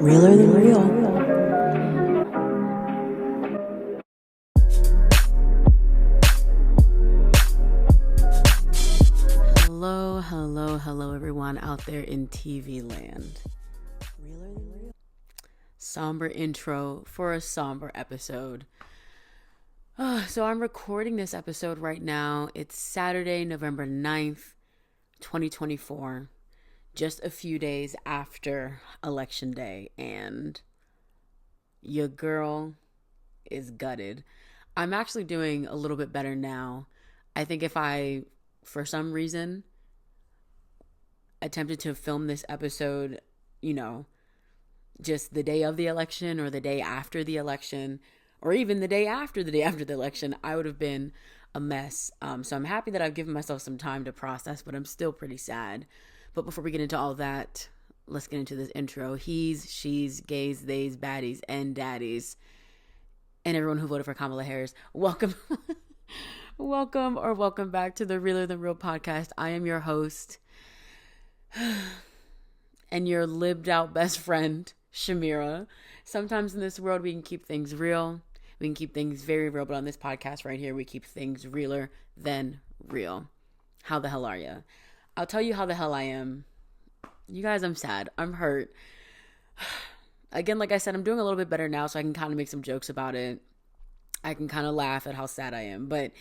Realer than real. Hello, everyone out there in TV land. Realer than real. Somber intro for a somber episode. So I'm recording this episode right now. It's Saturday, November 9th, 2024. Just a few days after Election Day, and your girl is gutted. I'm actually doing a little bit better now. I think if I, for some reason, attempted to film this episode, just the day of the election or the day after the election, or even the day after the election, I would have been a mess. So I'm happy that I've given myself some time to process, but I'm still pretty sad. But before we get into all that, let's get into this intro. He's, she's, gays, theys, baddies, and daddies, and everyone who voted for Kamala Harris. Welcome, welcome back to the Realer Than Real podcast. I am your host and your lived out best friend, Shamira. Sometimes in this world, we can keep things real. We can keep things very real, but on this podcast right here, we keep things realer than real. How the hell are you? I'll tell you how the hell I am. You guys, I'm sad. I'm hurt. Again, like I said, I'm doing a little bit better now, so I can kind of make some jokes about it. I can kind of laugh at how sad I am. But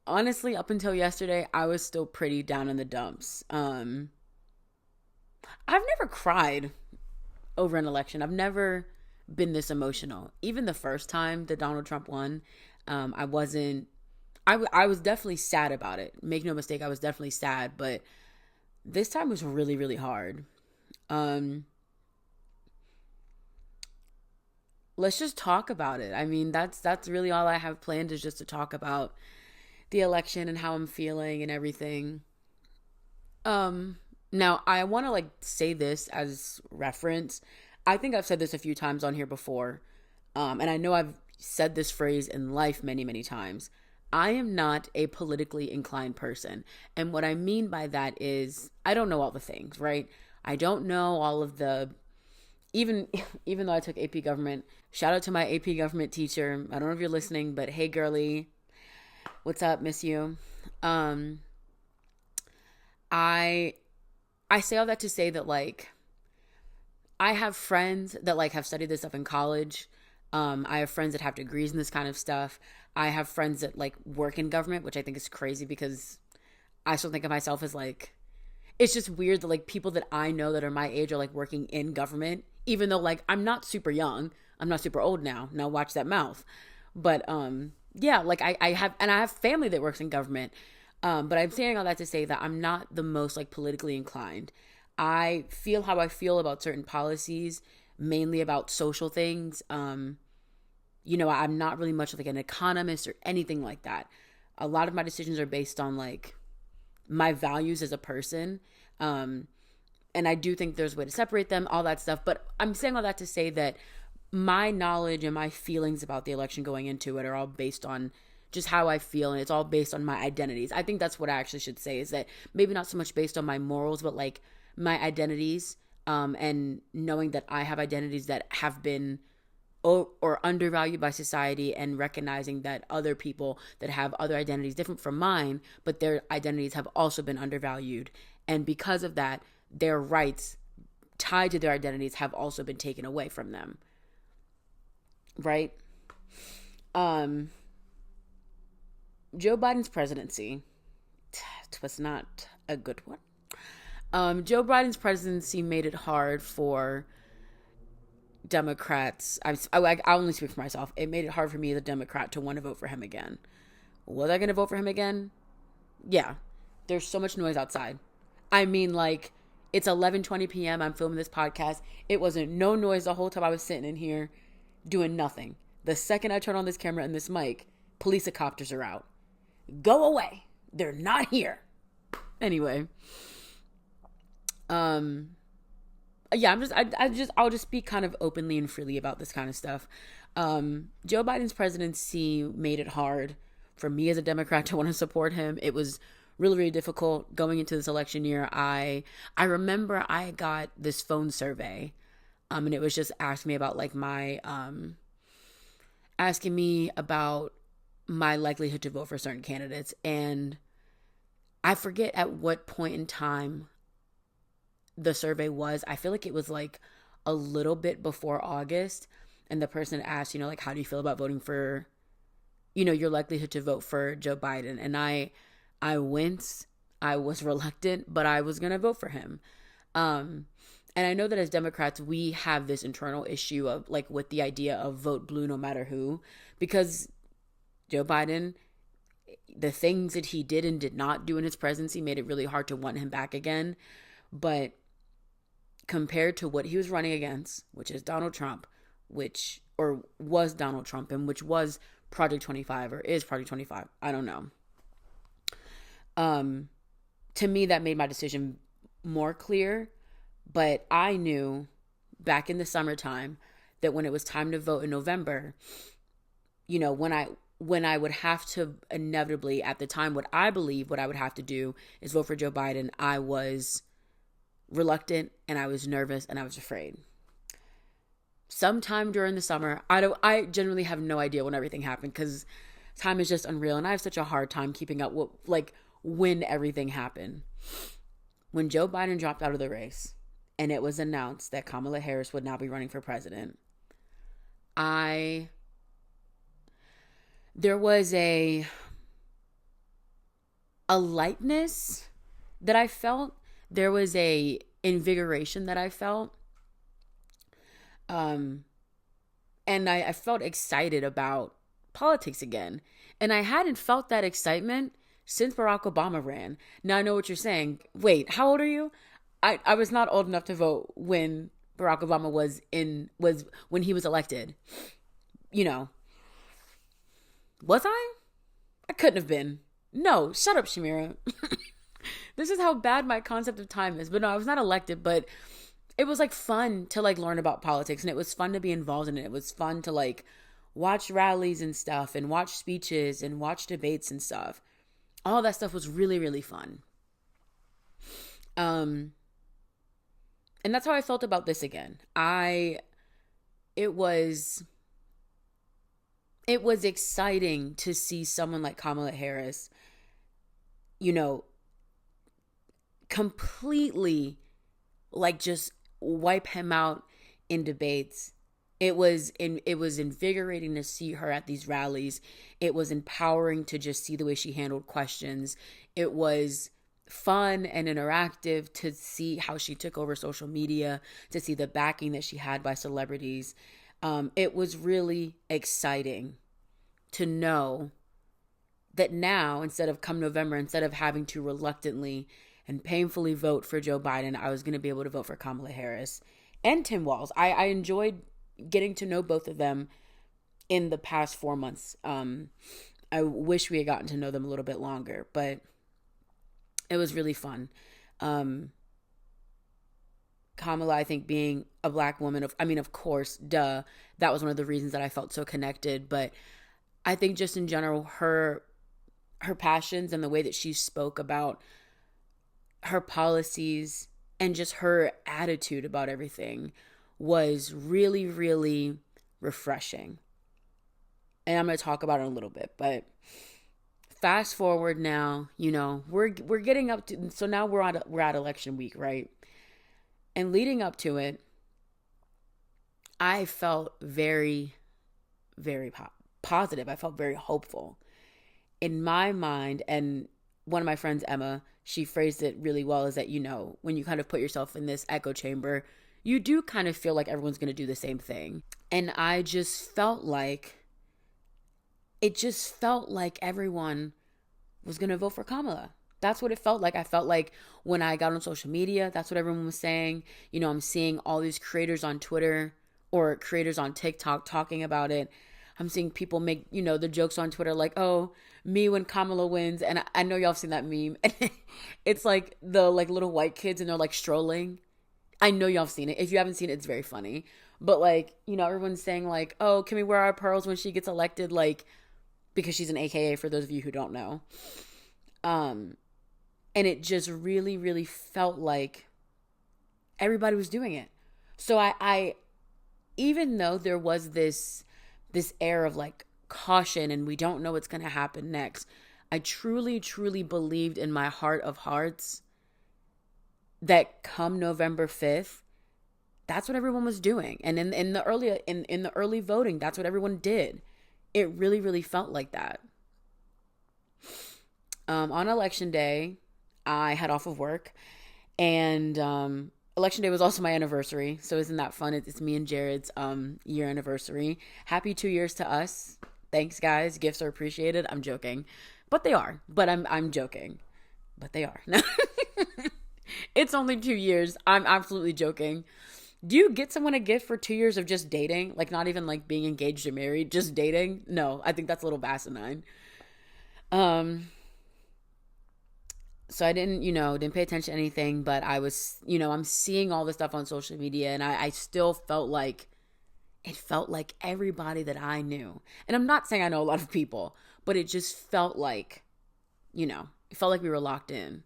honestly, up until yesterday, I was still pretty down in the dumps. I've never cried over an election. I've never been this emotional. Even the first time that Donald Trump won, I was definitely sad about it. Make no mistake, I was definitely sad, but this time was really, really hard. Let's just talk about it. I mean, that's really all I have planned, is just to talk about the election and how I'm feeling and everything. Now I want to say this as reference. I think I've said this a few times on here before. And I know I've said this phrase in life many, many times. I am not a politically inclined person. And what I mean by that is I don't know all the things, right? I don't know all of the, even though I took AP government, shout out to my AP government teacher. I don't know if you're listening, but hey girly, what's up? Miss you. I say all that to say that I have friends that have studied this stuff in college. I have friends that have degrees in this kind of stuff. I have friends that work in government, which I think is crazy because I still think of myself as it's just weird that people that I know that are my age are working in government, even though I'm not super young. I'm not super old now. Now watch that mouth. But yeah, I have family that works in government. But I'm saying all that to say that I'm not the most politically inclined. I feel how I feel about certain policies, mainly about social things. I'm not really much an economist or anything like that. A lot of my decisions are based on my values as a person. And I do think there's a way to separate them, all that stuff. But I'm saying all that to say that my knowledge and my feelings about the election going into it are all based on just how I feel, and it's all based on my identities. I think that's what I actually should say, is that maybe not so much based on my morals, but my identities, and knowing that I have identities that have been or undervalued by society, and recognizing that other people that have other identities different from mine, but their identities have also been undervalued. And because of that, their rights tied to their identities have also been taken away from them. Right? Joe Biden's presidency was not a good one. Joe Biden's presidency made it hard for Democrats. I only speak for myself. It made it hard for me as a Democrat to want to vote for him again. Was I going to vote for him again? Yeah. There's so much noise outside. I mean, it's 11:20 p.m. I'm filming this podcast. It wasn't no noise the whole time I was sitting in here doing nothing. The second I turn on this camera and this mic, police helicopters are out. Go away. They're not here. Anyway. Yeah, I'll just speak kind of openly and freely about this kind of stuff. Joe Biden's presidency made it hard for me as a Democrat to want to support him. It was really, really difficult going into this election year. I remember I got this phone survey And it was just asking me about like asking me about my likelihood to vote for certain candidates. And I forget at what point in time the survey was. I feel like it was like a little bit before August. And the person asked, like, how do you feel about voting for, your likelihood to vote for Joe Biden? And I winced. I was reluctant, but I was going to vote for him. And I know that as Democrats, we have this internal issue of like with the idea of vote blue no matter who, because Joe Biden, the things that he did and did not do in his presidency made it really hard to want him back again. But compared to what he was running against, which is Donald Trump, was Donald Trump, and which was Project 25 or is Project 25, I don't know. To me, that made my decision more clear. But I knew back in the summertime that when it was time to vote in November, when I would have to inevitably, at the time, what I would have to do is vote for Joe Biden, I was reluctant and I was nervous and I was afraid. Sometime during the summer, I generally have no idea when everything happened because time is just unreal and I have such a hard time keeping up with when everything happened. When Joe Biden dropped out of the race and it was announced that Kamala Harris would now be running for president, there was a lightness that I felt. There was a invigoration that I felt. And I felt excited about politics again. And I hadn't felt that excitement since Barack Obama ran. Now I know what you're saying. Wait, how old are you? I was not old enough to vote when Barack Obama was when he was elected. Was I? I couldn't have been. No, shut up, Shamira. This is how bad my concept of time is. But no, I was not elected, but it was like fun to like learn about politics and it was fun to be involved in it. It was fun to like watch rallies and stuff and watch speeches and watch debates and stuff. All that stuff was really, really fun. And that's how I felt about this again. It was exciting to see someone like Kamala Harris, completely like just wipe him out in debates. It was invigorating to see her at these rallies. It was empowering to just see the way she handled questions. It was fun and interactive to see how she took over social media, to see the backing that she had by celebrities. It was really exciting to know that now, instead of come November, instead of having to reluctantly and painfully vote for Joe Biden, I was going to be able to vote for Kamala Harris and Tim Walz. I enjoyed getting to know both of them in the past 4 months. I wish we had gotten to know them a little bit longer, but it was really fun. Kamala, I think, being a Black woman, of course, that was one of the reasons that I felt so connected. But I think just in general, her passions and the way that she spoke about her policies and just her attitude about everything was really, really refreshing. And I'm going to talk about it in a little bit, but fast forward now, we're getting up to, so now we're at election week, right? And leading up to it, I felt very, very positive. I felt very hopeful. In my mind, and one of my friends, Emma, she phrased it really well, is that, when you kind of put yourself in this echo chamber, you do kind of feel like everyone's going to do the same thing. And I just felt like, everyone was going to vote for Kamala. That's what it felt like. I felt like when I got on social media, that's what everyone was saying. I'm seeing all these creators on Twitter or creators on TikTok talking about it. I'm seeing people make, the jokes on Twitter like, oh, me when Kamala wins. And I know y'all have seen that meme. It's like the like little white kids and they're like strolling. I know y'all have seen it. If you haven't seen it, it's very funny. But like, everyone's saying like, oh, can we wear our pearls when she gets elected? Like, because she's an AKA for those of you who don't know. And it just really, really felt like everybody was doing it. So I even though there was this air of like caution and we don't know what's going to happen next, I truly, truly believed in my heart of hearts that come November 5th, that's what everyone was doing. And in the early voting, that's what everyone did. It really, really felt like that. On election day, I had off of work, and election day was also my anniversary. So isn't that fun? It's me and Jared's year anniversary. Happy 2 years to us. Thanks, guys. Gifts are appreciated. I'm joking, but they are. But I'm joking, but they are. It's only 2 years. I'm absolutely joking. Do you get someone a gift for 2 years of just dating? Like, not even like being engaged or married, just dating? No, I think that's a little asinine. So I didn't pay attention to anything, but I was, I'm seeing all this stuff on social media, and I still felt like, it felt like everybody that I knew. And I'm not saying I know a lot of people, but it just felt like, it felt like we were locked in.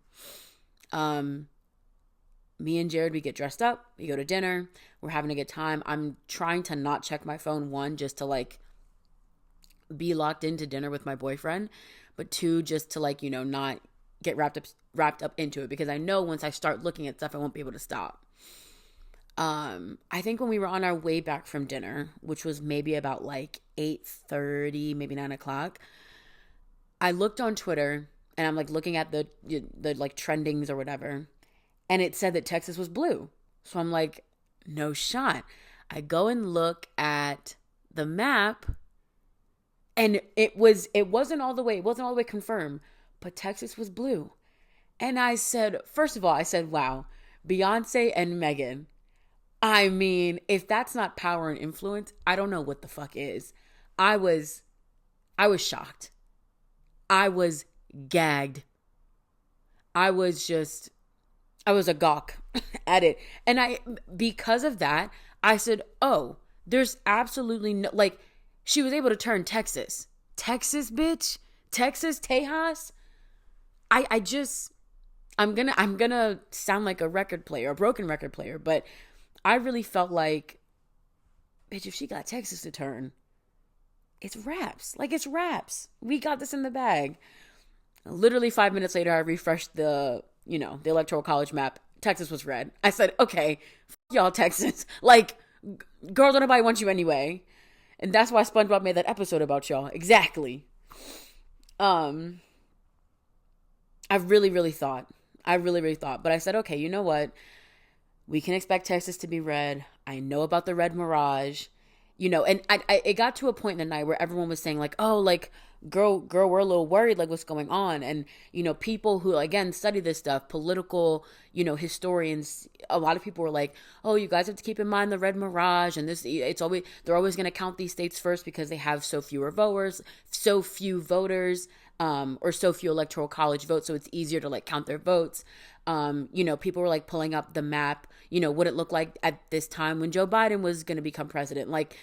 Me and Jared, we get dressed up, we go to dinner, we're having a good time. I'm trying to not check my phone, one, just to like be locked into dinner with my boyfriend, but two, just to like, not get wrapped up into it, because I know once I start looking at stuff, I won't be able to stop. I think when we were on our way back from dinner, which was maybe about like 8:30, maybe 9:00, I looked on Twitter and I'm like looking at the like trendings or whatever, and it said that Texas was blue. So I'm like, no shot. I go and look at the map, and it wasn't all the way confirmed, but Texas was blue. And I said, first of all, wow, Beyonce and Megan. I mean, if that's not power and influence, I don't know what the fuck is. I was shocked. I was gagged. I was a gawk at it. And because of that, I said, oh, there's absolutely no, like, she was able to turn Texas, bitch, Texas, Tejas. I'm gonna sound like a broken record player, but I really felt like, bitch, if she got Texas to turn, it's raps. Like, it's raps. We got this in the bag. Literally 5 minutes later, I refreshed the electoral college map. Texas was red. I said, okay, y'all, Texas. Like, girl, don't nobody want you anyway. And that's why SpongeBob made that episode about y'all. Exactly. I really, really thought. But I said, okay, you know what? We can expect Texas to be red. I know about the red mirage. And it got to a point in the night where everyone was saying like, oh, like, girl, we're a little worried, like, what's going on? And, people who, again, study this stuff, political, historians, a lot of people were like, oh, you guys have to keep in mind the red mirage, and they're always going to count these states first because they have so few voters, or so few electoral college votes, so it's easier to like count their votes. People were like pulling up the map, what it looked like at this time when Joe Biden was going to become president. Like,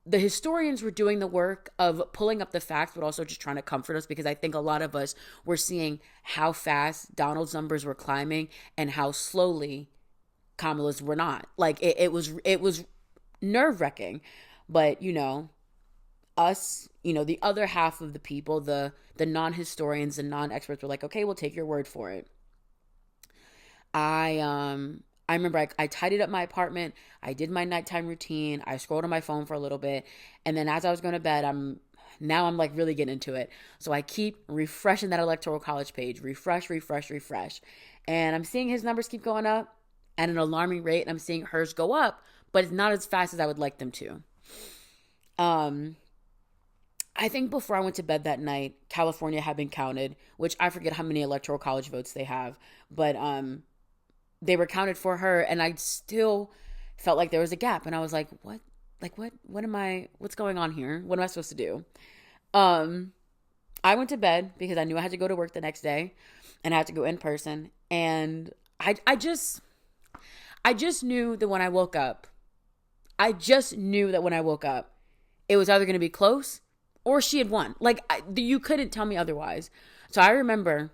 the historians were doing the work of pulling up the facts, but also just trying to comfort us, because I think a lot of us were seeing how fast Donald's numbers were climbing and how slowly Kamala's were not. Like, it was nerve-wracking. But, us, the other half of the people, the non-historians and non-experts were like, okay, we'll take your word for it. I remember I tidied up my apartment. I did my nighttime routine. I scrolled on my phone for a little bit. And then as I was going to bed, I'm like really getting into it. So I keep refreshing that electoral college page, refresh. And I'm seeing his numbers keep going up at an alarming rate. And I'm seeing hers go up, but it's not as fast as I would like them to. I think before I went to bed that night, California had been counted, which I forget how many electoral college votes they have, but they were counted for her, and I still felt like there was a gap, and I was like, what? Like, what's going on here? What am I supposed to do? I went to bed because I knew I had to go to work the next day, and I had to go in person, and I just knew that when I woke up, it was either going to be close or she had won. Like, you couldn't tell me otherwise. So I remember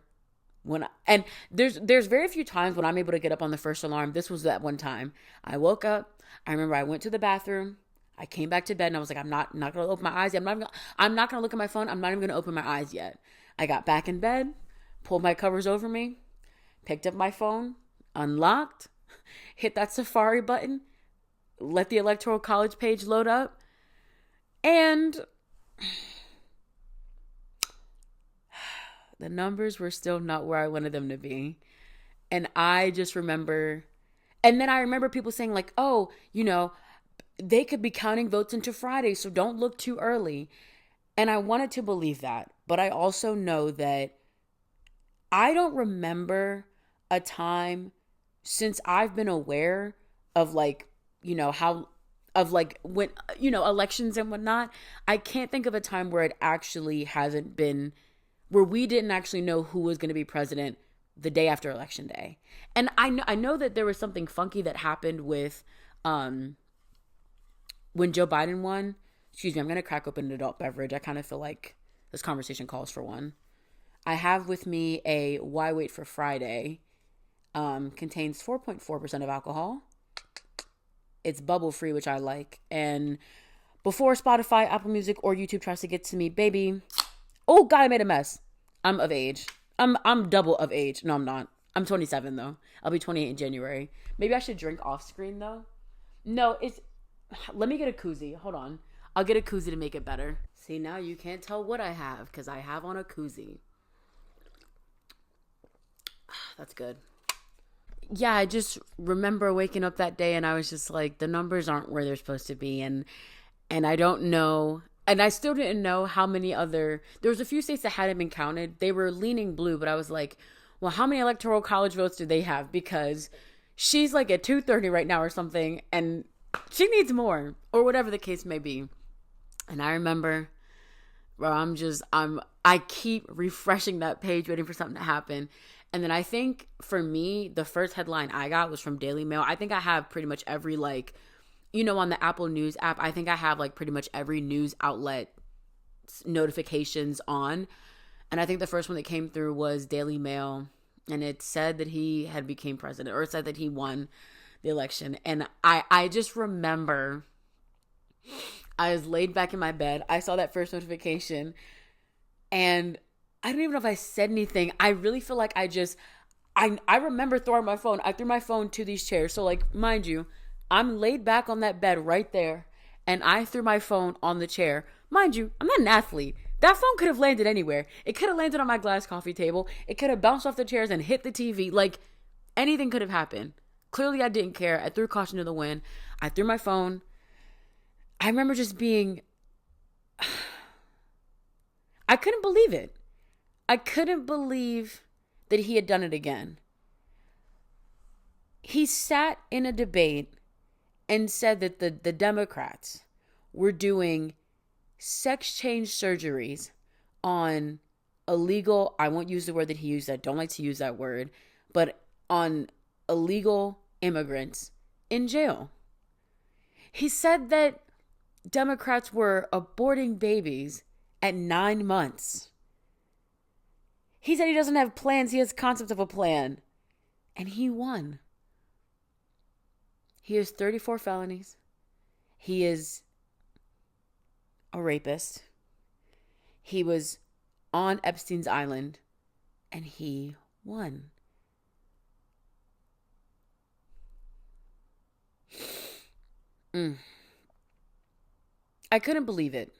And there's very few times when I'm able to get up on the first alarm. This was that one time. I woke up. I remember I went to the bathroom. I came back to bed and I was like, I'm not gonna open my eyes yet. I'm not gonna look at my phone. I'm not even gonna open my eyes yet. I got back in bed, pulled my covers over me, picked up my phone, unlocked, hit that Safari button, let the Electoral College page load up, and the numbers were still not where I wanted them to be. And I just remember, and then I remember people saying like, oh, they could be counting votes into Friday, so don't look too early. And I wanted to believe that, but I also know that I don't remember a time since I've been aware of like, how, of like when, elections and whatnot. I can't think of a time where it actually hasn't been, where we didn't actually know who was going to be president the day after election day. And I know that there was something funky that happened with, when Joe Biden won. Excuse me, I'm going to crack open an adult beverage. I kind of feel like this conversation calls for one. I have with me a Why Wait for Friday. Contains 4.4% of alcohol. It's bubble free, which I like. And before Spotify, Apple Music, or YouTube tries to get to me, baby. Oh God, I made a mess. I'm of age. I'm double of age. No, I'm not. I'm 27 though. I'll be 28 in January. Maybe I should drink off screen though. No, let me get a koozie. Hold on. I'll get a koozie to make it better. See, now you can't tell what I have because I have on a koozie. That's good. Yeah, I just remember waking up that day and I was just like, the numbers aren't where they're supposed to be. And I don't know. And I still didn't know how many there was a few states that hadn't been counted. They were leaning blue, but I was like, well, how many electoral college votes do they have? Because she's like at 230 right now or something. And she needs more, or whatever the case may be. And I remember, bro, I keep refreshing that page, waiting for something to happen. And then I think for me, the first headline I got was from Daily Mail. I think I have pretty much every, like, on the Apple News app, I think I have like pretty much every news outlet notifications on. And I think the first one that came through was Daily Mail. And it said that he had became president, or it said that he won the election. And I just remember I was laid back in my bed. I saw that first notification and I don't even know if I said anything. I really feel like I remember throwing my phone. I threw my phone to these chairs. So like, mind you, I'm laid back on that bed right there and I threw my phone on the chair. Mind you, I'm not an athlete. That phone could have landed anywhere. It could have landed on my glass coffee table. It could have bounced off the chairs and hit the TV. Like, anything could have happened. Clearly, I didn't care. I threw caution to the wind. I threw my phone. I remember just being... I couldn't believe it. I couldn't believe that he had done it again. He sat in a debate and said that the Democrats were doing sex change surgeries on illegal, I won't use the word that he used, I don't like to use that word, but on illegal immigrants in jail. He said that Democrats were aborting babies at 9 months. He said he doesn't have plans, he has concept of a plan. And he won. He has 34 felonies. He is a rapist. He was on Epstein's Island and he won. I couldn't believe it.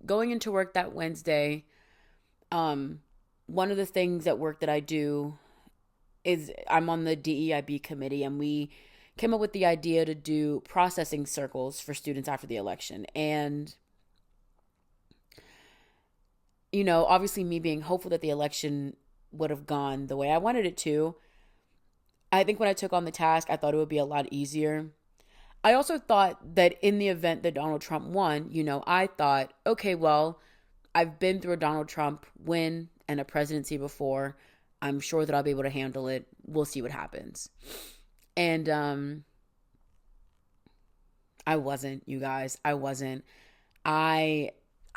Going into work that Wednesday, one of the things at work that I do is I'm on the DEIB committee, and we came up with the idea to do processing circles for students after the election. And, obviously me being hopeful that the election would have gone the way I wanted it to, I think when I took on the task, I thought it would be a lot easier. I also thought that in the event that Donald Trump won, I thought, okay, well, I've been through a Donald Trump win and a presidency before. I'm sure that I'll be able to handle it. We'll see what happens. And I wasn't, you guys. I wasn't. I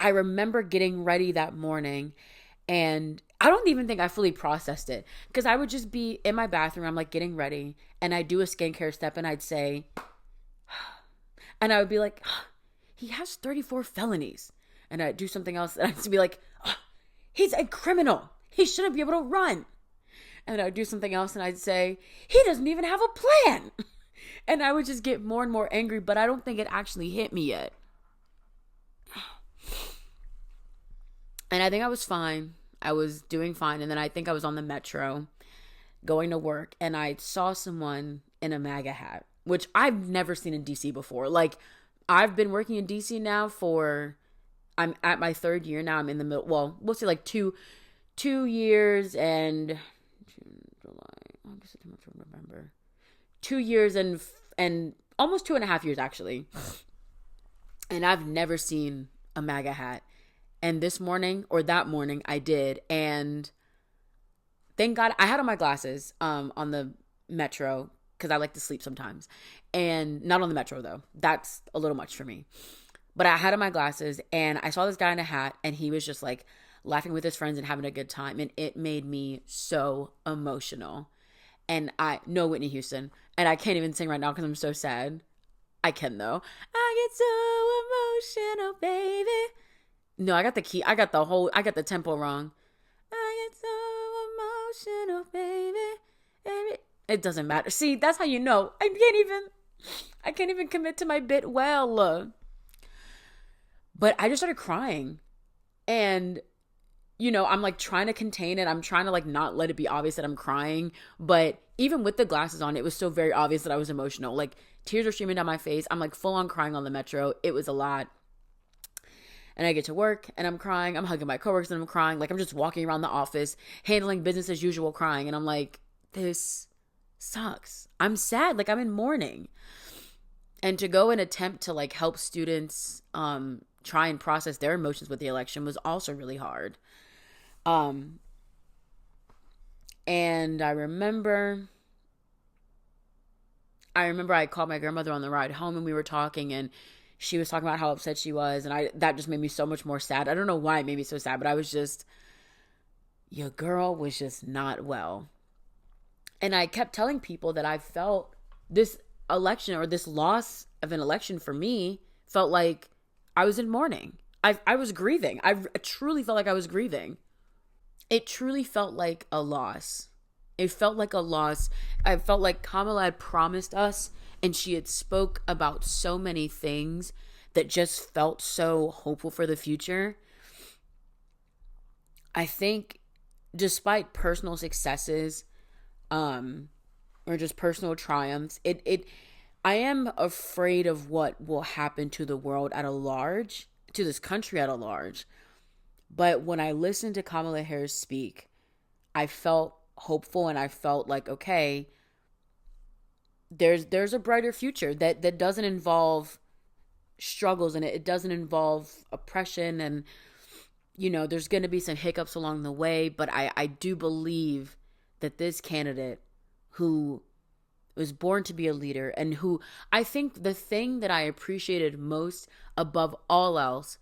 remember getting ready that morning, and I don't even think I fully processed it, because I would just be in my bathroom. I'm like getting ready and I do a skincare step and I'd say, and I would be like, he has 34 felonies. And I'd do something else and I'd be like, he's a criminal. He shouldn't be able to run. And I'd do something else and I'd say, he doesn't even have a plan. And I would just get more and more angry, but I don't think it actually hit me yet. And I think I was fine. I was doing fine. And then I think I was on the metro going to work and I saw someone in a MAGA hat, which I've never seen in DC before. Like, I've been working in DC now I'm at my 3rd year now. I'm in the middle. Well, we'll say like two years and June, July, August, September, November. 2 years and almost 2.5 years actually. And I've never seen a MAGA hat. And this morning or that morning I did. And thank God I had on my glasses on the metro, because I like to sleep sometimes. And not on the metro though. That's a little much for me. But I had on my glasses and I saw this guy in a hat and he was just like laughing with his friends and having a good time. And it made me so emotional. And no Whitney Houston. And I can't even sing right now because I'm so sad. I can though. I get so emotional, baby. No, I got the key. I got the tempo wrong. I get so emotional, baby. It doesn't matter. See, that's how you know. I can't even commit to my bit well. But I just started crying. And, I'm like trying to contain it. I'm trying to like not let it be obvious that I'm crying. But even with the glasses on, it was still very obvious that I was emotional. Like, tears were streaming down my face. I'm like full on crying on the metro. It was a lot. And I get to work and I'm crying. I'm hugging my coworkers and I'm crying. Like, I'm just walking around the office, handling business as usual, crying. And I'm like, this sucks. I'm sad. Like, I'm in mourning. And to go and attempt to like help students try and process their emotions with the election was also really hard. And I remember I called my grandmother on the ride home and we were talking and she was talking about how upset she was. And that just made me so much more sad. I don't know why it made me so sad, but I was just, your girl was just not well. And I kept telling people that I felt this election or this loss of an election for me felt like I was in mourning. I was grieving. I truly felt like I was grieving. It truly felt like a loss. It felt like a loss. I felt like Kamala had promised us and she had spoke about so many things that just felt so hopeful for the future. I think despite personal successes, or just personal triumphs, I am afraid of what will happen to the world at a large, to this country at a large. But when I listened to Kamala Harris speak, I felt hopeful and I felt like, okay, there's a brighter future that doesn't involve struggles and it doesn't involve oppression and, there's going to be some hiccups along the way. But I do believe that this candidate who was born to be a leader and who I think the thing that I appreciated most above all else,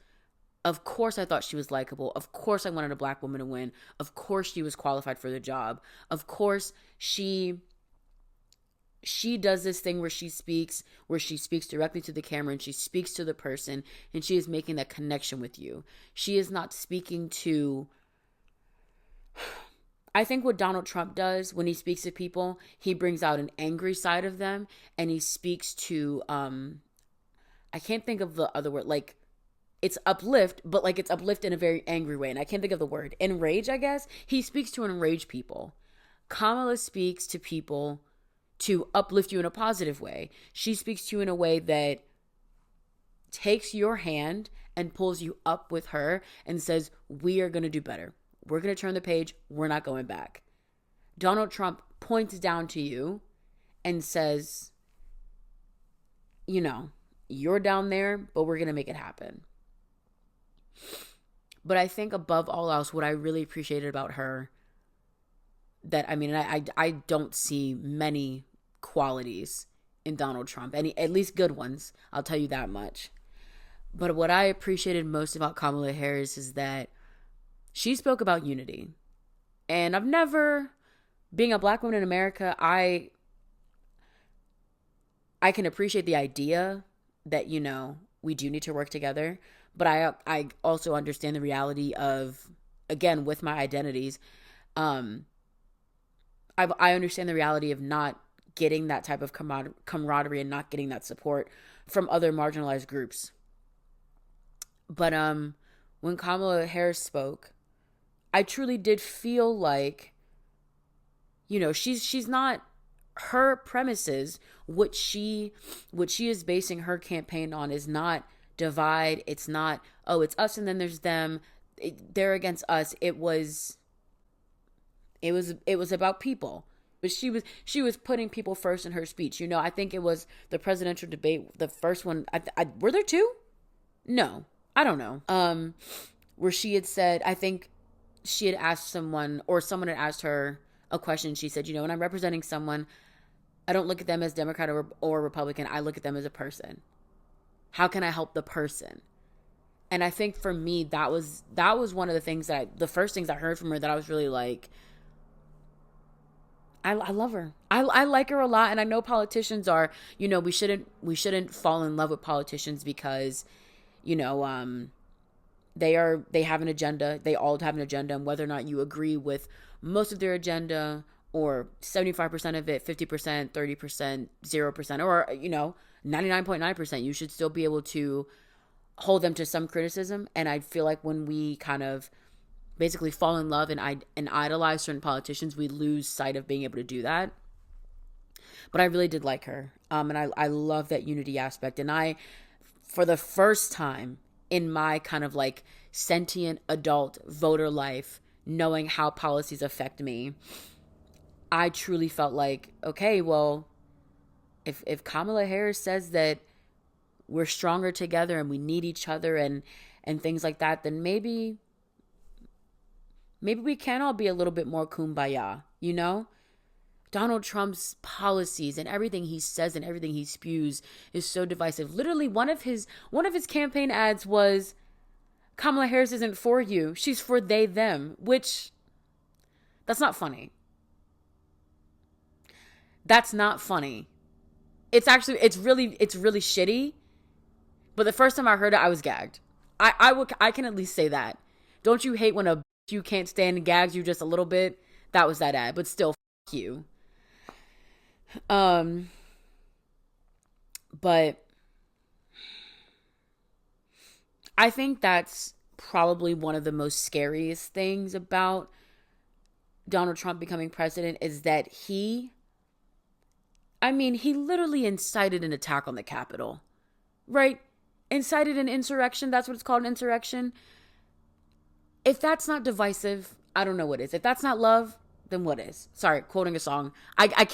of course I thought she was likable. Of course I wanted a black woman to win. Of course she was qualified for the job. Of course she does this thing where she speaks directly to the camera and she speaks to the person and she is making that connection with you. She is not speaking to, I think what Donald Trump does when he speaks to people, he brings out an angry side of them and he speaks to, I can't think of the other word, like it's uplift, but like it's uplift in a very angry way. And I can't think of the word. Enrage, I guess. He speaks to enrage people. Kamala speaks to people to uplift you in a positive way. She speaks to you in a way that takes your hand and pulls you up with her and says, we are going to do better. We're going to turn the page. We're not going back. Donald Trump points down to you and says, you're down there, but we're going to make it happen. But I think above all else, what I really appreciated about her, that, I don't see many qualities in Donald Trump, at least good ones. I'll tell you that much. But what I appreciated most about Kamala Harris is that she spoke about unity. And I've never, being a black woman in America, I can appreciate the idea that, we do need to work together. But I also understand the reality of, again, with my identities, um, I understand the reality of not getting that type of camaraderie and not getting that support from other marginalized groups. But when Kamala Harris spoke, I truly did feel like, she's not, her premises, what she is basing her campaign on is not divide. It's not, oh, it's us and then there's them. They're against us. It was about people. But she was putting people first in her speech. I think it was the presidential debate, the first one. Were there two? No, I don't know. Where she had said, I think she had asked someone, or someone had asked her a question. She said, when I'm representing someone, I don't look at them as Democrat or Republican. I look at them as a person. How can I help the person? And I think for me, that was one of the things the first things I heard from her that I was really like, I love her. I like her a lot. And I know politicians are, we shouldn't fall in love with politicians because, they have an agenda. They all have an agenda. And whether or not you agree with most of their agenda or 75% of it, 50%, 30%, 0%, or, 99.9%, you should still be able to hold them to some criticism. And I feel like when we kind of basically fall in love and idolize certain politicians, we lose sight of being able to do that. But I really did like her. And I love that unity aspect. And I, for the first time in my kind of like sentient adult voter life, knowing how policies affect me, I truly felt like, okay, well, if Kamala Harris says that we're stronger together and we need each other and things like that, then maybe we can all be a little bit more kumbaya, Donald Trump's policies and everything he says and everything he spews is so divisive. Literally, one of his campaign ads was, Kamala Harris isn't for you, she's for they, them, which, that's not funny. That's not funny. It's really shitty. But the first time I heard it, I was gagged. I can at least say that. Don't you hate when a you can't stand gags you just a little bit? That was that ad, but still, fuck you. But I think that's probably one of the most scariest things about Donald Trump becoming president is that he literally incited an attack on the Capitol, right? Incited an insurrection. That's what it's called, an insurrection. If that's not divisive, I don't know what is. If that's not love, then what is? Sorry, quoting a song. I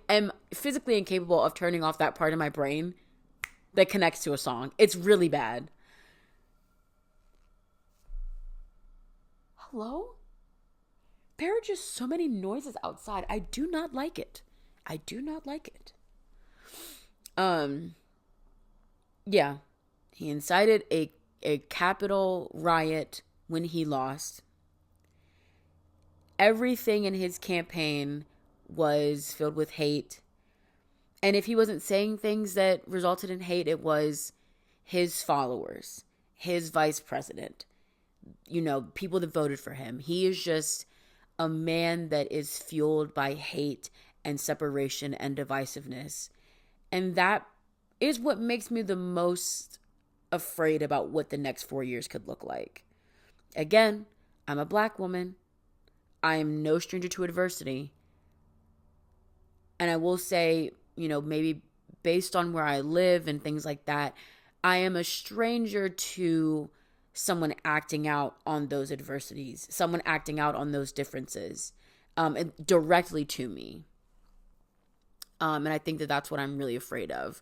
am physically incapable of turning off that part of my brain that connects to a song. It's really bad. Hello? There are just so many noises outside. I do not like it. Yeah. He incited a Capitol riot when he lost. Everything in his campaign was filled with hate. And if he wasn't saying things that resulted in hate, it was his followers, his vice president, people that voted for him. He is just a man that is fueled by hate and separation and divisiveness. And that is what makes me the most afraid about what the next 4 years could look like. Again, I'm a black woman. I am no stranger to adversity. And I will say, maybe based on where I live and things like that, I am a stranger to someone acting out on those adversities, someone acting out on those differences, and directly to me. And I think that that's what I'm really afraid of.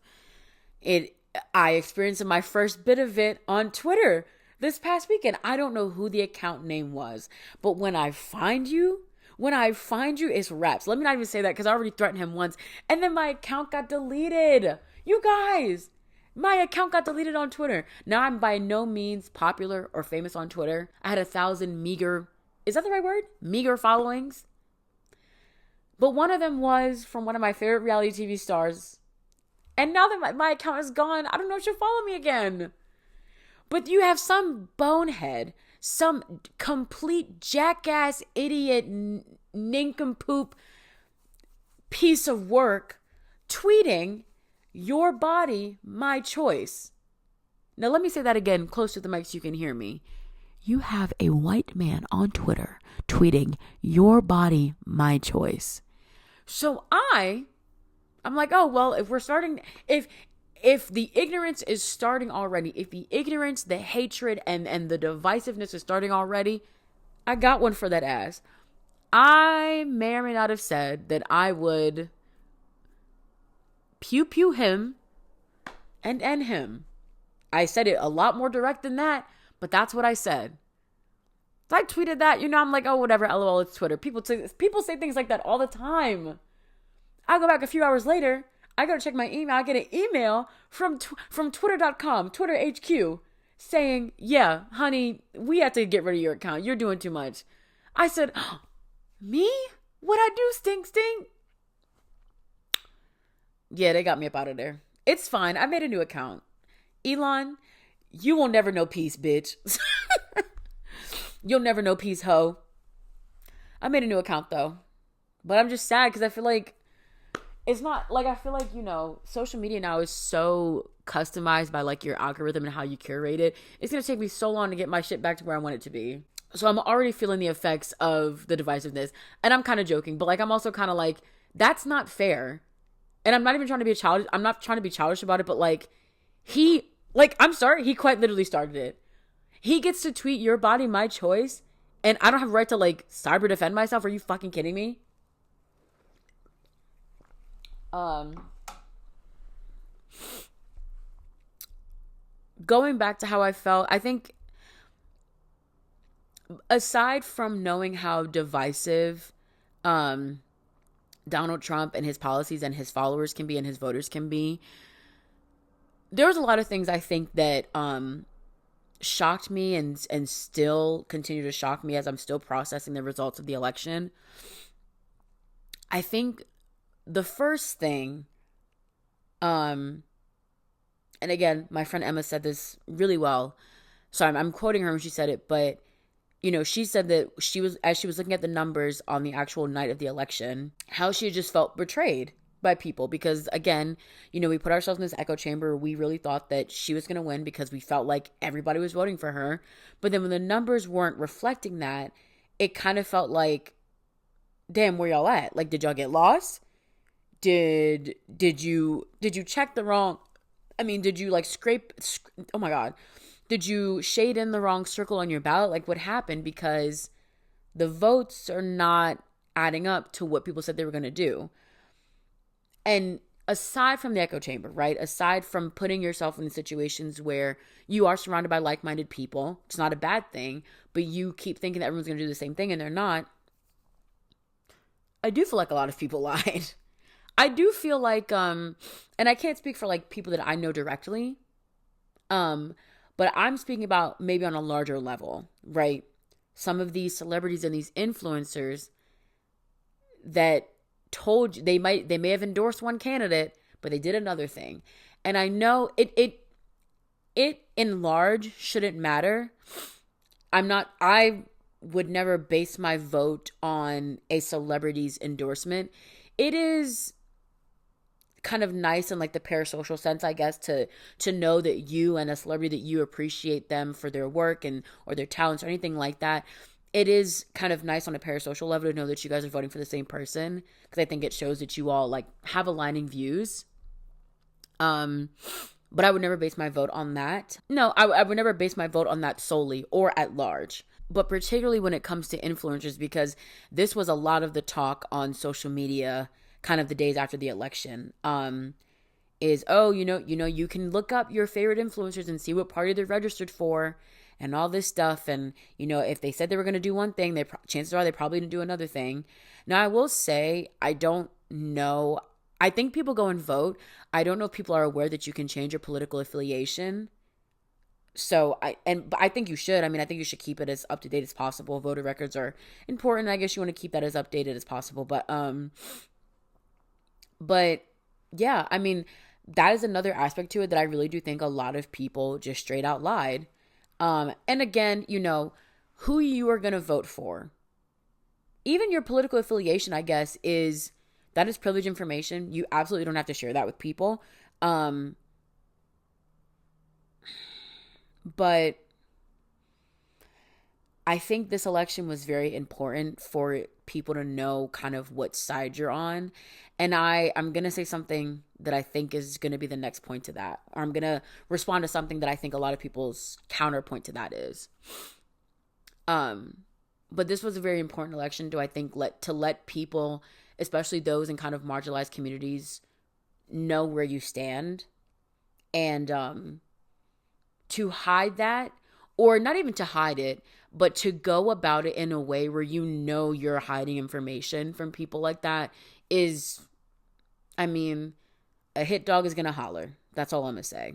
I experienced my first bit of it on Twitter this past weekend. I don't know who the account name was, but when I find you, it's raps. Let me not even say that because I already threatened him once. And then my account got deleted. You guys, my account got deleted on Twitter. Now I'm by no means popular or famous on Twitter. I had 1,000 meager is that the right word? Meager followings. But one of them was from one of my favorite reality TV stars. And now that my account is gone, I don't know if she'll follow me again. But you have some bonehead, some complete jackass, idiot, nincompoop piece of work tweeting, "Your body, my choice." Now let me say that again, close to the mic so you can hear me. You have a white man on Twitter tweeting, "Your body, my choice." So I'm like, oh, well, if the ignorance is starting already, if the ignorance, the hatred, and the divisiveness is starting already, I got one for that ass. I may or may not have said that I would pew pew him and end him. I said it a lot more direct than that, but that's what I said. So I tweeted that, I'm like, oh, whatever, LOL, it's Twitter. People say things like that all the time. I go back a few hours later, I go to check my email, I get an email from twitter.com, Twitter HQ, saying, "Yeah, honey, we have to get rid of your account. You're doing too much." I said, oh, me? What'd I do, stink? Yeah, they got me up out of there. It's fine. I made a new account. Elon, you will never know peace, bitch. You'll never know peace, ho. I made a new account, though. But I'm just sad because I feel like it's not like, I feel like, social media now is so customized by like your algorithm and how you curate it. It's going to take me so long to get my shit back to where I want it to be. So I'm already feeling the effects of the divisiveness. And I'm kind of joking, but like, I'm also kind of like, that's not fair. And I'm not even trying to be I'm not trying to be childish about it, but like, I'm sorry, he quite literally started it. He gets to tweet, "Your body, my choice," and I don't have a right to like cyber defend myself. Are you fucking kidding me? Going back to how I felt, I think aside from knowing how divisive Donald Trump and his policies and his followers can be and his voters can be, there was a lot of things I think that shocked me and still continue to shock me as I'm still processing the results of the election. I think the first thing, and again, my friend Emma said this really well. So I'm quoting her when she said it, but she said that as she was looking at the numbers on the actual night of the election, how she just felt betrayed by people because, again, we put ourselves in this echo chamber. We really thought that she was going to win because we felt like everybody was voting for her. But then when the numbers weren't reflecting that, it kind of felt like, damn, where y'all at? Like, did y'all get lost? Did you check the wrong? I mean, did you like oh my God. Did you shade in the wrong circle on your ballot? Like, what happened? Because the votes are not adding up to what people said they were going to do. And aside from the echo chamber, right? Aside from putting yourself in situations where you are surrounded by like-minded people, it's not a bad thing, but you keep thinking that everyone's going to do the same thing and they're not. I do feel like a lot of people lied. I do feel like, and I can't speak for like people that I know directly, but I'm speaking about maybe on a larger level, right? Some of these celebrities and these influencers that told you they may have endorsed one candidate, but they did another thing. And I know it in large shouldn't matter. I would never base my vote on a celebrity's endorsement. It is kind of nice in like the parasocial sense, I guess, to know that you and a celebrity, that you appreciate them for their work or their talents or anything like that. It is kind of nice on a parasocial level to know that you guys are voting for the same person, because I think it shows that you all like have aligning views. But I would never base my vote on that. No, I would never base my vote on that solely or at large. But particularly when it comes to influencers, because this was a lot of the talk on social media kind of the days after the election, is, you can look up your favorite influencers and see what party they're registered for and all this stuff. And, if they said they were going to do one thing, chances are they probably didn't do another thing. Now, I will say, I don't know. I think people go and vote. I don't know if people are aware that you can change your political affiliation. But I think you should. I mean, I think you should keep it as up to date as possible. Voter records are important. I guess you want to keep that as updated as possible. But yeah, I mean, that is another aspect to it that I really do think a lot of people just straight out lied. And again, who you are going to vote for. Even your political affiliation, I guess, that is privileged information. You absolutely don't have to share that with people. But I think this election was very important for people to know kind of what side you're on. And I'm going to say something that I think is going to be the next point to that. Or I'm going to respond to something that I think a lot of people's counterpoint to that is. But this was a very important election, do I think, to let people, especially those in kind of marginalized communities, know where you stand. And to hide that, or not even to hide it, but to go about it in a way where you're hiding information from people like that is, I mean, a hit dog is going to holler. That's all I'm going to say.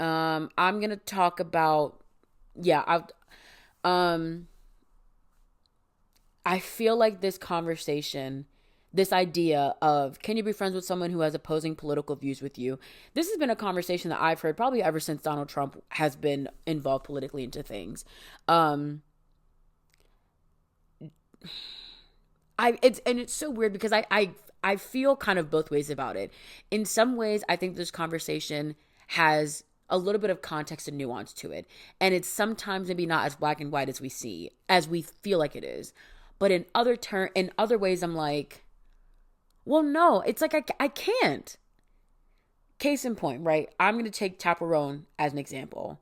I'm going to talk about, I feel like this conversation, this idea of can you be friends with someone who has opposing political views with you? This has been a conversation that I've heard probably ever since Donald Trump has been involved politically into things. It's so weird because I feel kind of both ways about it. In some ways, I think this conversation has a little bit of context and nuance to it. And it's sometimes maybe not as black and white as we feel like it is. But in other ways, I'm like, well, no, it's like I can't. Case in point, right? I'm going to take Chaperone as an example.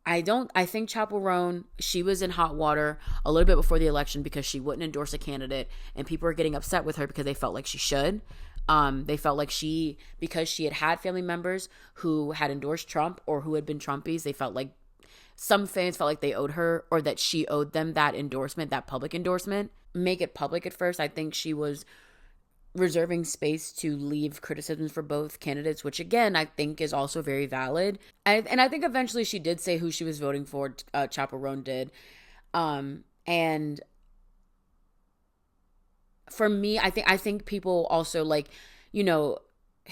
I think Chaperone, she was in hot water a little bit before the election because she wouldn't endorse a candidate, and people were getting upset with her because they felt like she should. They felt like because she had family members who had endorsed Trump or who had been Trumpies, they felt like some fans felt like they owed her or that she owed them that endorsement, that public endorsement. Make it public at first. I think she was reserving space to leave criticisms for both candidates, which again, I think is also very valid. And I think eventually she did say who she was voting for. Chaperone did. And for me, I think people also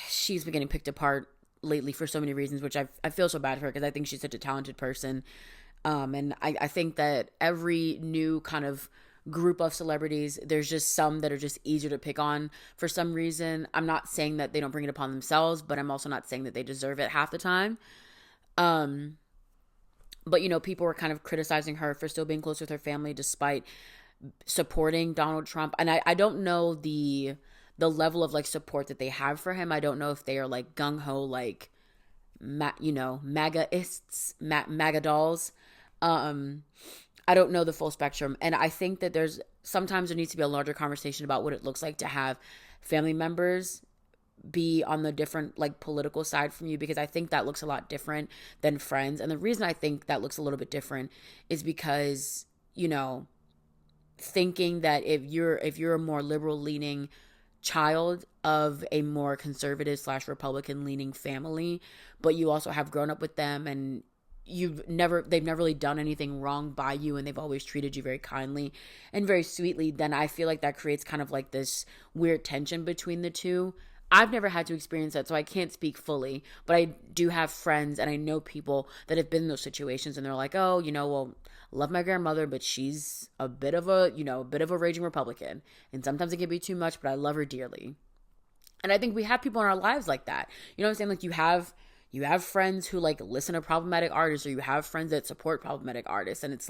she's been getting picked apart lately for so many reasons, which I feel so bad for her because I think she's such a talented person. And I think that every new kind of group of celebrities, there's just some that are just easier to pick on for some reason. I'm not saying that they don't bring it upon themselves, but I'm also not saying that they deserve it half the time. But people were kind of criticizing her for still being close with her family despite supporting Donald Trump. And I don't know the level of support that they have for him. I don't know if they are gung-ho MAGAists, MAGA dolls. I don't know the full spectrum. And I think that sometimes there needs to be a larger conversation about what it looks like to have family members be on the different political side from you, because I think that looks a lot different than friends. And the reason I think that looks a little bit different is because, thinking that if you're a more liberal leaning child of a more conservative / Republican leaning family, but you also have grown up with them and they've never really done anything wrong by you and they've always treated you very kindly and very sweetly, then I feel like that creates kind of this weird tension between the two. I've never had to experience that, so I can't speak fully, but I do have friends and I know people that have been in those situations and they're like, oh, well, love my grandmother, but she's a bit of a raging Republican. And sometimes it can be too much, but I love her dearly. And I think we have people in our lives like that. You know what I'm saying? You have friends who listen to problematic artists, or you have friends that support problematic artists. And it's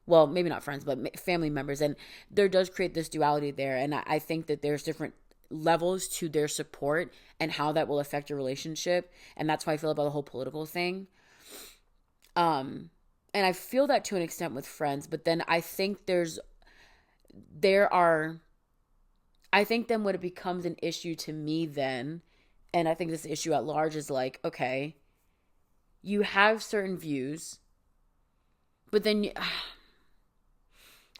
well, maybe not friends, but family members. And there does create this duality there. And I think that there's different levels to their support and how that will affect your relationship. And that's how I feel about the whole political thing. And I feel that to an extent with friends, but then I think I think then when it becomes an issue to me then, and I think this issue at large is okay, you have certain views, but then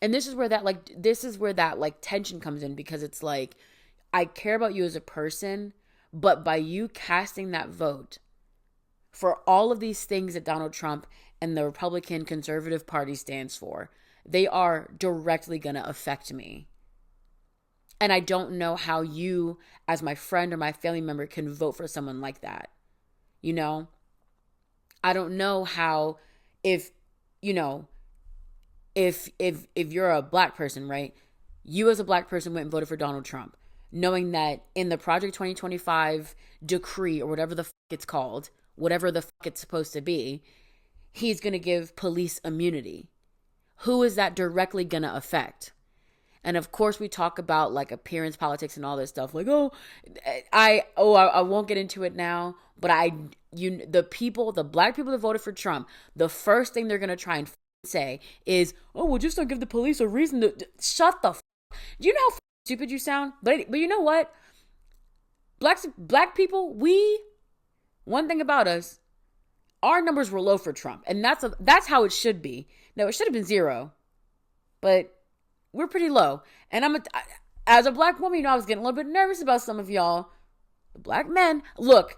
and this is where that tension comes in, because it's I care about you as a person, But by you casting that vote for all of these things that Donald Trump and the Republican Conservative Party stands for, they are directly going to affect me. And I don't know how you, as my friend or my family member, can vote for someone like that. You know? I don't know how, if you're a black person, right? You as a black person went and voted for Donald Trump, knowing that in the Project 2025 decree, or whatever the fuck it's called, whatever the fuck it's supposed to be, he's going to give police immunity. Who is that directly going to affect? And of course we talk about like appearance politics and all this stuff. Like, I won't get into it now, but the black people that voted for Trump, the first thing they're going to try and say is, oh, well, just don't give the police a reason to shut the f-. Do you know how stupid you sound? But you know what? Black people, one thing about us, our numbers were low for Trump, and that's how it should be. No, it should have been 0, but we're pretty low. And as a black woman, I was getting a little bit nervous about some of y'all. The black men, look,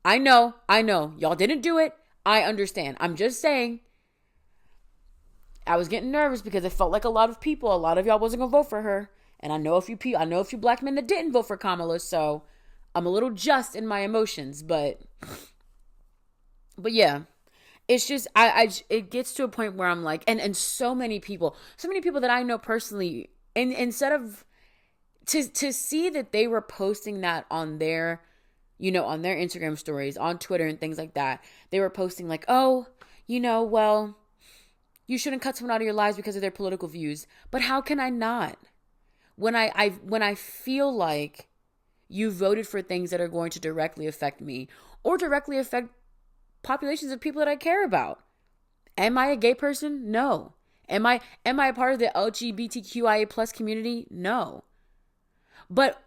I know, y'all didn't do it. I understand. I'm just saying, I was getting nervous because it felt like a lot of y'all wasn't gonna vote for her. And I know a few black men that didn't vote for Kamala, so I'm a little just in my emotions, but yeah. It's just, it gets to a point where I'm like, and so many people that I know personally, and instead of, to see that they were posting that on their, on their Instagram stories, on Twitter and things like that, they were posting like, oh, well, you shouldn't cut someone out of your lives because of their political views. But how can I not? When I feel like you voted for things that are going to directly affect me or directly affect populations of people that I care about. Am I a gay person? No. Am I a part of the LGBTQIA plus community? No. But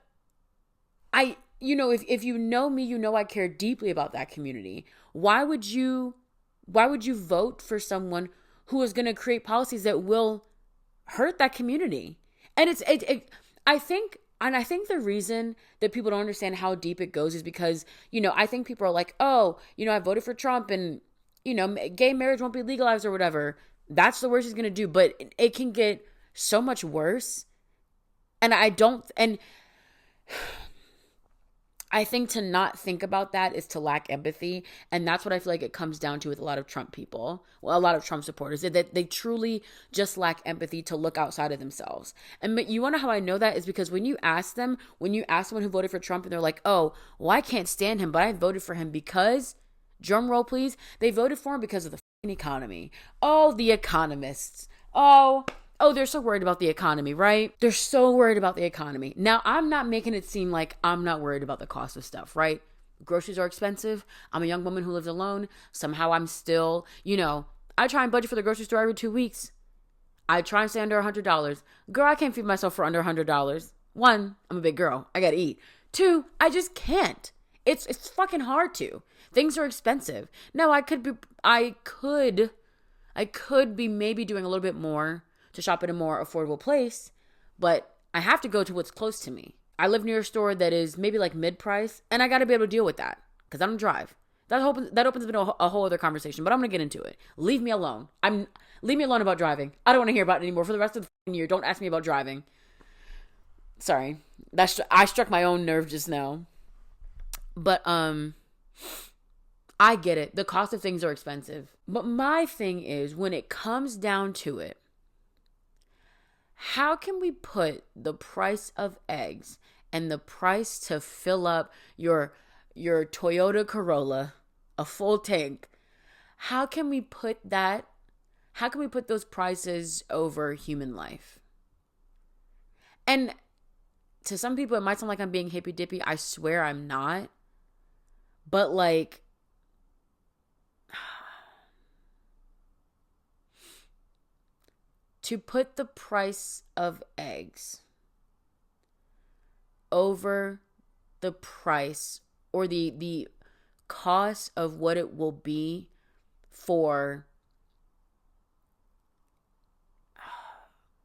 if you know me, I care deeply about that community. Why would you vote for someone who is going to create policies that will hurt that community? And I think the reason that people don't understand how deep it goes is because, I think people are like, oh, I voted for Trump and, gay marriage won't be legalized or whatever. That's the worst he's going to do. But it can get so much worse. And I think to not think about that is to lack empathy. And that's what I feel like it comes down to with a lot of Trump people, a lot of Trump supporters, that they truly just lack empathy to look outside of themselves. And you want to know how I know that is because when you ask someone who voted for Trump and they're like, oh, well, I can't stand him, but I voted for him because, drum roll please, they voted for him because of the economy. Oh, the economists. Oh, they're so worried about the economy, right? They're so worried about the economy. Now, I'm not making it seem like I'm not worried about the cost of stuff, right? Groceries are expensive. I'm a young woman who lives alone. Somehow I'm still, I try and budget for the grocery store every 2 weeks. I try and stay under $100. Girl, I can't feed myself for under $100. 1, I'm a big girl. I gotta eat. 2, I just can't. It's fucking hard to. Things are expensive. Now, I could be maybe doing a little bit more to shop at a more affordable place, but I have to go to what's close to me. I live near a store that is maybe like mid-price, and I got to be able to deal with that because I don't drive. That opens up a whole other conversation, but I'm going to get into it. Leave me alone. Leave me alone about driving. I don't want to hear about it anymore for the rest of the year. Don't ask me about driving. Sorry. I struck my own nerve just now. But I get it. The cost of things are expensive. But my thing is, when it comes down to it, how can we put the price of eggs and the price to fill up your Toyota Corolla, a full tank, how can we put those prices over human life? And to some people, it might sound like I'm being hippy dippy. I swear I'm not. But like, to put the price of eggs over the price or the cost of what it will be for,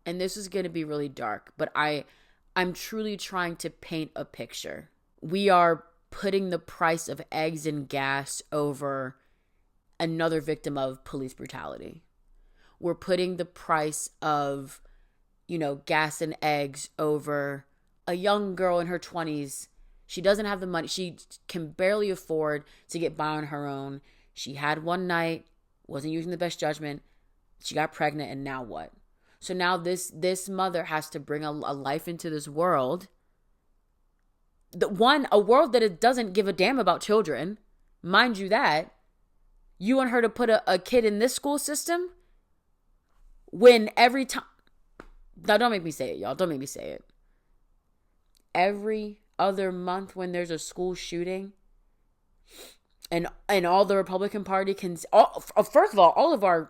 and this is going to be really dark, but I'm truly trying to paint a picture. We are putting the price of eggs and gas over another victim of police brutality. We're putting the price of, gas and eggs over a young girl in her 20s. She doesn't have the money. She can barely afford to get by on her own. She had one night, wasn't using the best judgment. She got pregnant, and now what? So now this mother has to bring a life into this world. A world that it doesn't give a damn about children. Mind you that. You want her to put a kid in this school system? When every time... Now, don't make me say it, y'all. Don't make me say it. Every other month when there's a school shooting, and all the Republican Party can... First of all,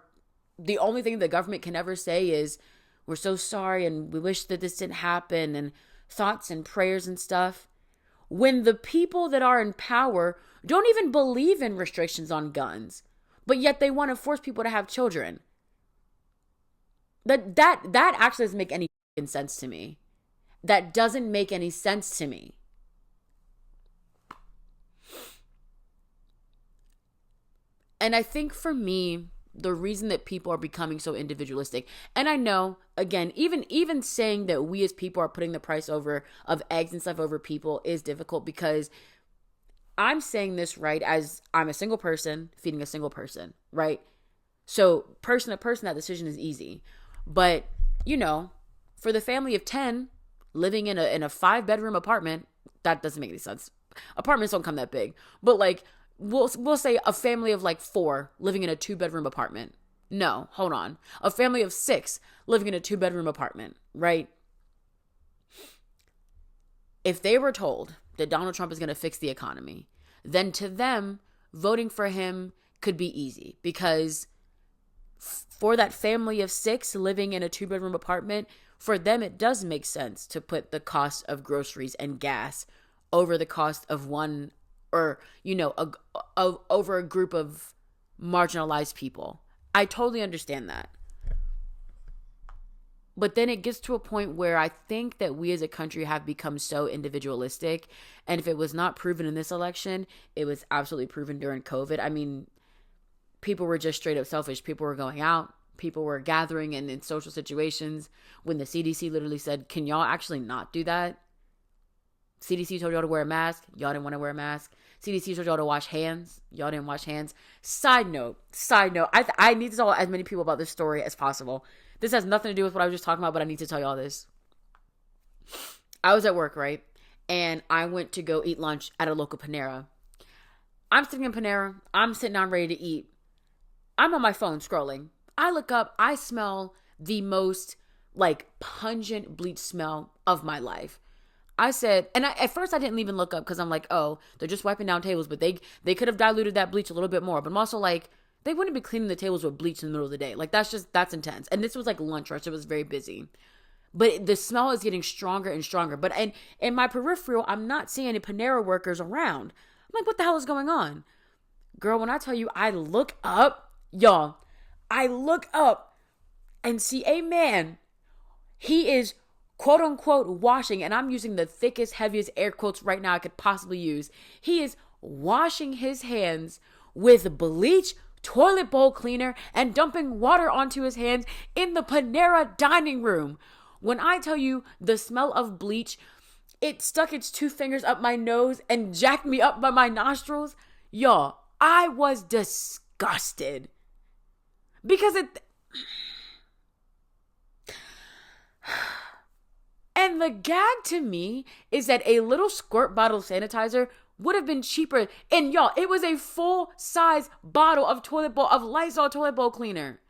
the only thing the government can ever say is, we're so sorry and we wish that this didn't happen, and thoughts and prayers and stuff. When the people that are in power don't even believe in restrictions on guns, but yet they want to force people to have children. That actually doesn't make any sense to me. That doesn't make any sense to me. And I think for me, the reason that people are becoming so individualistic, and I know, again, even saying that we as people are putting the price of eggs and stuff over people is difficult, because I'm saying this, right, as I'm a single person feeding a single person, right? So person to person, that decision is easy. But, for the family of 10 living in a 5-bedroom apartment, that doesn't make any sense. Apartments don't come that big. But we'll say a family of 4 living in a 2-bedroom apartment. No, hold on. A family of 6 living in a 2-bedroom apartment, right? If they were told that Donald Trump is going to fix the economy, then to them, voting for him could be easy, because for that family of 6 living in a 2-bedroom apartment, for them, it does make sense to put the cost of groceries and gas over the cost of one, or, over a group of marginalized people. I totally understand that. But then it gets to a point where I think that we as a country have become so individualistic. And if it was not proven in this election, it was absolutely proven during COVID. I mean, people were just straight up selfish. People were going out. People were gathering in social situations when the CDC literally said, can y'all actually not do that? CDC told y'all to wear a mask. Y'all didn't want to wear a mask. CDC told y'all to wash hands. Y'all didn't wash hands. Side note. I need to tell as many people about this story as possible. This has nothing to do with what I was just talking about, but I need to tell y'all this. I was at work, right? And I went to go eat lunch at a local Panera. I'm sitting in Panera. I'm sitting down ready to eat. I'm on my phone scrolling. I look up. I smell the most pungent bleach smell of my life. I said, and at first I didn't even look up, because I'm like, oh, they're just wiping down tables, but they could have diluted that bleach a little bit more. But I'm also they wouldn't be cleaning the tables with bleach in the middle of the day. That's intense. And this was lunch rush. It was very busy. But the smell is getting stronger and stronger. But in my peripheral, I'm not seeing any Panera workers around. I'm like, what the hell is going on? Girl, when I tell you, I look up, y'all, and see a man. He is quote unquote washing, and I'm using the thickest, heaviest air quotes right now I could possibly use. He is washing his hands with bleach, toilet bowl cleaner, and dumping water onto his hands in the Panera dining room. When I tell you the smell of bleach, it stuck its 2 fingers up my nose and jacked me up by my nostrils. Y'all, I was disgusted. Because and the gag to me is that a little squirt bottle of sanitizer would have been cheaper. And y'all, it was a full-size bottle of Lysol toilet bowl cleaner.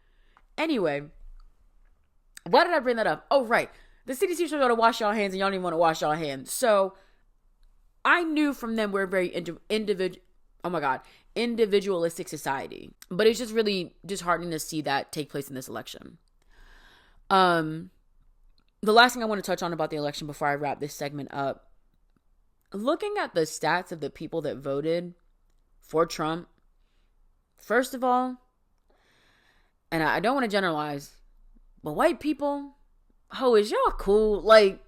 Anyway, why did I bring that up? Oh, right. The CDC told y'all to wash y'all hands, and y'all didn't want to wash y'all hands. So I knew from them we're a very individualistic society. But it's just really disheartening to see that take place in this election. The last thing I want to touch on about the election before I wrap this segment up, looking at the stats of the people that voted for Trump, first of all, and I don't want to generalize, but white people, is y'all cool? I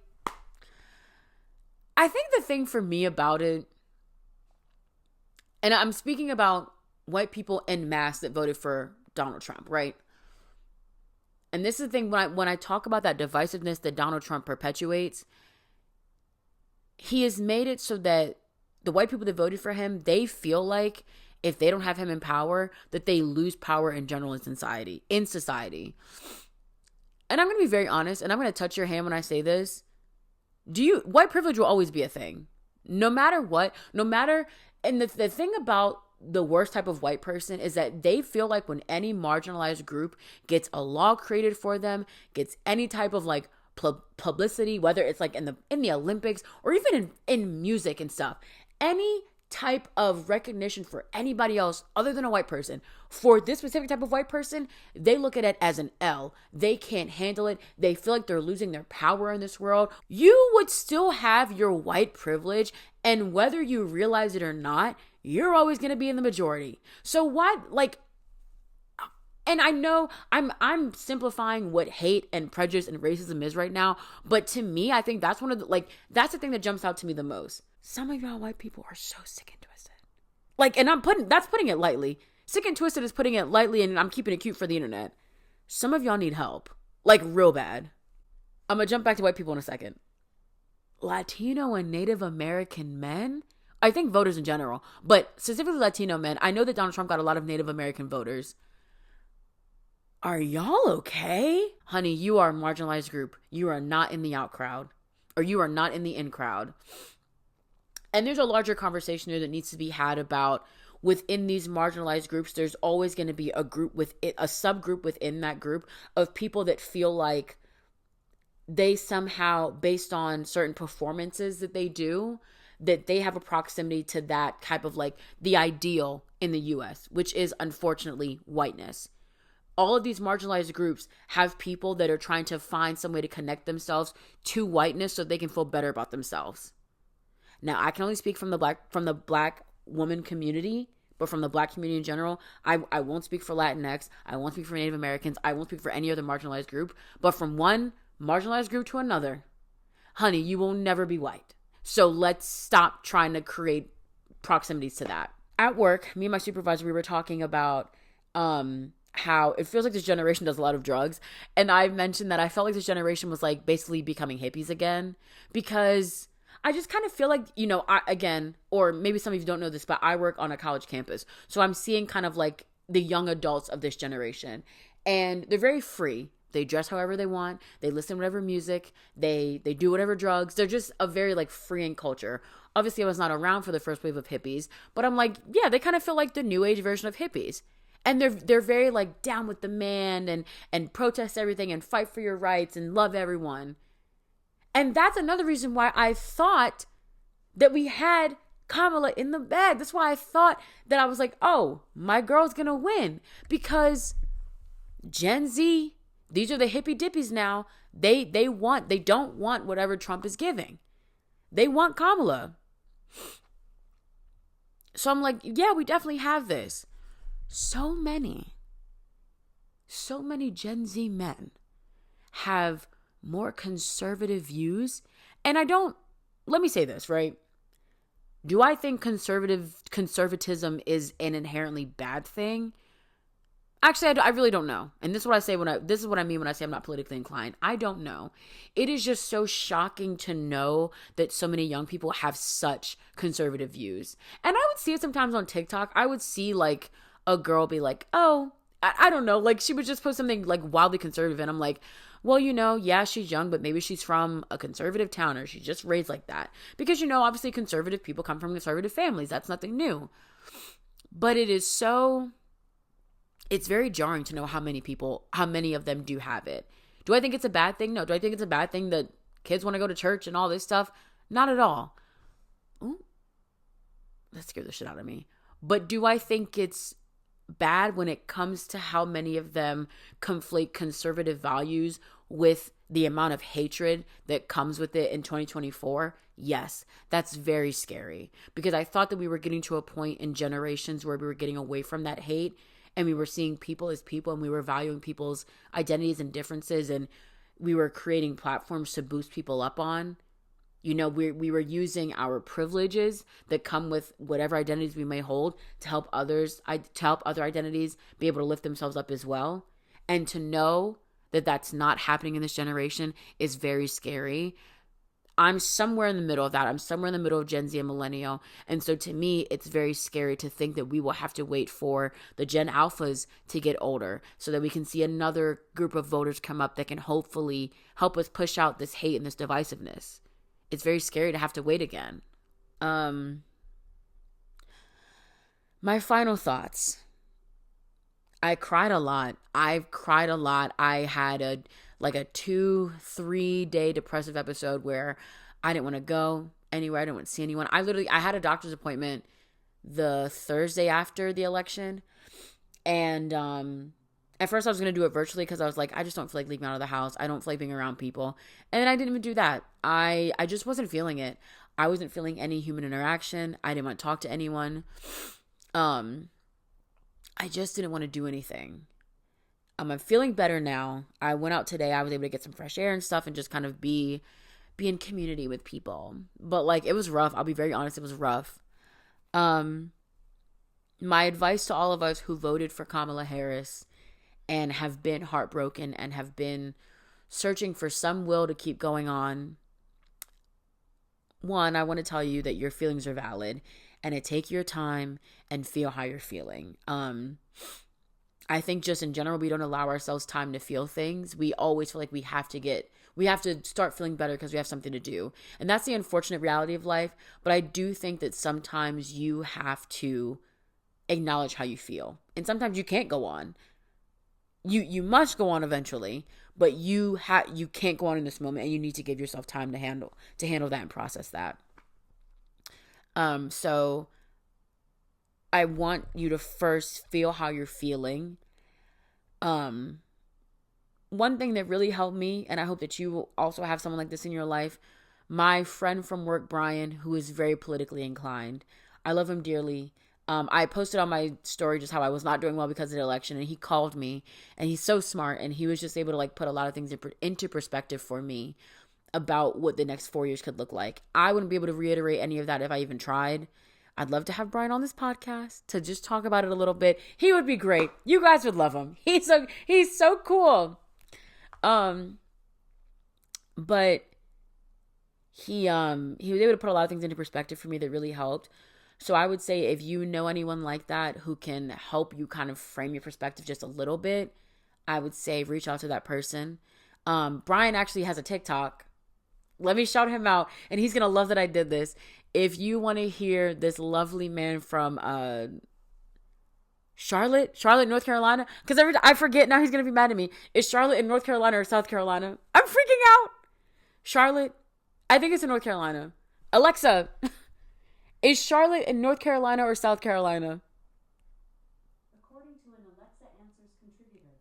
think the thing for me about it And I'm speaking about white people en masse that voted for Donald Trump, right? And this is the thing, when I talk about that divisiveness that Donald Trump perpetuates, he has made it so that the white people that voted for him, they feel like if they don't have him in power, that they lose power in general in society. And I'm going to be very honest, and I'm going to touch your hand when I say this. White privilege will always be a thing. No matter what, and the thing about the worst type of white person is that they feel like when any marginalized group gets a law created for them, gets any type of like publicity, whether it's like in the Olympics or even in music and stuff, any type of recognition for anybody else other than a white person, for this specific type of white person, they look at it as an L. They can't handle it. They feel like they're losing their power in this world. You would still have your white privilege, and whether you realize it or not, you're always going to be in the majority. So what, like, and I know I'm simplifying what hate and prejudice and racism is right now, but to me, I think that's that's the thing that jumps out to me the most. Some of y'all white people are so sick and twisted. Like, and that's putting it lightly. Sick and twisted is putting it lightly, and I'm keeping it cute for the internet. Some of y'all need help. Like, real bad. I'm gonna jump back to white people in a second. Latino and Native American men, I think voters in general, but specifically Latino men, I know that Donald Trump got a lot of Native American voters. Are y'all okay? Honey, you are a marginalized group. You are not in the out crowd, or you are not in the in crowd. And there's a larger conversation there that needs to be had about within these marginalized groups, there's always going to be a subgroup within that group of people that feel like they somehow, based on certain performances that they do, that they have a proximity to that type of like the ideal in the US, which is unfortunately whiteness. All of these marginalized groups have people that are trying to find some way to connect themselves to whiteness so they can feel better about themselves. Now, I can only speak from the black woman community, but from the black community in general, I won't speak for Latinx. I won't speak for Native Americans. I won't speak for any other marginalized group. But from one marginalized group to another, honey, you will never be white. So let's stop trying to create proximities to that. At work, me and my supervisor, we were talking about how it feels like this generation does a lot of drugs. And I mentioned that I felt like this generation was like basically becoming hippies again, because I just kind of feel like, or maybe some of you don't know this, but I work on a college campus. So I'm seeing kind of like the young adults of this generation, and they're very free. They dress however they want. They listen to whatever music. They do whatever drugs. They're just a very like freeing culture. Obviously, I was not around for the first wave of hippies, but I'm like, yeah, they kind of feel like the new age version of hippies. And they're very like down with the man and protest everything and fight for your rights and love everyone. And that's another reason why I thought that we had Kamala in the bag. That's why I thought that I was like, oh, my girl's gonna win. Because Gen Z, these are the hippie dippies now. They don't want whatever Trump is giving. They want Kamala. So I'm like, yeah, we definitely have this. So many Gen Z men have more conservative views. And let me say this, right? Do I think conservatism is an inherently bad thing? Actually, I really don't know. And this is what I say this is what I mean when I say I'm not politically inclined. I don't know. It is just so shocking to know that so many young people have such conservative views. And I would see it sometimes on TikTok. I would see like a girl be like, oh, I don't know. Like she would just post something like wildly conservative. And I'm like, well, yeah, she's young, but maybe she's from a conservative town or she's just raised like that. Because, obviously conservative people come from conservative families. That's nothing new. But it's very jarring to know how many of them do have it. Do I think it's a bad thing? No. Do I think it's a bad thing that kids want to go to church and all this stuff? Not at all. Ooh, that scared the shit out of me. But do I think it's bad when it comes to how many of them conflate conservative values with the amount of hatred that comes with it in 2024? Yes, that's very scary, because I thought that we were getting to a point in generations where we were getting away from that hate and we were seeing people as people and we were valuing people's identities and differences, and we were creating platforms to boost people up on. We were using our privileges that come with whatever identities we may hold to help others, to help other identities be able to lift themselves up as well. And to know that that's not happening in this generation is very scary. I'm somewhere in the middle of that. I'm somewhere in the middle of Gen Z and millennial. And so to me, it's very scary to think that we will have to wait for the Gen Alphas to get older so that we can see another group of voters come up that can hopefully help us push out this hate and this divisiveness. It's very scary to have to wait again. My final thoughts. I cried a lot. I've cried a lot. I had a 2-3 day depressive episode where I didn't want to go anywhere. I didn't want to see anyone. I had a doctor's appointment the Thursday after the election. And at first I was going to do it virtually because I was like, I just don't feel like leaving out of the house. I don't feel like being around people. And then I didn't even do that. I just wasn't feeling it. I wasn't feeling any human interaction. I didn't want to talk to anyone. I just didn't want to do anything. I'm feeling better now. I went out today. I was able to get some fresh air and stuff and just kind of be in community with people. But like, it was rough. I'll be very honest. It was rough. My advice to all of us who voted for Kamala Harris and have been heartbroken and have been searching for some will to keep going on. One, I want to tell you that your feelings are valid and to take your time and feel how you're feeling. I think just in general, we don't allow ourselves time to feel things. We always feel like we have to start feeling better because we have something to do. And that's the unfortunate reality of life. But I do think that sometimes you have to acknowledge how you feel. And sometimes you can't go on. You must go on eventually, but you can't go on in this moment, and you need to give yourself time to handle that and process that. So I want you to first feel how you're feeling. One thing that really helped me, and I hope that you also have someone like this in your life, my friend from work, Brian, who is very politically inclined. I love him dearly. I posted on my story just how I was not doing well because of the election, and he called me, and he's so smart, and he was just able to like put a lot of things into perspective for me about what the next 4 years could look like. I wouldn't be able to reiterate any of that if I even tried. I'd love to have Brian on this podcast to just talk about it a little bit. He would be great. You guys would love him. He's so cool. But he was able to put a lot of things into perspective for me that really helped. So I would say if you know anyone like that who can help you kind of frame your perspective just a little bit, I would say reach out to that person. Brian actually has a TikTok. Let me shout him out, and he's going to love that I did this. If you want to hear this lovely man from Charlotte, North Carolina, because I forget now, he's going to be mad at me. Is Charlotte in North Carolina or South Carolina? I'm freaking out. Charlotte, I think it's in North Carolina. Alexa, is Charlotte in North Carolina or South Carolina? According to an Alexa Answers contributor,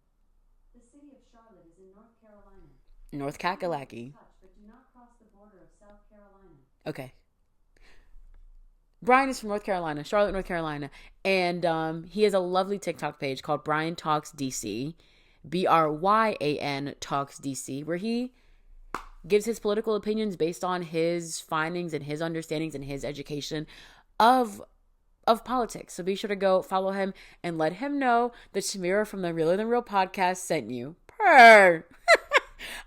the city of Charlotte is in North Carolina. North Kakalaki. But do not cross the border of South Carolina. Okay. Brian is from North Carolina, Charlotte, North Carolina. And he has a lovely TikTok page called Brian Talks DC, Bryan Talks DC, where he gives his political opinions based on his findings and his understandings and his education of politics. So be sure to go follow him and let him know that Shamira from the Realer Than Real podcast sent you. Purr.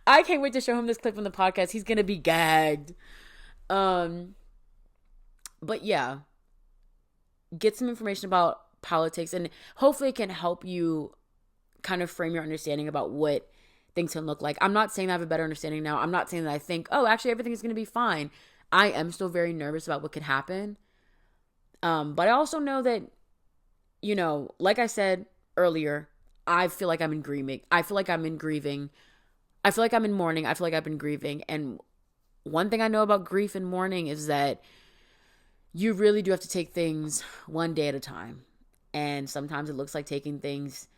I can't wait to show him this clip from the podcast. He's going to be gagged. But yeah, get some information about politics, and hopefully it can help you kind of frame your understanding about what things can look like. I'm not saying I have a better understanding now. I'm not saying that I think, oh, actually everything is going to be fine. I am still very nervous about what could happen. But I also know that, like I said earlier, I feel like I'm in grieving. I feel like I'm in grieving. I feel like I'm in mourning. I feel like I've been grieving. And one thing I know about grief and mourning is that you really do have to take things one day at a time. And sometimes it looks like taking things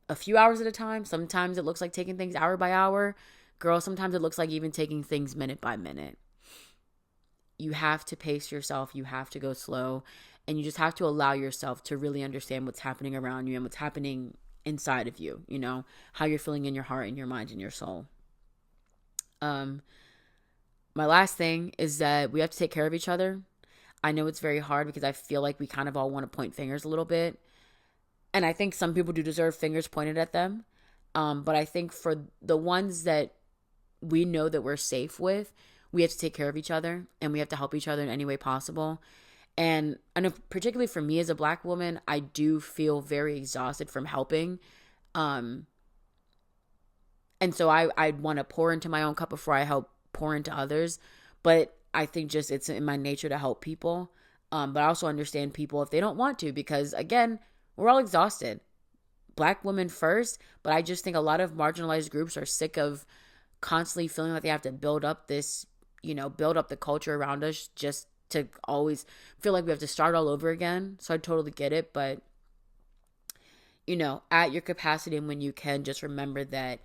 a few hours at a time. Sometimes it looks like taking things hour by hour. Girl, sometimes it looks like even taking things minute by minute. You have to pace yourself. You have to go slow. And you just have to allow yourself to really understand what's happening around you and what's happening inside of you. How you're feeling in your heart and your mind and your soul. My last thing is that we have to take care of each other. I know it's very hard because I feel like we kind of all want to point fingers a little bit. And I think some people do deserve fingers pointed at them. But I think for the ones that we know that we're safe with, we have to take care of each other and we have to help each other in any way possible. And I know particularly for me as a Black woman, I do feel very exhausted from helping. And so I want to pour into my own cup before I help pour into others. But I think just it's in my nature to help people. But I also understand people if they don't want to, because again, we're all exhausted. Black women first, but I just think a lot of marginalized groups are sick of constantly feeling like they have to build up this, build up the culture around us just to always feel like we have to start all over again. So I totally get it. But, at your capacity and when you can, just remember that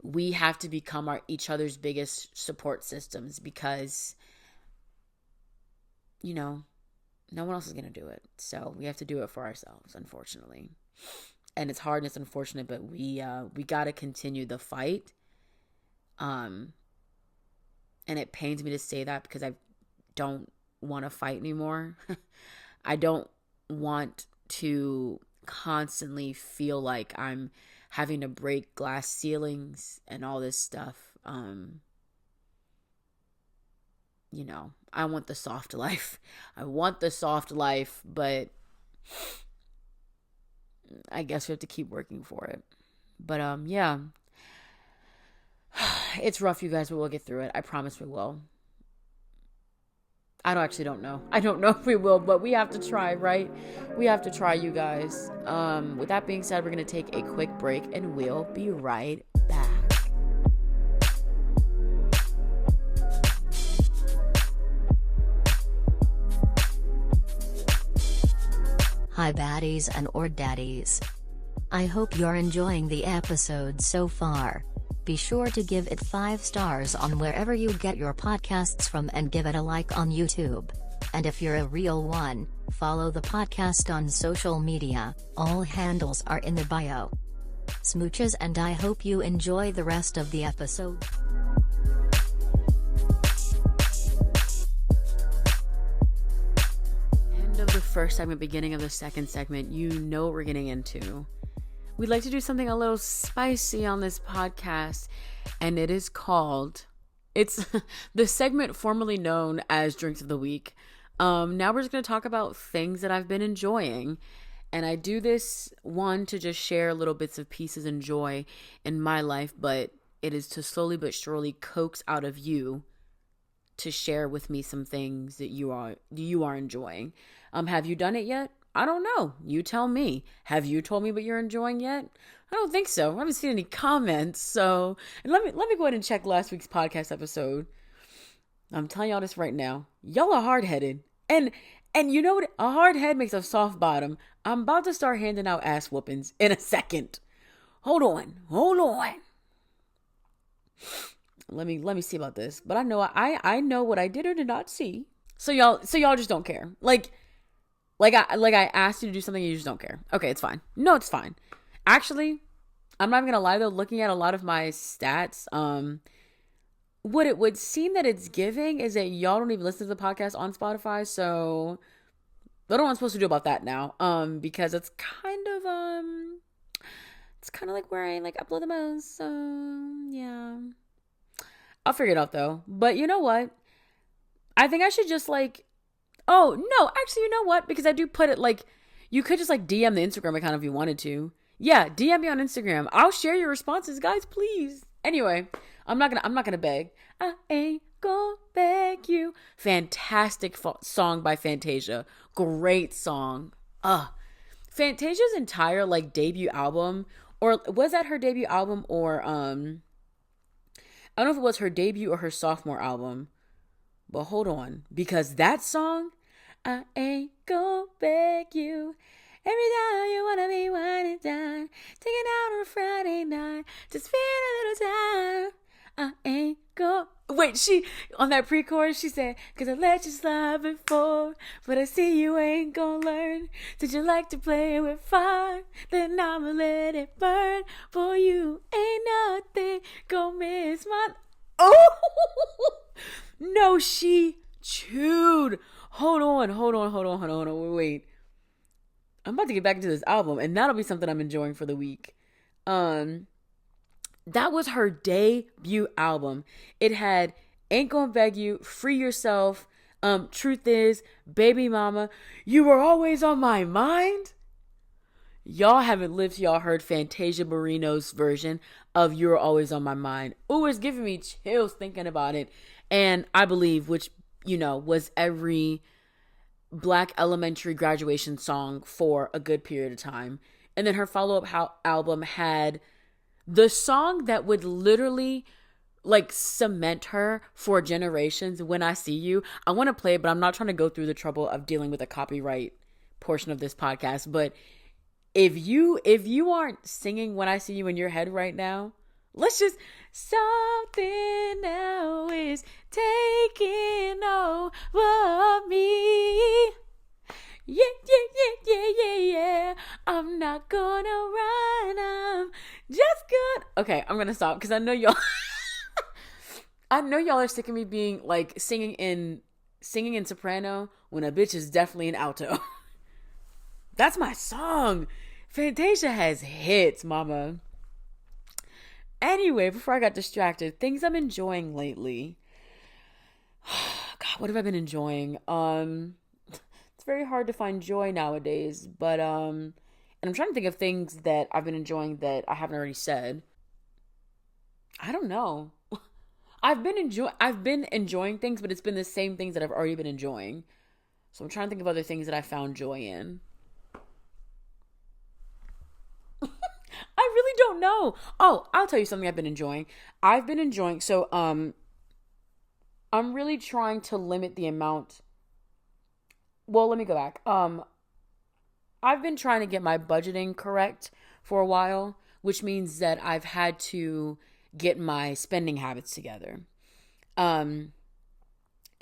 we have to become each other's biggest support systems because, no one else is going to do it. So we have to do it for ourselves, unfortunately. And it's hard and it's unfortunate, but we got to continue the fight. And it pains me to say that because I don't want to fight anymore. I don't want to constantly feel like I'm having to break glass ceilings and all this stuff. I want the soft life. I want the soft life, but I guess we have to keep working for it. But yeah. It's rough, you guys, but we'll get through it. I promise we will. I don't know. I don't know if we will, but we have to try, right? We have to try, you guys. With that being said, we're going to take a quick break and we'll be right back. Hi baddies and or daddies. I hope you're enjoying the episode so far. Be sure to give it 5 stars on wherever you get your podcasts from and give it a like on YouTube. And if you're a real one, follow the podcast on social media, all handles are in the bio. Smooches, and I hope you enjoy the rest of the episode. End of the first segment, beginning of the second segment, you know what we're getting into. We'd like to do something a little spicy on this podcast, and it is called, it's the segment formerly known as Drinks of the Week. Now we're just going to talk about things that I've been enjoying, and I do this, one, to just share little bits of pieces and joy in my life, but it is to slowly but surely coax out of you to share with me some things that you are enjoying. Have you done it yet? I don't know. You tell me. Have you told me what you're enjoying yet? I don't think so. I haven't seen any comments. So, and let me go ahead and check last week's podcast episode. I'm telling y'all this right now. Y'all are hard-headed. And you know what? A hard head makes a soft bottom. I'm about to start handing out ass whoopings in a second. Hold on. Let me see about this. But I know what I did or did not see. So y'all just don't care. Like I asked you to do something and you just don't care. Okay, it's fine. No, it's fine. Actually, I'm not even gonna lie though, looking at a lot of my stats, what it would seem that it's giving is that y'all don't even listen to the podcast on Spotify, so I don't know what I'm supposed to do about that now. Because it's kind of like where I upload the most. So yeah. I'll figure it out though. But you know what? I think I should just oh, no, actually, you know what? Because I do put it you could just DM the Instagram account if you wanted to. Yeah, DM me on Instagram. I'll share your responses, guys, please. Anyway, I'm not gonna beg. I ain't gonna beg you. Fantastic song by Fantasia. Great song. Fantasia's entire debut album, or was that her debut album, or I don't know if it was her debut or her sophomore album. But hold on, because that song, I ain't gonna beg you. Every time you wanna be wine and dine, take it out on a Friday night, just spend a little time. I ain't gonna. Wait, on that pre-chorus, she said, 'cause I let you slide before, but I see you ain't gonna learn. Did you like to play with fire? Then I'ma let it burn. For you ain't nothing gonna miss my. Oh! No, she chewed. Hold on. Wait. I'm about to get back into this album, and that'll be something I'm enjoying for the week. That was her debut album. It had Ain't Gonna Beg You, Free Yourself, Truth Is, Baby Mama, You Were Always on My Mind. Y'all haven't lived till y'all heard Fantasia Barrino's version of You're Always on My Mind. Ooh, it's giving me chills thinking about it. And I Believe, which, was every Black elementary graduation song for a good period of time. And then her follow-up album had the song that would literally cement her for generations, When I See You. I want to play it, but I'm not trying to go through the trouble of dealing with a copyright portion of this podcast. But if you aren't singing When I See You in your head right now, let's just, something now is taking over me. Yeah. I'm not gonna run. I'm just good. Okay, I'm gonna stop because I know y'all are sick of me being singing in soprano when a bitch is definitely an alto. That's my song. Fantasia has hits, mama. Anyway, before I got distracted, things I'm enjoying lately. God, what have I been enjoying? It's very hard to find joy nowadays, but and I'm trying to think of things that I've been enjoying that I haven't already said. I don't know. I've been enjoying things, but it's been the same things that I've already been enjoying. So I'm trying to think of other things that I found joy in. I really don't know. Oh, I'll tell you something I've been enjoying. So I'm really trying to limit the amount. Well, let me go back. I've been trying to get my budgeting correct for a while, which means that I've had to get my spending habits together. And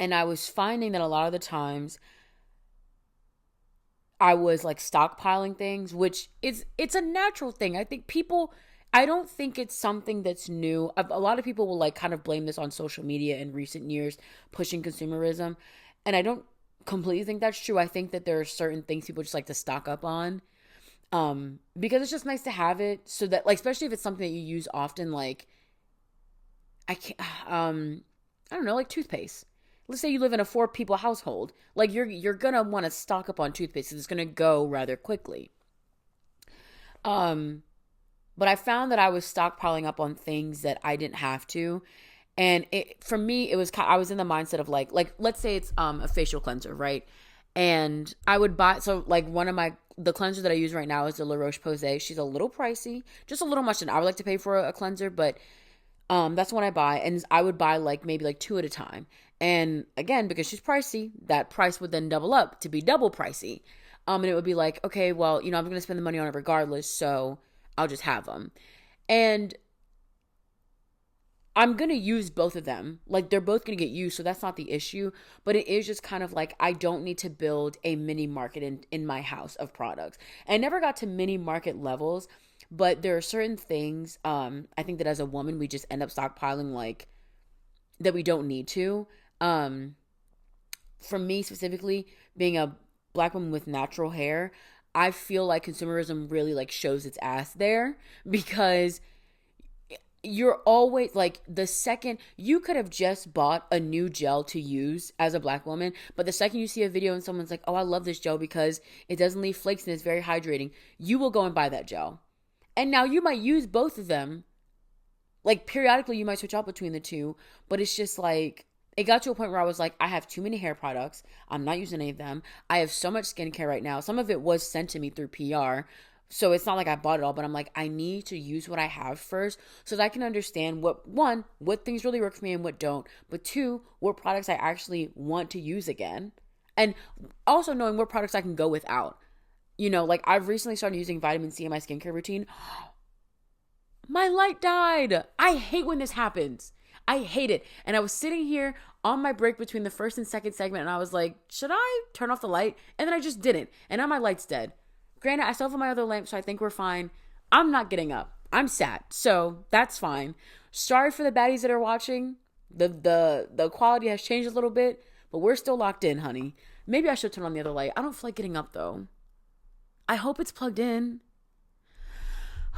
I was finding that a lot of the times I was stockpiling things, which it's a natural thing. I don't think it's something that's new. A lot of people will kind of blame this on social media in recent years, pushing consumerism. And I don't completely think that's true. I think that there are certain things people just like to stock up on. Because it's just nice to have it so that especially if it's something that you use often, I don't know, toothpaste. Let's say you live in a 4-people household. You're gonna want to stock up on toothpaste because it's gonna go rather quickly. But I found that I was stockpiling up on things that I didn't have to. And for me, it was I was in the mindset of let's say it's a facial cleanser, right? And I would buy, so the cleanser that I use right now is the La Roche-Posay. She's a little pricey, just a little much than I would like to pay for a cleanser, but that's what I buy. And I would buy maybe 2 at a time. And again, because she's pricey, that price would then double up to be double pricey. And it would be okay, well, I'm going to spend the money on it regardless, so I'll just have them. And I'm going to use both of them. They're both going to get used, so that's not the issue. But it is just kind of I don't need to build a mini market in my house of products. I never got to mini market levels, but there are certain things, I think that as a woman, we just end up stockpiling that we don't need to. For me specifically, being a Black woman with natural hair, I feel like consumerism really shows its ass there, because you're always the second you could have just bought a new gel to use as a Black woman, but the second you see a video and someone's oh, I love this gel because it doesn't leave flakes and it's very hydrating, you will go and buy that gel. And now you might use both of them. Periodically you might switch out between the two, but it's just it got to a point where I was I have too many hair products. I'm not using any of them. I have so much skincare right now. Some of it was sent to me through PR. So it's not I bought it all, but I'm I need to use what I have first so that I can understand what things really work for me and what don't. But 2, what products I actually want to use again. And also knowing what products I can go without. I've recently started using vitamin C in my skincare routine. My light died. I hate when this happens. I hate it. And I was sitting here on my break between the first and second segment, and I was should I turn off the light? And then I just didn't. And now my light's dead. Granted, I still have my other lamp, so I think we're fine. I'm not getting up. I'm sad. So that's fine. Sorry for the baddies that are watching. The quality has changed a little bit, but we're still locked in, honey. Maybe I should turn on the other light. I don't feel like getting up though. I hope it's plugged in.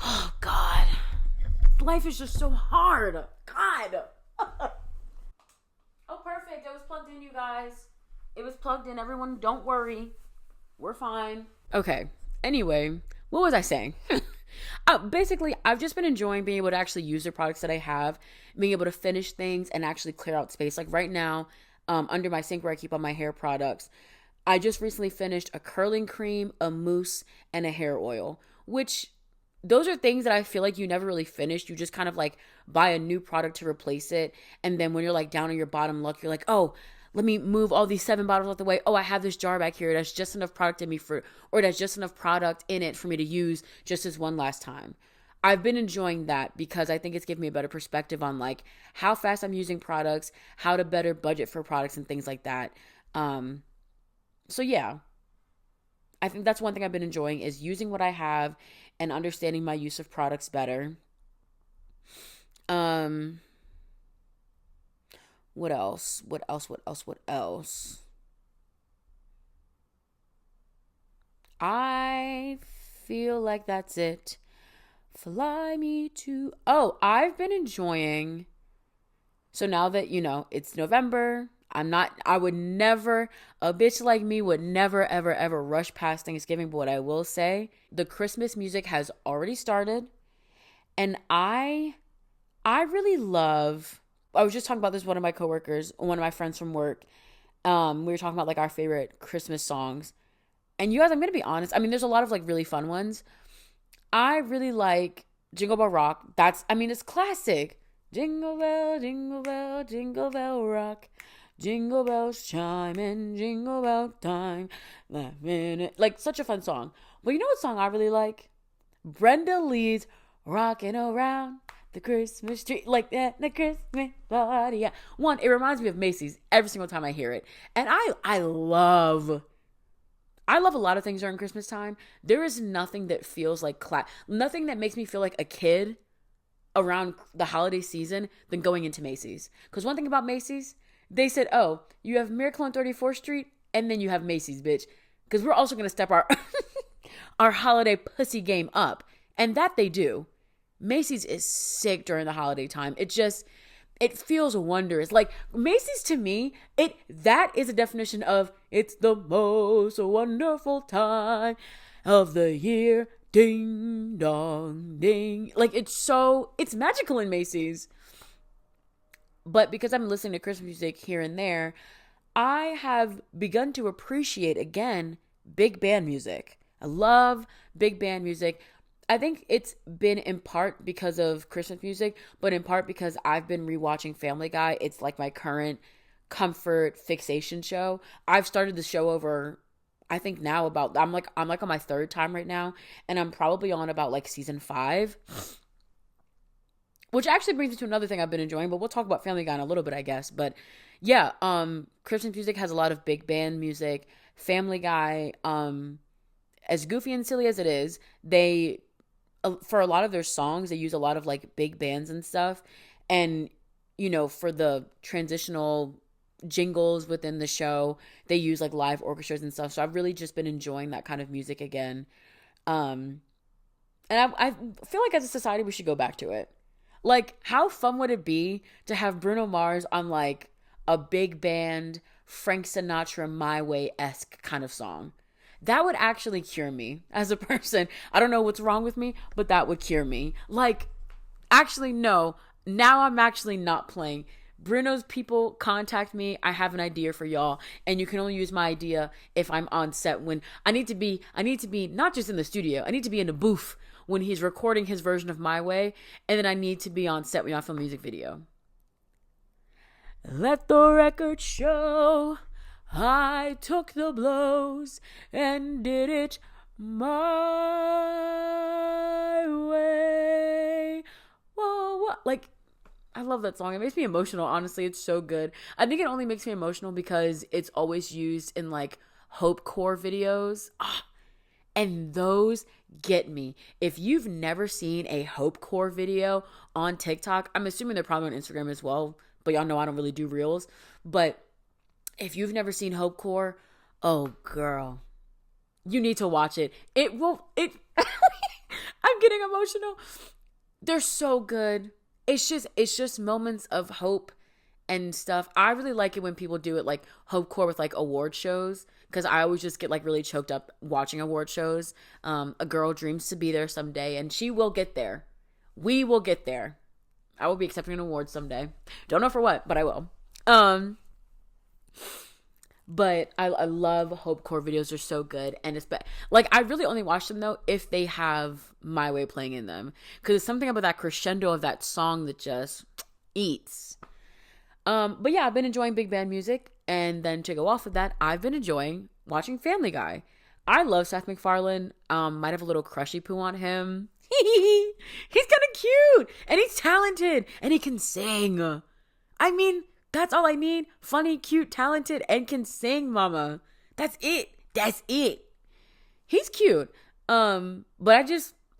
Oh God. Life is just so hard. God. Oh, perfect. It was plugged in, you guys. It was plugged in. Everyone, don't worry. We're fine. Okay. Anyway, what was I saying? Basically, I've just been enjoying being able to actually use the products that I have, being able to finish things and actually clear out space. Like right now, under my sink where I keep all my hair products, I just recently finished a curling cream, a mousse, and a hair oil, which those are things that I feel like you never really finished. You just kind of like buy a new product to replace it. And then when you're like down on your bottom luck, you're like, oh, let me move all these 7 bottles out the way. Oh, I have this jar back here. That's just enough product in me or that's just enough product in it for me to use just as one last time. I've been enjoying that because I think it's given me a better perspective on like how fast I'm using products, how to better budget for products and things like that. So yeah, I think that's one thing I've been enjoying is using what I have and understanding my use of products better. What else? I feel like that's it. Fly me to... Oh, I've been enjoying... So now that, it's November, I would never, a bitch like me would never, ever, ever rush past Thanksgiving. But what I will say, the Christmas music has already started. And I really love, I was just talking about this with one of my coworkers, one of my friends from work. We were talking about like our favorite Christmas songs. And you guys, I'm going to be honest. I mean, there's a lot of like really fun ones. I really like Jingle Bell Rock. It's classic. Jingle bell, jingle bell rock. Jingle bells chiming, jingle bell time. Like, such a fun song. But you know what song I really like? Brenda Lee's Rockin' Around the Christmas Tree. Like that, the Christmas party. Yeah. One, it reminds me of Macy's every single time I hear it. And I love a lot of things during Christmas time. There is nothing that feels like nothing that makes me feel like a kid around the holiday season than going into Macy's. Because one thing about Macy's, they said, oh, you have Miracle on 34th Street, and then you have Macy's, bitch. Because we're also going to step our our holiday pussy game up. And that they do. Macy's is sick during the holiday time. It feels wondrous. Like, Macy's to me, that is a definition of, it's the most wonderful time of the year. Ding, dong, ding. Like, it's magical in Macy's. But because I'm listening to Christmas music here and there, I have begun to appreciate, again, big band music. I love big band music. I think it's been in part because of Christmas music, but in part because I've been rewatching Family Guy. It's like my current comfort fixation show. I've started the show over, I think now I'm like on my 3rd time right now, and I'm probably on about like season 5. Which actually brings me to another thing I've been enjoying, but we'll talk about Family Guy in a little bit, I guess. But yeah, Christmas music has a lot of big band music. Family Guy, as goofy and silly as it is, they, for a lot of their songs, they use a lot of like big bands and stuff. And, for the transitional jingles within the show, they use like live orchestras and stuff. So I've really just been enjoying that kind of music again. And I feel like as a society, we should go back to it. Like, how fun would it be to have Bruno Mars on like a big band, Frank Sinatra, My Way-esque kind of song? That would actually cure me as a person. I don't know what's wrong with me, but that would cure me. Like, actually, no. Now I'm actually not playing. Bruno's people, contact me. I have an idea for y'all. And you can only use my idea if I'm on set. When I need to be not just in the studio. I need to be in the booth when he's recording his version of My Way. And then I need to be on set when I film a music video. Let the record show I took the blows and did it my way. Whoa, whoa. Like, I love that song. It makes me emotional, honestly. It's so good. I think it only makes me emotional because it's always used in like hopecore videos. And those get me. If you've never seen a hopecore video on TikTok, I'm assuming they're probably on Instagram as well, but y'all know I don't really do reels. But if you've never seen Hope Corps, oh girl, you need to watch it. I'm getting emotional. They're so good. It's just moments of hope and stuff. I really like it when people do it like Hope Corps with like award shows, because I always just get like really choked up watching award shows. A girl dreams to be there someday, and she will get there. We will get there. I will be accepting an award someday. Don't know for what, but I will. But I love Hope Corps videos. They're so good. And it's like, I really only watch them though if they have My Way playing in them, because it's something about that crescendo of that song that just eats. But yeah, I've been enjoying big band music, and then to go off of that, I've been enjoying watching Family Guy. I love Seth MacFarlane. Might have a little crushy poo on him. He's kind of cute, and he's talented, and he can sing. I mean, that's all I need. Funny, cute, talented, and can sing, mama. That's it. He's cute. But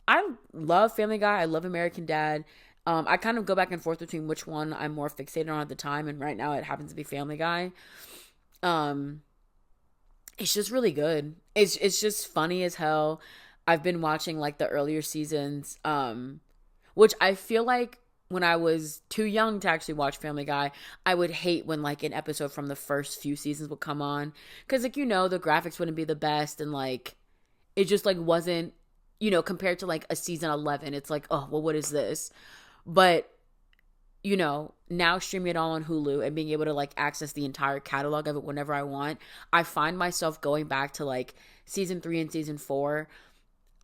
I love Family Guy. I love American Dad. I kind of go back and forth between which one I'm more fixated on at the time, and right now it happens to be Family Guy. It's just really good. It's just funny as hell. I've been watching like the earlier seasons, which I feel like when I was too young to actually watch Family Guy, I would hate when like an episode from the first few seasons would come on, because like, the graphics wouldn't be the best, and like it just like wasn't, compared to like a season 11, it's like, oh well, what is this? But now streaming it all on Hulu and being able to like access the entire catalog of it whenever I want, I find myself going back to like season 3 and season 4.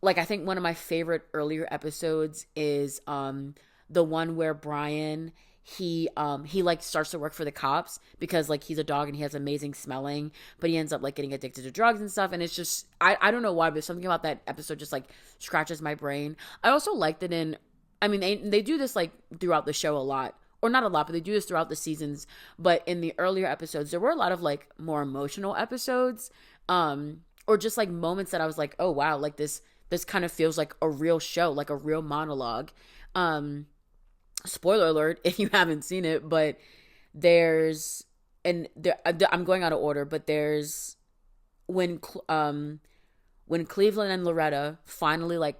Like, I think one of my favorite earlier episodes is the one where Brian, he like starts to work for the cops because like he's a dog and he has amazing smelling, but he ends up like getting addicted to drugs and stuff. And it's just, I don't know why, but something about that episode just like scratches my brain. I also liked it they do this like throughout the show a lot, or not a lot, but they do this throughout the seasons. But in the earlier episodes, there were a lot of like more emotional episodes, or just like moments that I was like, oh wow, like this kind of feels like a real show, like a real monologue. Spoiler alert if you haven't seen it, but I'm going out of order, but there's when Cleveland and Loretta finally like,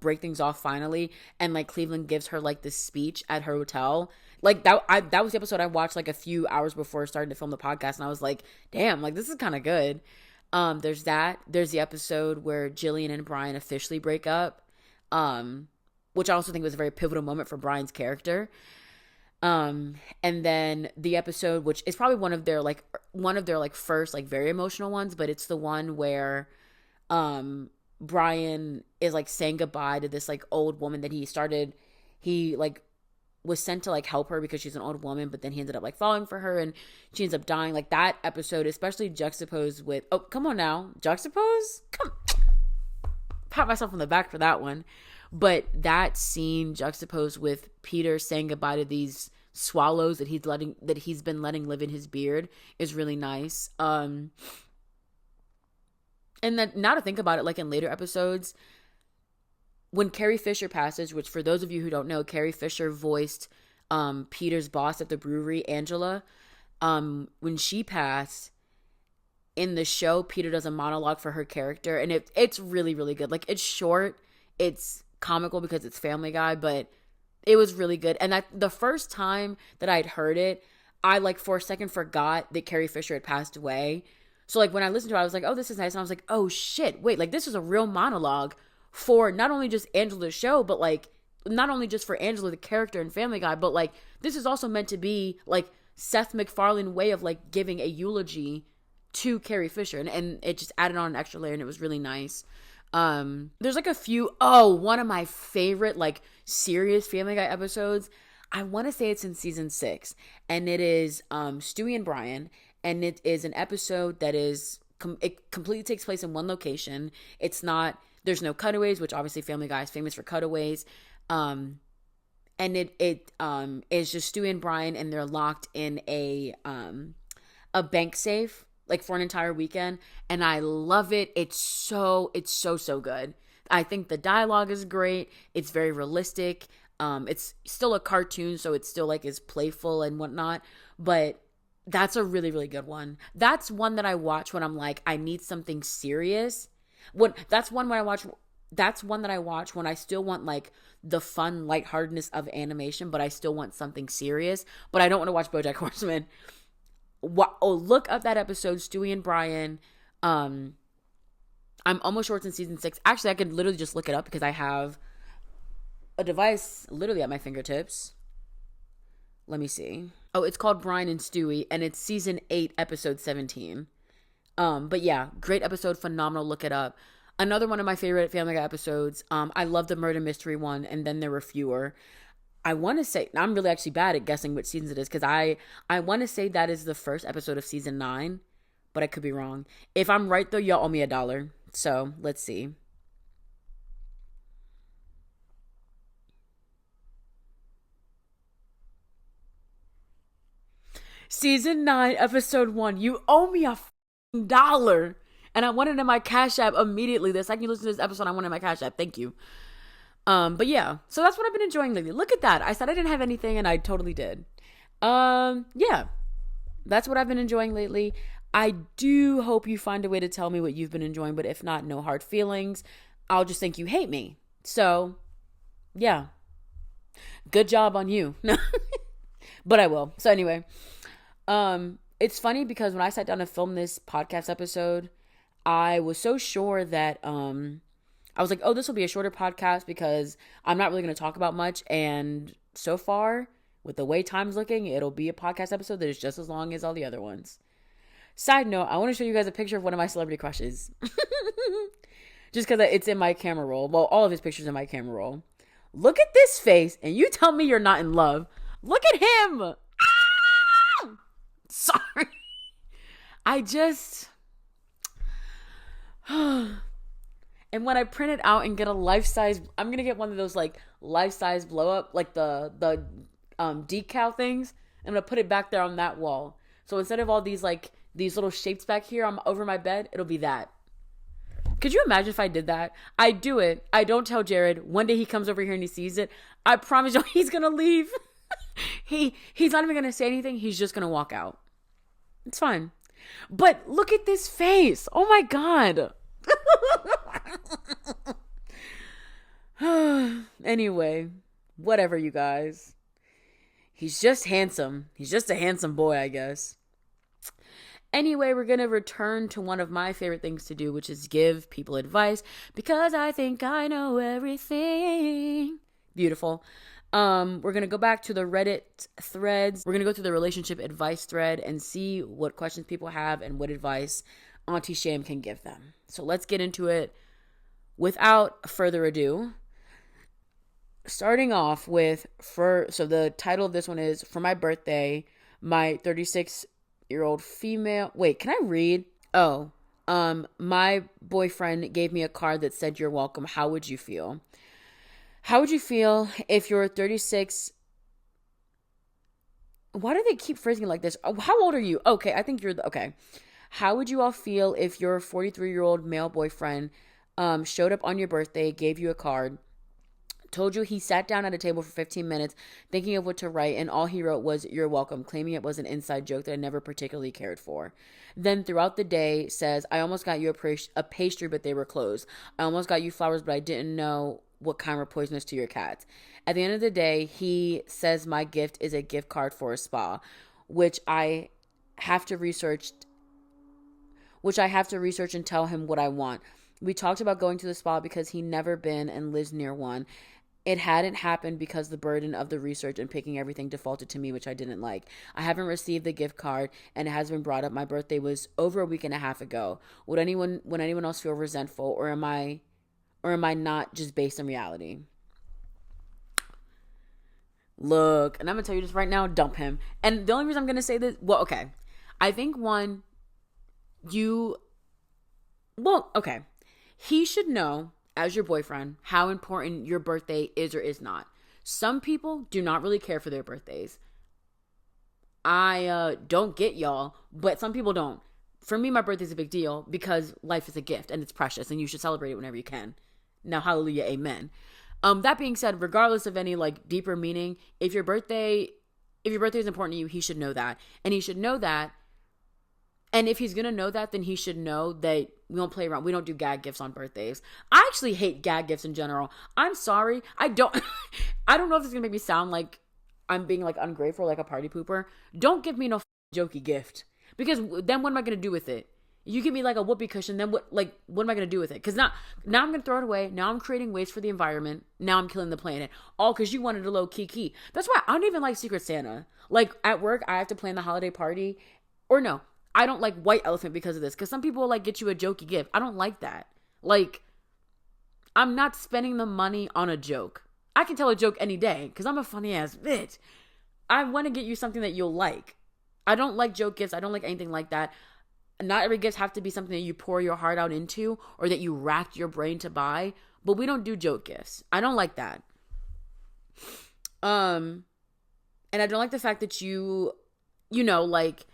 break things off finally, and like Cleveland gives her like this speech at her hotel. Like that was the episode I watched like a few hours before starting to film the podcast, and I was like, damn, like this is kind of good. There's the episode where Jillian and Brian officially break up, which I also think was a very pivotal moment for Brian's character. And then the episode, which is probably one of their first like very emotional ones, but it's the one where Brian is like saying goodbye to this like old woman that he like was sent to like help her because she's an old woman, but then he ended up like falling for her and she ends up dying. Like that episode, especially juxtaposed with, oh, come on now, juxtapose? Come, pat myself on the back for that one. But that scene juxtaposed with Peter saying goodbye to these swallows that he's been letting live in his beard is really nice. And then now to think about it, like in later episodes, when Carrie Fisher passes, which for those of you who don't know, Carrie Fisher voiced Peter's boss at the brewery, Angela. When she passed, in the show, Peter does a monologue for her character, and it's really, really good. Like, it's short, it's comical because it's Family Guy, but it was really good. And the first time that I'd heard it, I like for a second forgot that Carrie Fisher had passed away. So like when I listened to it, I was like, oh, this is nice. And I was like, oh shit, wait, like this is a real monologue for not only just Angela the show, but like not only just for Angela the character in Family Guy, but like this is also meant to be like Seth MacFarlane way of like giving a eulogy to Carrie Fisher, and it just added on an extra layer, and it was really nice. There's like a few, one of my favorite like serious Family Guy episodes, I want to say it's in season 6, and it is Stewie and Brian, and it is an episode that is it completely takes place in one location. There's no cutaways, which obviously Family Guy is famous for cutaways. And it is just Stewie and Brian, and they're locked in a bank safe like for an entire weekend, and I love it. It's so good. I think the dialogue is great. It's very realistic. It's still a cartoon, so it's still like is playful and whatnot, but that's a really, really good one. That's one that I watch when I'm like, I need something serious. That's one that I watch when I still want like the fun lightheartedness of animation, but I still want something serious, but I don't want to watch BoJack Horseman. Look up that episode, Stewie and Brian. I'm almost sure it's in season 6. Actually, I could literally just look it up because I have a device literally at my fingertips. Let me see. Oh, it's called Brian and Stewie, and it's season 8, episode 17. But yeah, great episode, phenomenal. Look it up. Another one of my favorite Family Guy episodes. I love the murder mystery one, and then there were fewer. I want to say, I'm really actually bad at guessing which seasons it is, because I want to say that is the first episode of season 9, but I could be wrong. If I'm right though, y'all owe me $1. So let's see. Season 9, episode 1. You owe me $1. And I want it in my Cash App immediately. The second you listen to this episode, I want it in my Cash App. Thank you. But yeah, so that's what I've been enjoying lately. Look at that. I said I didn't have anything, and I totally did. Yeah, that's what I've been enjoying lately. I do hope you find a way to tell me what you've been enjoying, but if not, no hard feelings. I'll just think you hate me. So, yeah, good job on you. But I will. So anyway, it's funny because when I sat down to film this podcast episode, I was so sure that, I was like, oh, this will be a shorter podcast because I'm not really going to talk about much. And so far, with the way time's looking, it'll be a podcast episode that is just as long as all the other ones. Side note, I want to show you guys a picture of one of my celebrity crushes. Just because it's in my camera roll. Well, all of his pictures in my camera roll. Look at this face, and you tell me you're not in love. Look at him. Ah! Sorry. I just... And when I print it out and get a life-size, I'm going to get one of those like life-size blow-up, like the decal things. I'm going to put it back there on that wall. So instead of all these little shapes back here over my bed, it'll be that. Could you imagine if I did that? I do it. I don't tell Jared. One day he comes over here and he sees it. I promise you he's going to leave. He's not even going to say anything. He's just going to walk out. It's fine. But look at this face. Oh my God. Anyway, whatever, you guys. He's just handsome. He's just a handsome boy, I guess. Anyway, we're going to return to one of my favorite things to do, which is give people advice because I think I know everything. Beautiful. We're going to go back to the Reddit threads. We're going to go through the relationship advice thread and see what questions people have and what advice Auntie Sham can give them. So let's get into it without further ado. Starting off with, so the title of this one is, for my birthday, my 36-year-old female, wait, can I read? Oh, my boyfriend gave me a card that said, "You're welcome. How would you feel?" How would you feel if you're 36? Why do they keep phrasing it like this? Oh, how old are you? Okay, I think you're, okay. How would you all feel if your 43-year-old male boyfriend showed up on your birthday, gave you a card, told you he sat down at a table for 15 minutes thinking of what to write, and all he wrote was, "You're welcome," claiming it was an inside joke that I never particularly cared for. Then throughout the day says, "I almost got you a pastry, but they were closed. I almost got you flowers, but I didn't know what kind were poisonous to your cats." At the end of the day, he says my gift is a gift card for a spa, which I have to research and tell him what I want. We talked about going to the spa because he never been and lives near one. It hadn't happened because the burden of the research and picking everything defaulted to me, which I didn't like. I haven't received the gift card, and it has been brought up. My birthday was over a week and a half ago. Would anyone else feel resentful, or am I not just based on reality? Look, and I'm going to tell you this right now, dump him. And the only reason I'm going to say this, well, okay. I think one, okay. He should know, as your boyfriend, how important your birthday is or is not. Some people do not really care for their birthdays. I don't get y'all, but some people don't. For me, my birthday is a big deal because life is a gift and it's precious and you should celebrate it whenever you can. Now, hallelujah, amen. That being said, regardless of any like deeper meaning, if your birthday is important to you, he should know that. And he should know that. And if he's going to know that, then he should know that we don't play around. We don't do gag gifts on birthdays. I actually hate gag gifts in general. I'm sorry. I don't know if this is going to make me sound like I'm being like ungrateful, like a party pooper. Don't give me no jokey gift. Because then what am I going to do with it? You give me like a whoopee cushion, then what am I going to do with it? Because now I'm going to throw it away. Now I'm creating waste for the environment. Now I'm killing the planet. All because you wanted a little kiki. That's why I don't even like Secret Santa. Like at work, I have to plan the holiday party. Or no, I don't like White Elephant because of this. Because some people will like get you a jokey gift. I don't like that. Like, I'm not spending the money on a joke. I can tell a joke any day because I'm a funny ass bitch. I want to get you something that you'll like. I don't like joke gifts. I don't like anything like that. Not every gift have to be something that you pour your heart out into or that you racked your brain to buy. But we don't do joke gifts. I don't like that. And I don't like the fact that you know, like,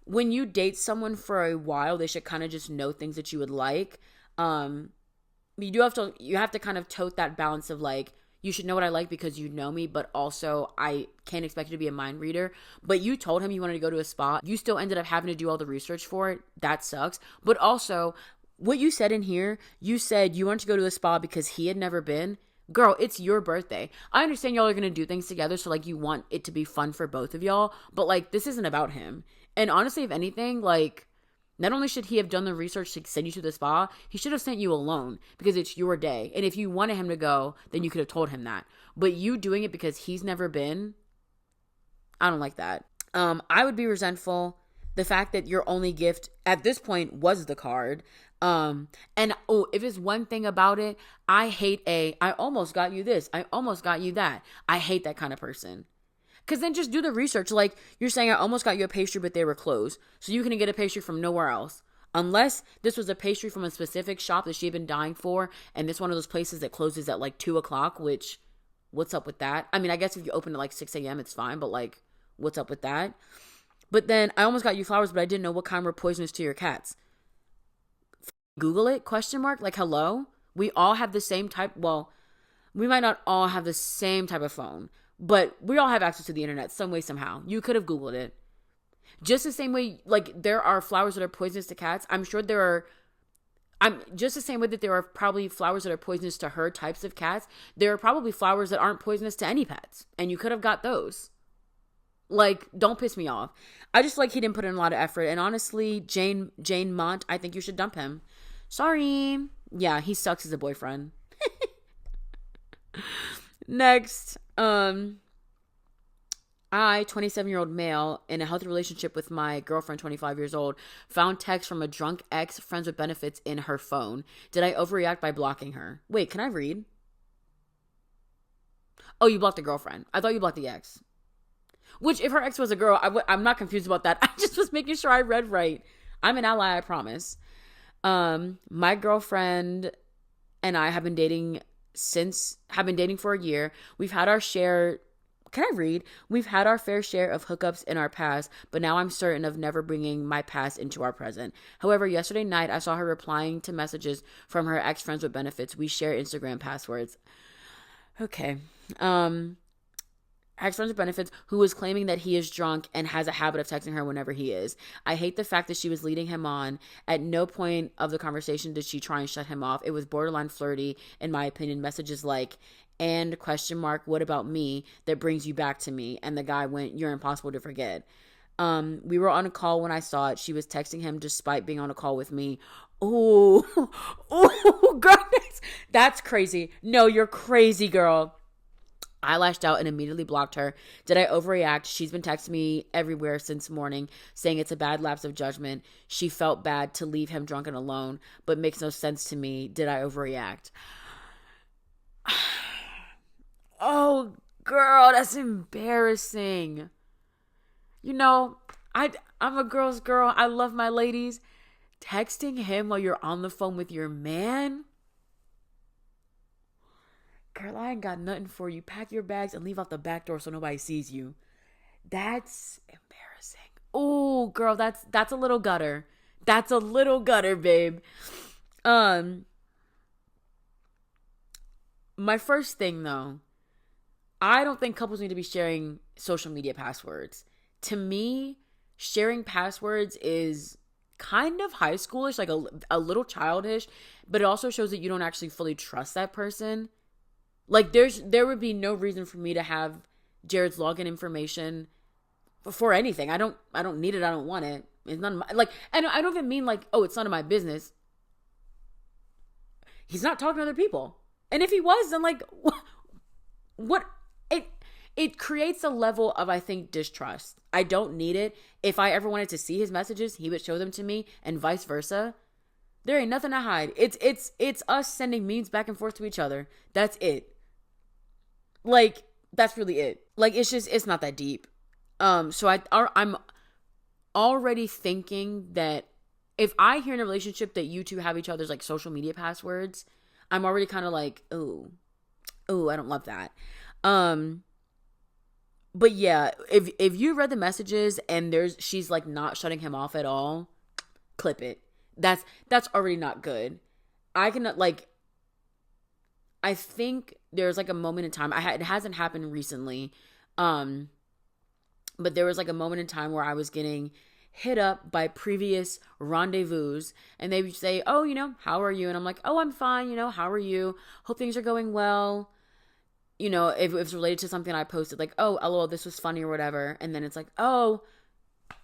when you date someone for a while, they should kind of just know things that you would like. You have to kind of tote that balance of like, you should know what I like because you know me, but also I can't expect you to be a mind reader. But you told him you wanted to go to a spa. You still ended up having to do all the research for it. That sucks. But also, what you said in here, you said you wanted to go to a spa because he had never been. Girl, it's your birthday. I understand y'all are going to do things together, so like you want it to be fun for both of y'all. But like, this isn't about him. And honestly, if anything, like, not only should he have done the research to send you to the spa, he should have sent you alone because it's your day. And if you wanted him to go, then you could have told him that. But you doing it because he's never been, I don't like that. I would be resentful. The fact that your only gift at this point was the card. If it's one thing about it, I hate I almost got you this. I almost got you that. I hate that kind of person. Because then just do the research. Like, you're saying I almost got you a pastry, but they were closed. So you couldn't get a pastry from nowhere else. Unless this was a pastry from a specific shop that she had been dying for. And it's one of those places that closes at like 2 o'clock, which, what's up with that? I mean, I guess if you open at like 6 a.m., it's fine. But like, what's up with that? But then I almost got you flowers, but I didn't know what kind were poisonous to your cats. Google it? ? Like, hello? We all have the same type. Well, we might not all have the same type of phone. But we all have access to the internet some way, somehow. You could have Googled it. Just the same way, like, there are flowers that are poisonous to cats. I'm sure just the same way that there are probably flowers that are poisonous to her types of cats. There are probably flowers that aren't poisonous to any pets. And you could have got those. Like, don't piss me off. I just like he didn't put in a lot of effort. And honestly, Jane Mont, I think you should dump him. Sorry. Yeah, he sucks as a boyfriend. Next, I, 27-year-old male in a healthy relationship with my girlfriend, 25 years old, found text from a drunk ex, friends with benefits, in her phone. Did I overreact by blocking her? Wait, can I read? Oh, you blocked the girlfriend. I thought you blocked the ex. Which, if her ex was a girl, I'm not confused about that. I just was making sure I read right. I'm an ally, I promise. My girlfriend and I have been dating for a year. We've had our share. Can I read? We've had our fair share of hookups in our past, but now I'm certain of never bringing my past into our present. However, yesterday night, I saw her replying to messages from her ex-friends with benefits. We share Instagram passwords. Okay. Ex-friends with benefits, who was claiming that he is drunk and has a habit of texting her whenever he is. I hate the fact that she was leading him on. At no point of the conversation did she try and shut him off. It was borderline flirty, in my opinion. Messages like, and ? What about me that brings you back to me? And the guy went, you're impossible to forget. We were on a call when I saw it. She was texting him despite being on a call with me. Oh, girl, that's crazy. No, you're crazy, girl. I lashed out and immediately blocked her. Did I overreact? She's been texting me everywhere since morning, saying it's a bad lapse of judgment. She felt bad to leave him drunk and alone, but makes no sense to me. Did I overreact? Oh, girl, that's embarrassing. You know, I'm a girl's girl. I love my ladies. Texting him while you're on the phone with your man? Girl, I ain't got nothing for you. Pack your bags and leave out the back door so nobody sees you. That's embarrassing. Oh, girl, that's a little gutter. That's a little gutter, babe. my first thing though, I don't think couples need to be sharing social media passwords. To me, sharing passwords is kind of high schoolish, like a little childish, but it also shows that you don't actually fully trust that person. Like there would be no reason for me to have Jared's login information for anything. I don't need it. I don't want it. It's none of my, like, and I don't even mean like, oh, it's none of my business. He's not talking to other people. And if he was, then like, what? It creates a level of, I think, distrust. I don't need it. If I ever wanted to see his messages, he would show them to me, and vice versa. There ain't nothing to hide. It's us sending memes back and forth to each other. That's it. Like, that's really it. Like, it's not that deep. So I'm already thinking that if I hear in a relationship that you two have each other's like social media passwords, I'm already kind of like, oh, I don't love that. But yeah, if you read the messages and she's like not shutting him off at all, clip it. That's already not good. I think there's like a moment in time. It hasn't happened recently, but there was like a moment in time where I was getting hit up by previous rendezvous, and they would say, "Oh, how are you?" And I'm like, "Oh, I'm fine. How are you? Hope things are going well." If it's related to something I posted, like, "Oh, lol, this was funny," or whatever. And then it's like, "Oh,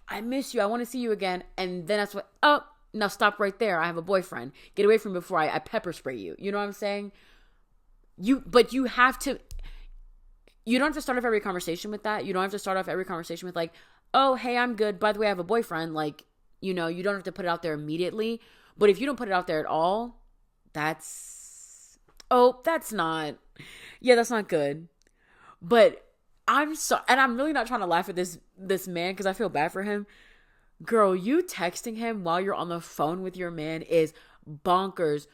I miss you. I want to see you again." And then that's what, "Oh, now stop right there. I have a boyfriend. Get away from me before I pepper spray you." You know what I'm saying? But you don't have to start off every conversation with that. You don't have to start off every conversation with like, "Oh, hey, I'm good. By the way, I have a boyfriend." Like, you don't have to put it out there immediately. But if you don't put it out there at all, that's not good. But I'm really not trying to laugh at this man because I feel bad for him. Girl, you texting him while you're on the phone with your man is bonkers.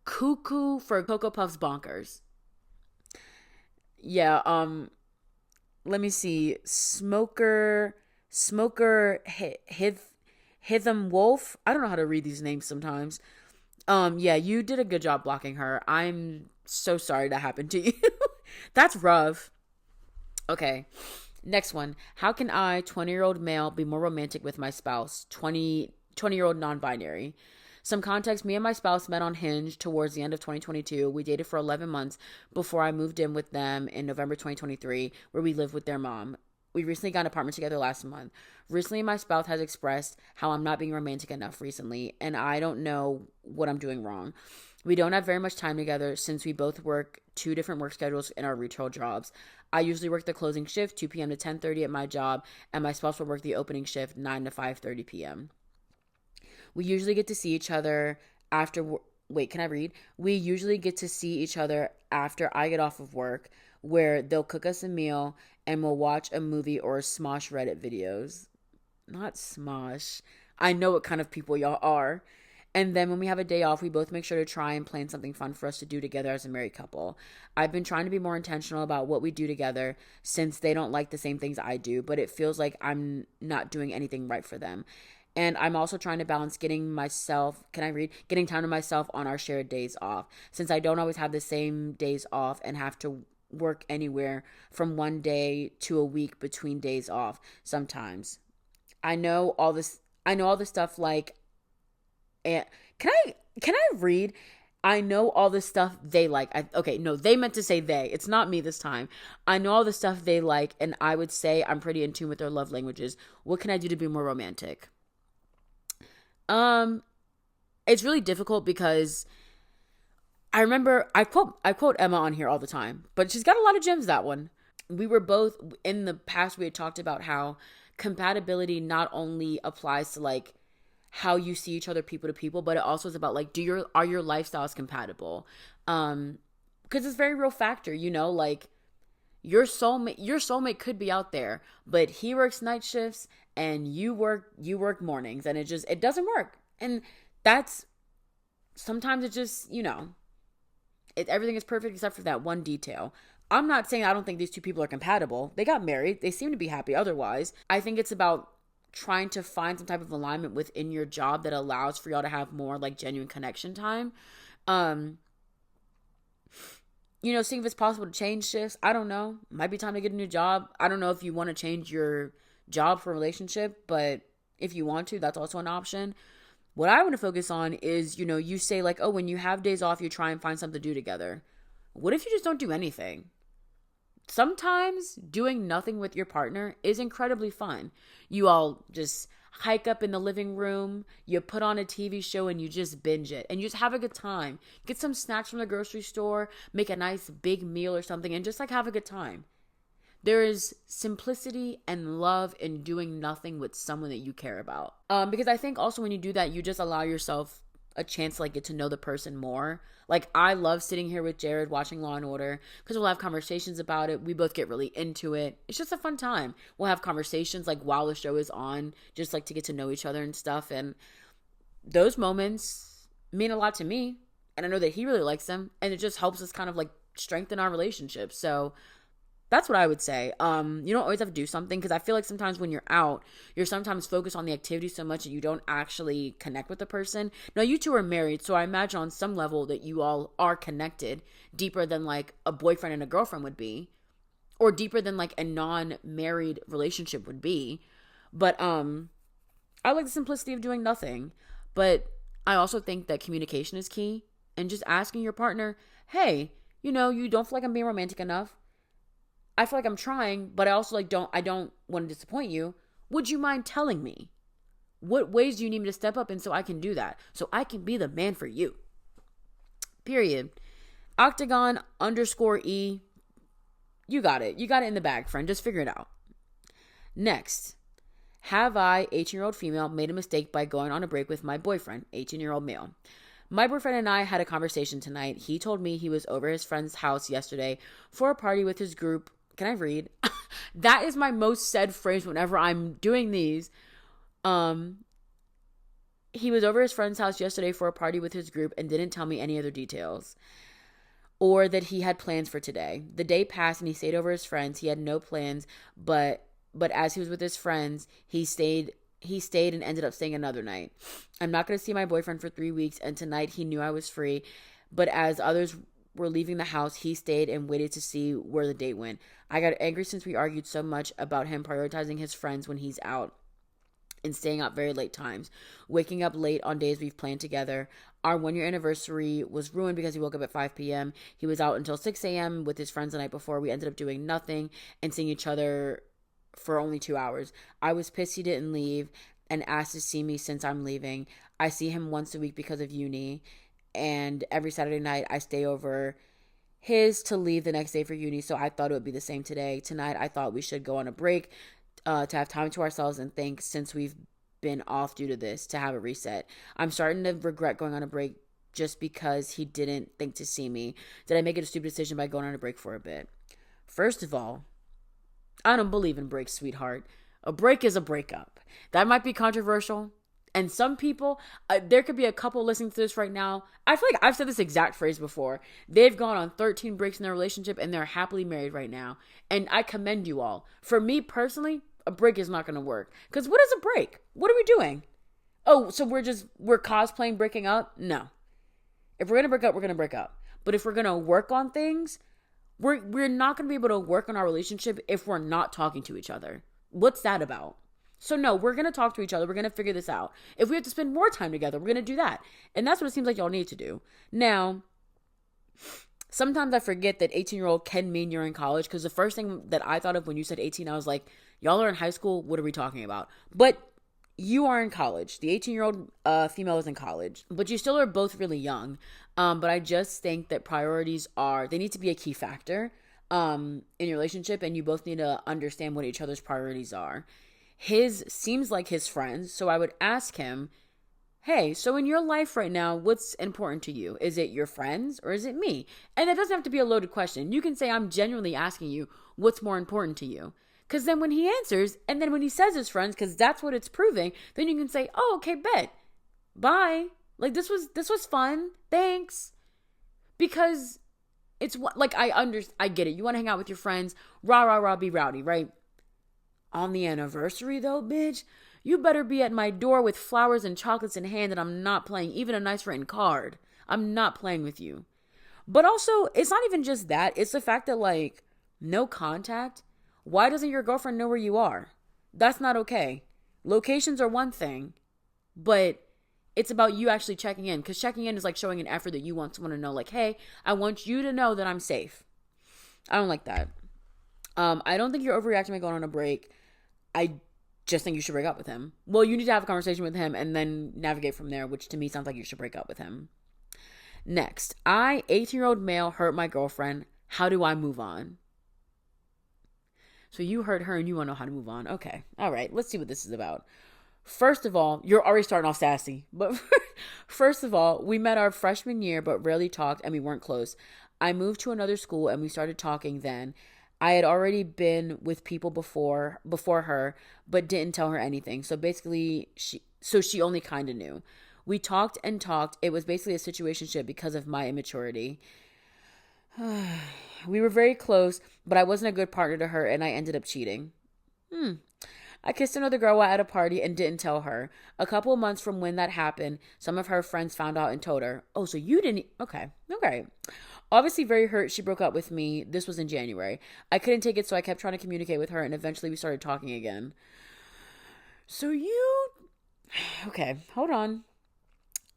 Cuckoo for Cocoa Puffs bonkers. Yeah, let me see. Smoker Hitham Wolf. I don't know how to read these names sometimes. Yeah, you did a good job blocking her. I'm so sorry that happened to you. That's rough. Okay. Next one. How can I, 20-year-old male, be more romantic with my spouse? 20-year-old non-binary. Some context, me and my spouse met on Hinge towards the end of 2022. We dated for 11 months before I moved in with them in November 2023, where we lived with their mom. We recently got an apartment together last month. Recently, my spouse has expressed how I'm not being romantic enough recently, and I don't know what I'm doing wrong. We don't have very much time together since we both work 2 different work schedules in our retail jobs. I usually work the closing shift, 2 p.m. to 10:30 at my job, and my spouse will work the opening shift, 9 to 5:30 p.m. We usually get to see each other after... Wait, can I read? We usually get to see each other after I get off of work, where they'll cook us a meal and we'll watch a movie or smosh Reddit videos. Not smosh. I know what kind of people y'all are. And then when we have a day off, we both make sure to try and plan something fun for us to do together as a married couple. I've been trying to be more intentional about what we do together since they don't like the same things I do, but it feels like I'm not doing anything right for them. And I'm also trying to balance getting time to myself on our shared days off, since I don't always have the same days off and have to work anywhere from one day to a week between days off sometimes. I know all this stuff like, and can I read? I know all the stuff they like. They meant to say they. It's not me this time. I know all the stuff they like, and I would say I'm pretty in tune with their love languages. What can I do to be more romantic? It's really difficult because I remember I quote Emma on here all the time, but she's got a lot of gems, that one. We were both, in the past, we had talked about how compatibility not only applies to like how you see each other people to people, but it also is about like, are your lifestyles compatible? Because it's a very real factor, like your soulmate could be out there, but he works night shifts and you work mornings, and it doesn't work. And sometimes it just, everything is perfect except for that one detail. I'm not saying I don't think these two people are compatible. They got married. They seem to be happy otherwise. I think it's about trying to find some type of alignment within your job that allows for y'all to have more like genuine connection time. seeing if it's possible to change shifts. I don't know. Might be time to get a new job. I don't know if you want to change your job for a relationship, but if you want to, that's also an option. What I want to focus on is, you say like, oh, when you have days off, you try and find something to do together. What if you just don't do anything? Sometimes doing nothing with your partner is incredibly fun. You all just hike up in the living room, you put on a TV show and you just binge it and you just have a good time. Get some snacks from the grocery store, make a nice big meal or something and just like have a good time. There is simplicity and love in doing nothing with someone that you care about. Because I think also when you do that, you just allow yourself a chance to like get to know the person more. Like I love sitting here with Jared watching Law and Order because we'll have conversations about it. We both get really into it. It's just a fun time. We'll have conversations like while the show is on, just like to get to know each other and stuff. And those moments mean a lot to me. And I know that he really likes them. And it just helps us kind of like strengthen our relationship. So that's what I would say. You don't always have to do something because I feel like sometimes when you're out, you're sometimes focused on the activity so much that you don't actually connect with the person. Now, you two are married, so I imagine on some level that you all are connected deeper than like a boyfriend and a girlfriend would be, or deeper than like a non-married relationship would be. But I like the simplicity of doing nothing. But I also think that communication is key, and just asking your partner, hey, you don't feel like I'm being romantic enough. I feel like I'm trying, but I also I don't want to disappoint you. Would you mind telling me? What ways do you need me to step up in so I can do that? So I can be the man for you. Period. Octagon_E. You got it. You got it in the bag, friend. Just figure it out. Next. Have I, 18-year-old female, made a mistake by going on a break with my boyfriend, 18-year-old male? My boyfriend and I had a conversation tonight. He told me he was over his friend's house yesterday for a party with his group. Can I read? That is my most said phrase whenever I'm doing these. He was over his friend's house yesterday for a party with his group and didn't tell me any other details. Or that he had plans for today. The day passed and he stayed over his friends. He had no plans, but as he was with his friends, he stayed and ended up staying another night. I'm not going to see my boyfriend for 3 weeks, and tonight he knew I was free, but as others were leaving the house, he stayed and waited to see where the date went. I got angry since we argued so much about him prioritizing his friends when he's out and staying out very late times, waking up late on days we've planned together. Our 1-year anniversary was ruined because he woke up at 5 p.m. He was out until 6 a.m. with his friends the night before. We ended up doing nothing and seeing each other for only 2 hours. I was pissed he didn't leave and asked to see me since I'm leaving. I see him once a week because of uni, and every Saturday night I stay over his to leave the next day for uni, so I thought it would be the same today. Tonight I thought we should go on a break to have time to ourselves and think since we've been off due to this, to have a reset. I'm starting to regret going on a break just because he didn't think to see me. Did I make a stupid decision by going on a break for a bit? First of all, I don't believe in breaks, sweetheart. A break is a breakup. That might be controversial. And some people, there could be a couple listening to this right now. I feel like I've said this exact phrase before. They've gone on 13 breaks in their relationship and they're happily married right now. And I commend you all. For me personally, a break is not going to work. Because what is a break? What are we doing? Oh, so we're cosplaying breaking up? No. If we're going to break up, we're going to break up. But if we're going to work on things, we're not going to be able to work on our relationship if we're not talking to each other. What's that about? So no, we're going to talk to each other. We're going to figure this out. If we have to spend more time together, we're going to do that. And that's what it seems like y'all need to do. Now, sometimes I forget that 18-year-old can mean you're in college, because the first thing that I thought of when you said 18, I was like, y'all are in high school. What are we talking about? But you are in college. The 18-year-old female is in college, but you still are both really young. But I just think that priorities they need to be a key factor in your relationship, and you both need to understand what each other's priorities are. His seems like his friends, so I would ask him, hey, so in your life right now, what's important to you? Is it your friends or is it me? And it doesn't have to be a loaded question. You can say, I'm genuinely asking you what's more important to you. Because then when he answers, and then when he says his friends, because that's what it's proving, then you can say, oh, okay, bet. Bye. Like, this was fun. Thanks. Because it's like, I get it. You want to hang out with your friends, rah, rah, rah, be rowdy, right? On the anniversary, though, bitch, you better be at my door with flowers and chocolates in hand, and I'm not playing even a nice written card. I'm not playing with you. But also, it's not even just that. It's the fact that, like, no contact. Why doesn't your girlfriend know where you are? That's not okay. Locations are one thing, but it's about you actually checking in. Because checking in is like showing an effort that you want someone to know, like, hey, I want you to know that I'm safe. I don't like that. I don't think you're overreacting by going on a break. I just think you should break up with him. Well, you need to have a conversation with him and then navigate from there, which to me sounds like you should break up with him. Next, 18-year-old male, hurt my girlfriend. How do I move on? So you hurt her and you want to know how to move on. Okay. All right. Let's see what this is about. First of all, you're already starting off sassy. But first of all, we met our freshman year but rarely talked and we weren't close. I moved to another school and we started talking then. I had already been with people before her, but didn't tell her anything. So basically, she only kind of knew. We talked and talked. It was basically a situationship because of my immaturity. We were very close, but I wasn't a good partner to her, and I ended up cheating. I kissed another girl at a party and didn't tell her. A couple of months from when that happened, some of her friends found out and told her. Oh, so you didn't... Okay. Obviously very hurt, she broke up with me. This was in January. I couldn't take it, so I kept trying to communicate with her, and eventually we started talking again. So you... Okay, hold on.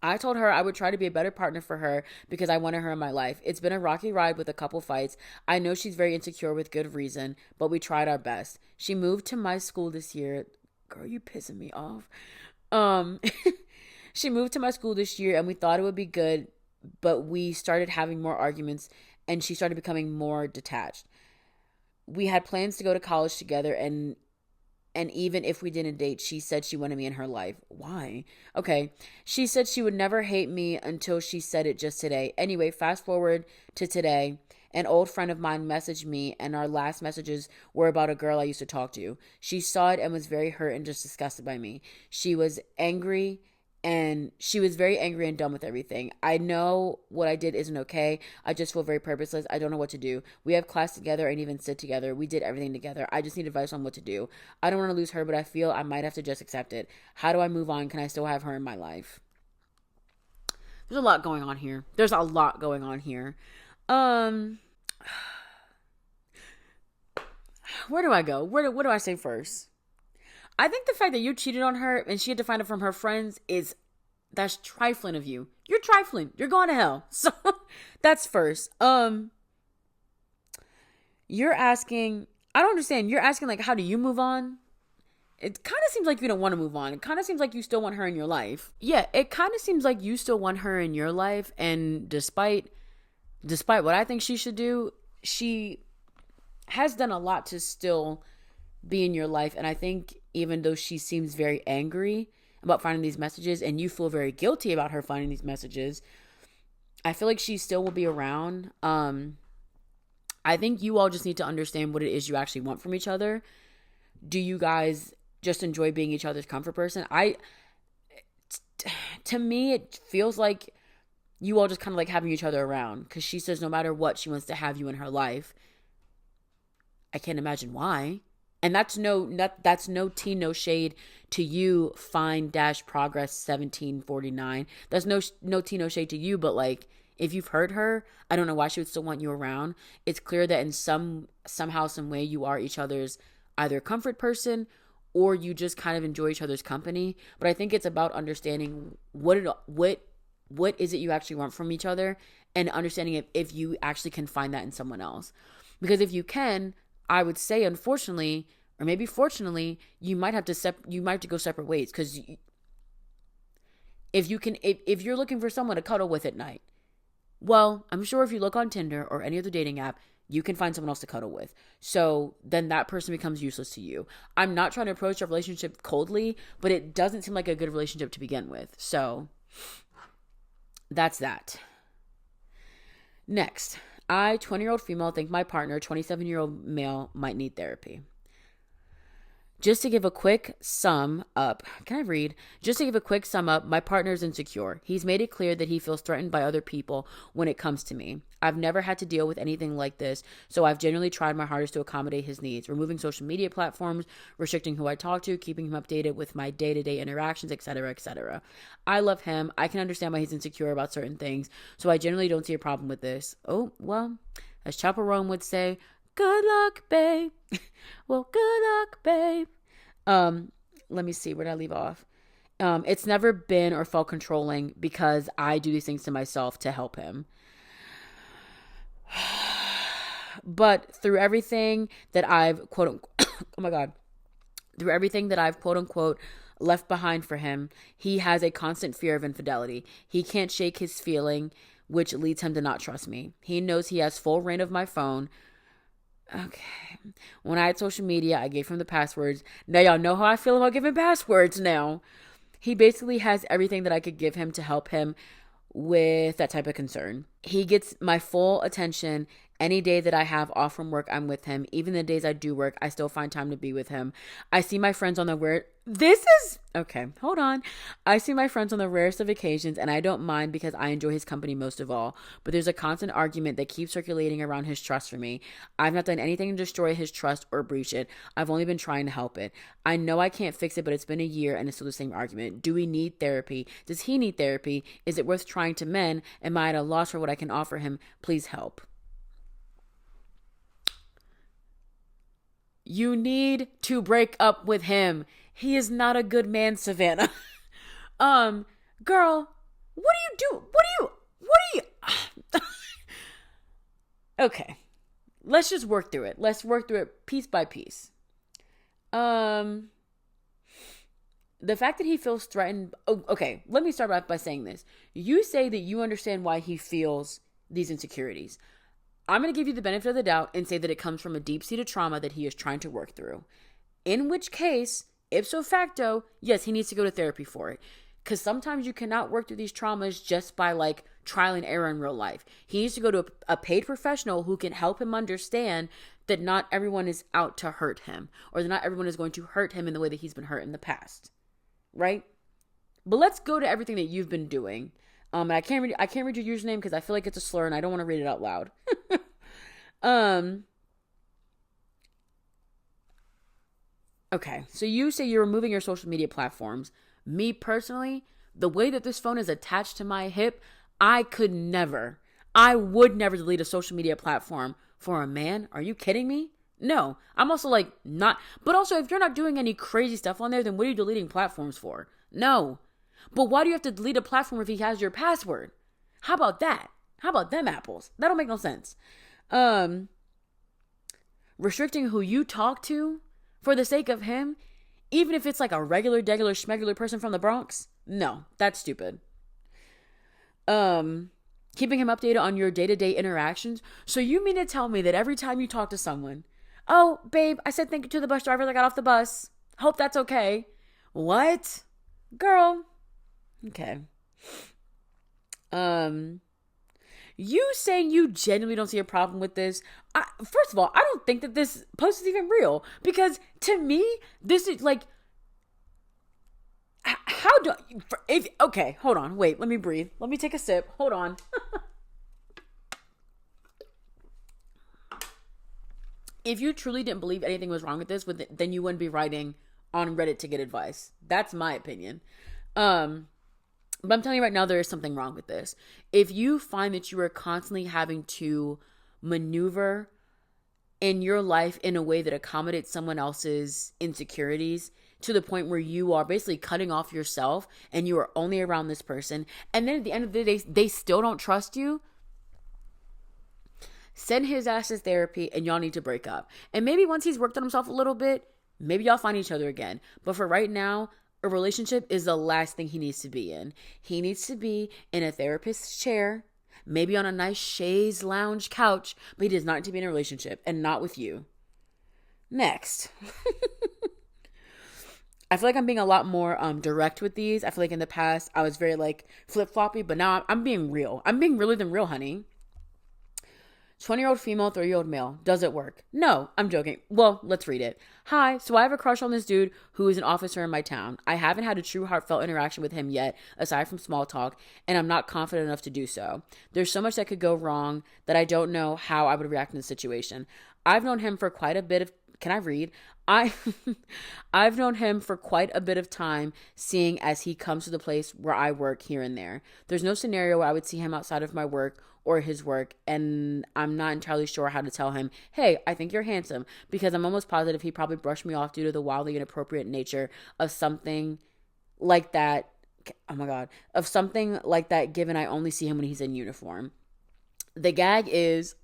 I told her I would try to be a better partner for her because I wanted her in my life. It's been a rocky ride with a couple fights. I know she's very insecure with good reason, but we tried our best. She moved to my school this year. Girl, you pissing me off. She moved to my school this year and we thought it would be good, but we started having more arguments and she started becoming more detached. We had plans to go to college together and even if we didn't date, she said she wanted me in her life. Why? Okay. She said she would never hate me until she said it just today. Anyway, fast forward to today. An old friend of mine messaged me, and our last messages were about a girl I used to talk to. She saw it and was very hurt and just disgusted by me. She was very angry and done with everything. I know what I did isn't okay. I just feel very purposeless. I don't know what to do. We have class together and even sit together. We did everything together. I just need advice on what to do. I don't want to lose her, but I feel I might have to just accept it. How do I move on? Can I still have her in my life? There's a lot going on here. Where do I go? What do I say first? I think the fact that you cheated on her and she had to find it from her friends that's trifling of you. You're trifling. You're going to hell. So that's first. You're asking, I don't understand. You're asking like, how do you move on? It kind of seems like you don't want to move on. It kind of seems like you still want her in your life. Yeah, it kind of seems like you still want her in your life. And despite what I think she should do, she has done a lot to still be in your life. And I think even though she seems very angry about finding these messages and you feel very guilty about her finding these messages, I feel like she still will be around. I think you all just need to understand what it is you actually want from each other. Do you guys just enjoy being each other's comfort person? To me, it feels like you all just kind of like having each other around, because she says no matter what, she wants to have you in her life. I can't imagine why. And that's no tea, no shade to you, fine-progress 1749. That's no tea, no shade to you, but like, if you've hurt her, I don't know why she would still want you around. It's clear that in somehow, some way, you are each other's either comfort person or you just kind of enjoy each other's company. But I think it's about understanding what is it you actually want from each other, and understanding if you actually can find that in someone else. Because if you can, I would say, unfortunately, or maybe fortunately, you might have to go separate ways. Because if you're looking for someone to cuddle with at night, well, I'm sure if you look on Tinder or any other dating app, you can find someone else to cuddle with. So then that person becomes useless to you. I'm not trying to approach a relationship coldly, but it doesn't seem like a good relationship to begin with. So that's that. Next, 20-year-old female, think my partner, 27-year-old male, might need therapy. Just to give a quick sum up, can I read? Just to give a quick sum up, my partner's insecure. He's made it clear that he feels threatened by other people when it comes to me. I've never had to deal with anything like this, so I've genuinely tried my hardest to accommodate his needs, removing social media platforms, restricting who I talk to, keeping him updated with my day-to-day interactions, etc., etc. I love him. I can understand why he's insecure about certain things, so I generally don't see a problem with this. Oh, well, as Chaperone would say, good luck, babe. Well, good luck, babe. Let me see, where did I leave off? It's never been or felt controlling because I do these things to myself to help him. But through everything that I've quote unquote, oh my God, through everything that I've quote unquote left behind for him, he has a constant fear of infidelity. He can't shake his feeling, which leads him to not trust me. He knows he has full reign of my phone. Okay. When I had social media, I gave him the passwords. Now y'all know how I feel about giving passwords now. He basically has everything that I could give him to help him with that type of concern. He gets my full attention. Any day that I have off from work, I'm with him. Even the days I do work, I still find time to be with him. I see my friends on the I see my friends on the rarest of occasions, and I don't mind because I enjoy his company most of all. But there's a constant argument that keeps circulating around his trust for me. I've not done anything to destroy his trust or breach it. I've only been trying to help it. I know I can't fix it, but it's been a year and it's still the same argument. Do we need therapy? Does he need therapy? Is it worth trying to mend? Am I at a loss for what I can offer him? Please help. You need to break up with him. He is not a good man, Savannah. Girl, what do you do? Okay. Let's just work through it. Let's work through it piece by piece. The fact that he feels threatened. Oh, okay. Let me start off by saying this. You say that you understand why he feels these insecurities. I'm going to give you the benefit of the doubt and say that it comes from a deep-seated trauma that he is trying to work through. In which case, ipso facto, yes, he needs to go to therapy for it. Because sometimes you cannot work through these traumas just by like trial and error in real life. He needs to go to a paid professional who can help him understand that not everyone is out to hurt him. Or that not everyone is going to hurt him in the way that he's been hurt in the past. Right? But let's go to everything that you've been doing. And I can't read your username because I feel like it's a slur and I don't want to read it out loud. Okay, so you say you're removing your social media platforms. Me personally, the way that this phone is attached to my hip, I would never delete a social media platform for a man. Are you kidding me? No, I'm also like not, but also if you're not doing any crazy stuff on there, then what are you deleting platforms for? No. But why do you have to delete a platform if he has your password? How about that? How about them apples? That don't make no sense. Restricting who you talk to for the sake of him, even if it's like a regular, degular, schmegular person from the Bronx? No, that's stupid. Keeping him updated on your day-to-day interactions. So you mean to tell me that every time you talk to someone, oh, babe, I said thank you to the bus driver that got off the bus. Hope that's okay. What? Girl. Okay. You saying you genuinely don't see a problem with this. First of all, I don't think that this post is even real. Because to me, this is like, okay, hold on. Wait, let me breathe. Let me take a sip. Hold on. If you truly didn't believe anything was wrong with this, then you wouldn't be writing on Reddit to get advice. That's my opinion. But I'm telling you right now, there is something wrong with this. If you find that you are constantly having to maneuver in your life in a way that accommodates someone else's insecurities to the point where you are basically cutting off yourself and you are only around this person, and then at the end of the day, they still don't trust you, send his ass to therapy and y'all need to break up. And maybe once he's worked on himself a little bit, maybe y'all find each other again. But for right now, a relationship is the last thing he needs to be in. He needs to be in a therapist's chair, maybe on a nice chaise lounge couch, but he does not need to be in a relationship, and not with you. Next. I feel like I'm being a lot more direct with these. I feel like in the past I was very like flip-floppy, but now I'm being real. I'm being realer than real, honey. 20-year-old female, 30-year-old male. Does it work? No, I'm joking. Well, let's read it. Hi, so I have a crush on this dude who is an officer in my town. I haven't had a true heartfelt interaction with him yet, aside from small talk, and I'm not confident enough to do so. There's so much that could go wrong that I don't know how I would react in this situation. I've known him for quite a bit of... Can I read? I've known him for quite a bit of time, seeing as he comes to the place where I work here and there. There's no scenario where I would see him outside of my work or his work, and I'm not entirely sure how to tell him, hey, I think you're handsome, because I'm almost positive he probably brushed me off due to the wildly inappropriate nature of something like that. Oh my God. Of something like that, given I only see him when he's in uniform. The gag is...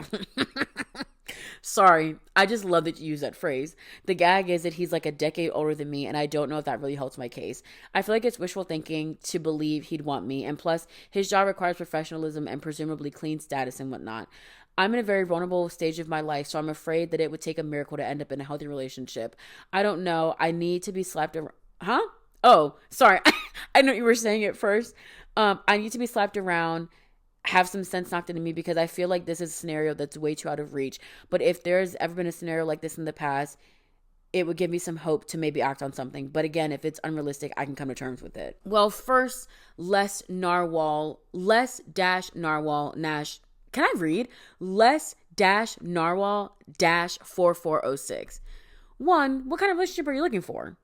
Sorry, I just love that you use that phrase. The gag is that he's like a decade older than me, and I don't know if that really helps my case. I feel like it's wishful thinking to believe he'd want me, and plus, his job requires professionalism and presumably clean status and whatnot. I'm in a very vulnerable stage of my life, so I'm afraid that it would take a miracle to end up in a healthy relationship. I don't know. I need to be slapped around. Huh? Oh, sorry. I know you were saying it first. I need to be slapped around, have some sense knocked into me, because I feel like this is a scenario that's way too out of reach. But if there's ever been a scenario like this in the past, it would give me some hope to maybe act on something. But again, if it's unrealistic, I can come to terms with it. Well, first, less dash narwhal nash. Can I read? Less dash narwhal dash 4406. One, what kind of relationship are you looking for?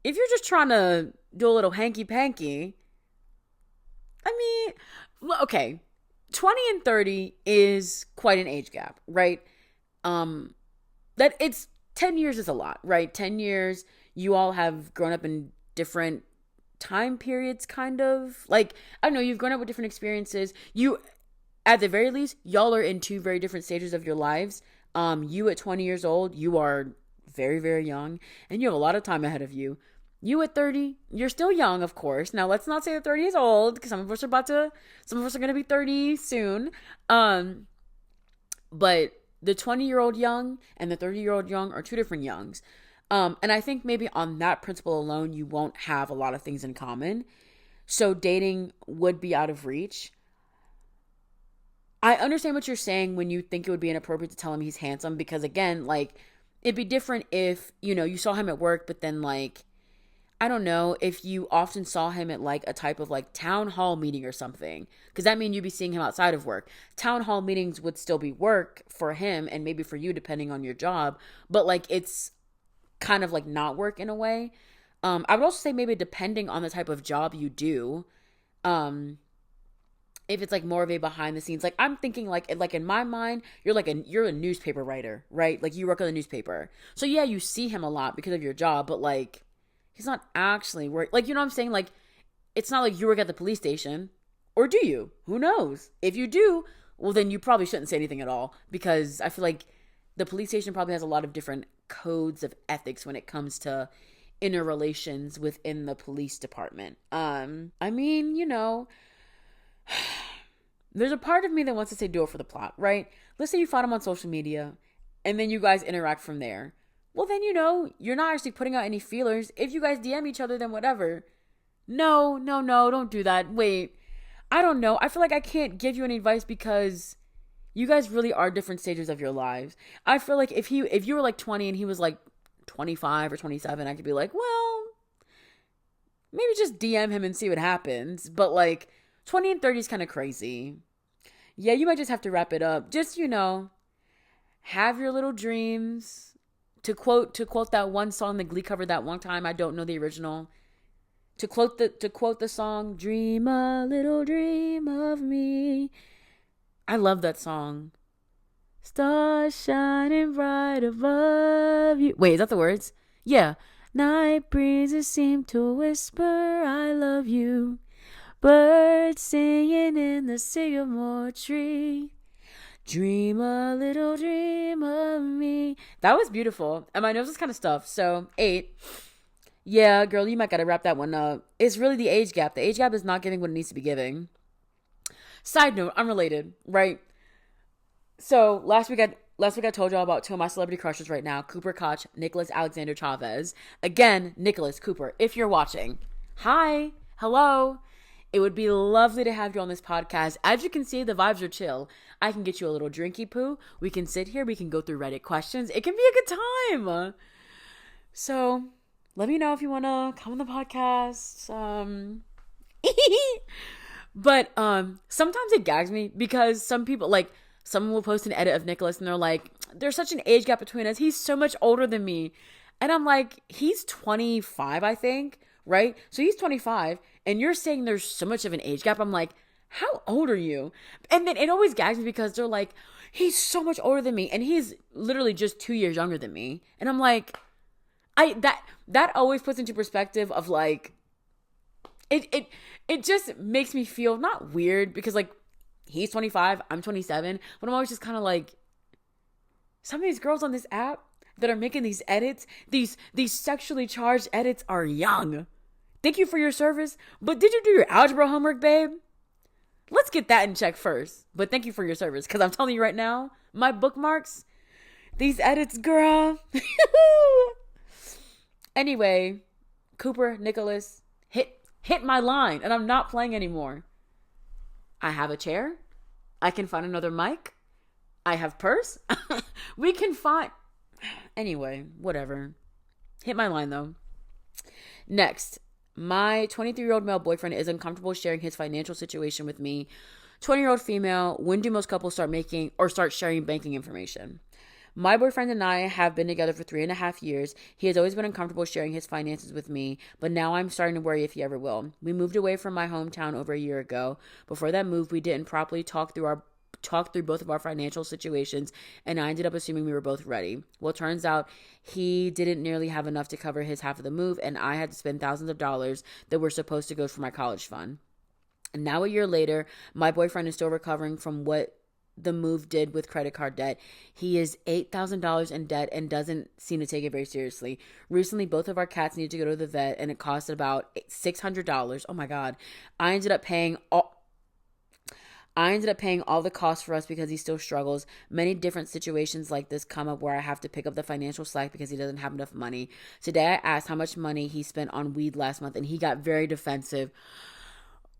If you're just trying to do a little hanky panky, I mean, okay, 20 and 30 is quite an age gap, right? That it's 10 years is a lot, right? 10 years, you all have grown up in different time periods, kind of. Like, I don't know, you've grown up with different experiences. You, at the very least, y'all are in two very different stages of your lives. You at 20 years old, you are very, very young, and you have a lot of time ahead of you. You at 30, you're still young, of course. Now, let's not say that 30 is old, because some of us are going to be 30 soon. But the 20-year-old young and the 30-year-old young are two different youngs. And I think maybe on that principle alone, you won't have a lot of things in common. So dating would be out of reach. I understand what you're saying when you think it would be inappropriate to tell him he's handsome, because again, like, it'd be different if, you saw him at work, but then like, I don't know, if you often saw him at like a type of like town hall meeting or something, because that means you'd be seeing him outside of work. Town hall meetings would still be work for him and maybe for you, depending on your job, but like, it's kind of like not work in a way. I would also say maybe depending on the type of job you do, if it's like more of a behind the scenes, like I'm thinking like in my mind, you're a newspaper writer, right? Like you work on the newspaper. So yeah, you see him a lot because of your job, but like, he's not actually work. Like, you know what I'm saying? Like, it's not like you work at the police station, or do you? Who knows? If you do, well, then you probably shouldn't say anything at all, because I feel like the police station probably has a lot of different codes of ethics when it comes to interrelations within the police department. I mean, there's a part of me that wants to say do it for the plot, right? Let's say you found him on social media, and then you guys interact from there. Well, then, you're not actually putting out any feelers. If you guys DM each other, then whatever. No, don't do that. Wait, I don't know. I feel like I can't give you any advice, because you guys really are different stages of your lives. I feel like if you were like 20 and he was like 25 or 27, I could be like, well, maybe just DM him and see what happens. But like 20 and 30 is kind of crazy. Yeah, you might just have to wrap it up. Just, have your little dreams. To quote that one song that Glee covered that one time, I don't know the original. To quote the song, "Dream a little dream of me." I love that song. Stars shining bright above you. Wait, is that the words? Yeah. Night breezes seem to whisper, "I love you." Birds singing in the sycamore tree. Dream a little dream of me. That was beautiful. And my nose is kind of stuffed. So 8. Yeah, girl, you might gotta wrap that one up. It's really the age gap. The age gap is not giving what it needs to be giving. Side note, unrelated, right? So last week I told y'all about two of my celebrity crushes right now. Cooper Koch, Nicholas Alexander Chavez. Again, Nicholas Cooper, if you're watching. Hi. Hello. It would be lovely to have you on this podcast. As you can see, the vibes are chill. I can get you a little drinky poo. We can sit here. We can go through Reddit questions. It can be a good time. So let me know if you want to come on the podcast. But sometimes it gags me because some people, like, someone will post an edit of Nicholas and they're like, there's such an age gap between us. He's so much older than me. And I'm like, he's 25, I think, right? So he's 25 and you're saying there's so much of an age gap. I'm like, how old are you? And then it always gags me because they're like, he's so much older than me. And he's literally just 2 years younger than me. And I'm like, that always puts into perspective of like, it just makes me feel not weird because like he's 25, I'm 27, but I'm always just kind of like, some of these girls on this app that are making these edits, these sexually charged edits are young. Thank you for your service, but did you do your algebra homework, babe? Let's get that in check first. But thank you for your service because I'm telling you right now, my bookmarks, these edits, girl. Anyway, Cooper, Nicholas, hit my line and I'm not playing anymore. I have a chair. I can find another mic. I have purse. We can find... Anyway, whatever. Hit my line though. Next, my 23-year-old male boyfriend is uncomfortable sharing his financial situation with me. 20-year-old female, when do most couples start sharing banking information? My boyfriend and I have been together for 3.5 years. He has always been uncomfortable sharing his finances with me, but now I'm starting to worry if he ever will. We moved away from my hometown over a year ago. Before that move, we didn't properly talk through both of our financial situations, and I ended up assuming we were both ready. Well, it turns out he didn't nearly have enough to cover his half of the move, and I had to spend thousands of dollars that were supposed to go for my college fund. And now a year later, my boyfriend is still recovering from what the move did with credit card debt. He is $8,000 in debt and doesn't seem to take it very seriously. Recently, both of our cats needed to go to the vet and it cost about $600. Oh my God. I ended up paying all the costs for us because he still struggles. Many different situations like this come up where I have to pick up the financial slack because he doesn't have enough money. Today I asked how much money he spent on weed last month and he got very defensive.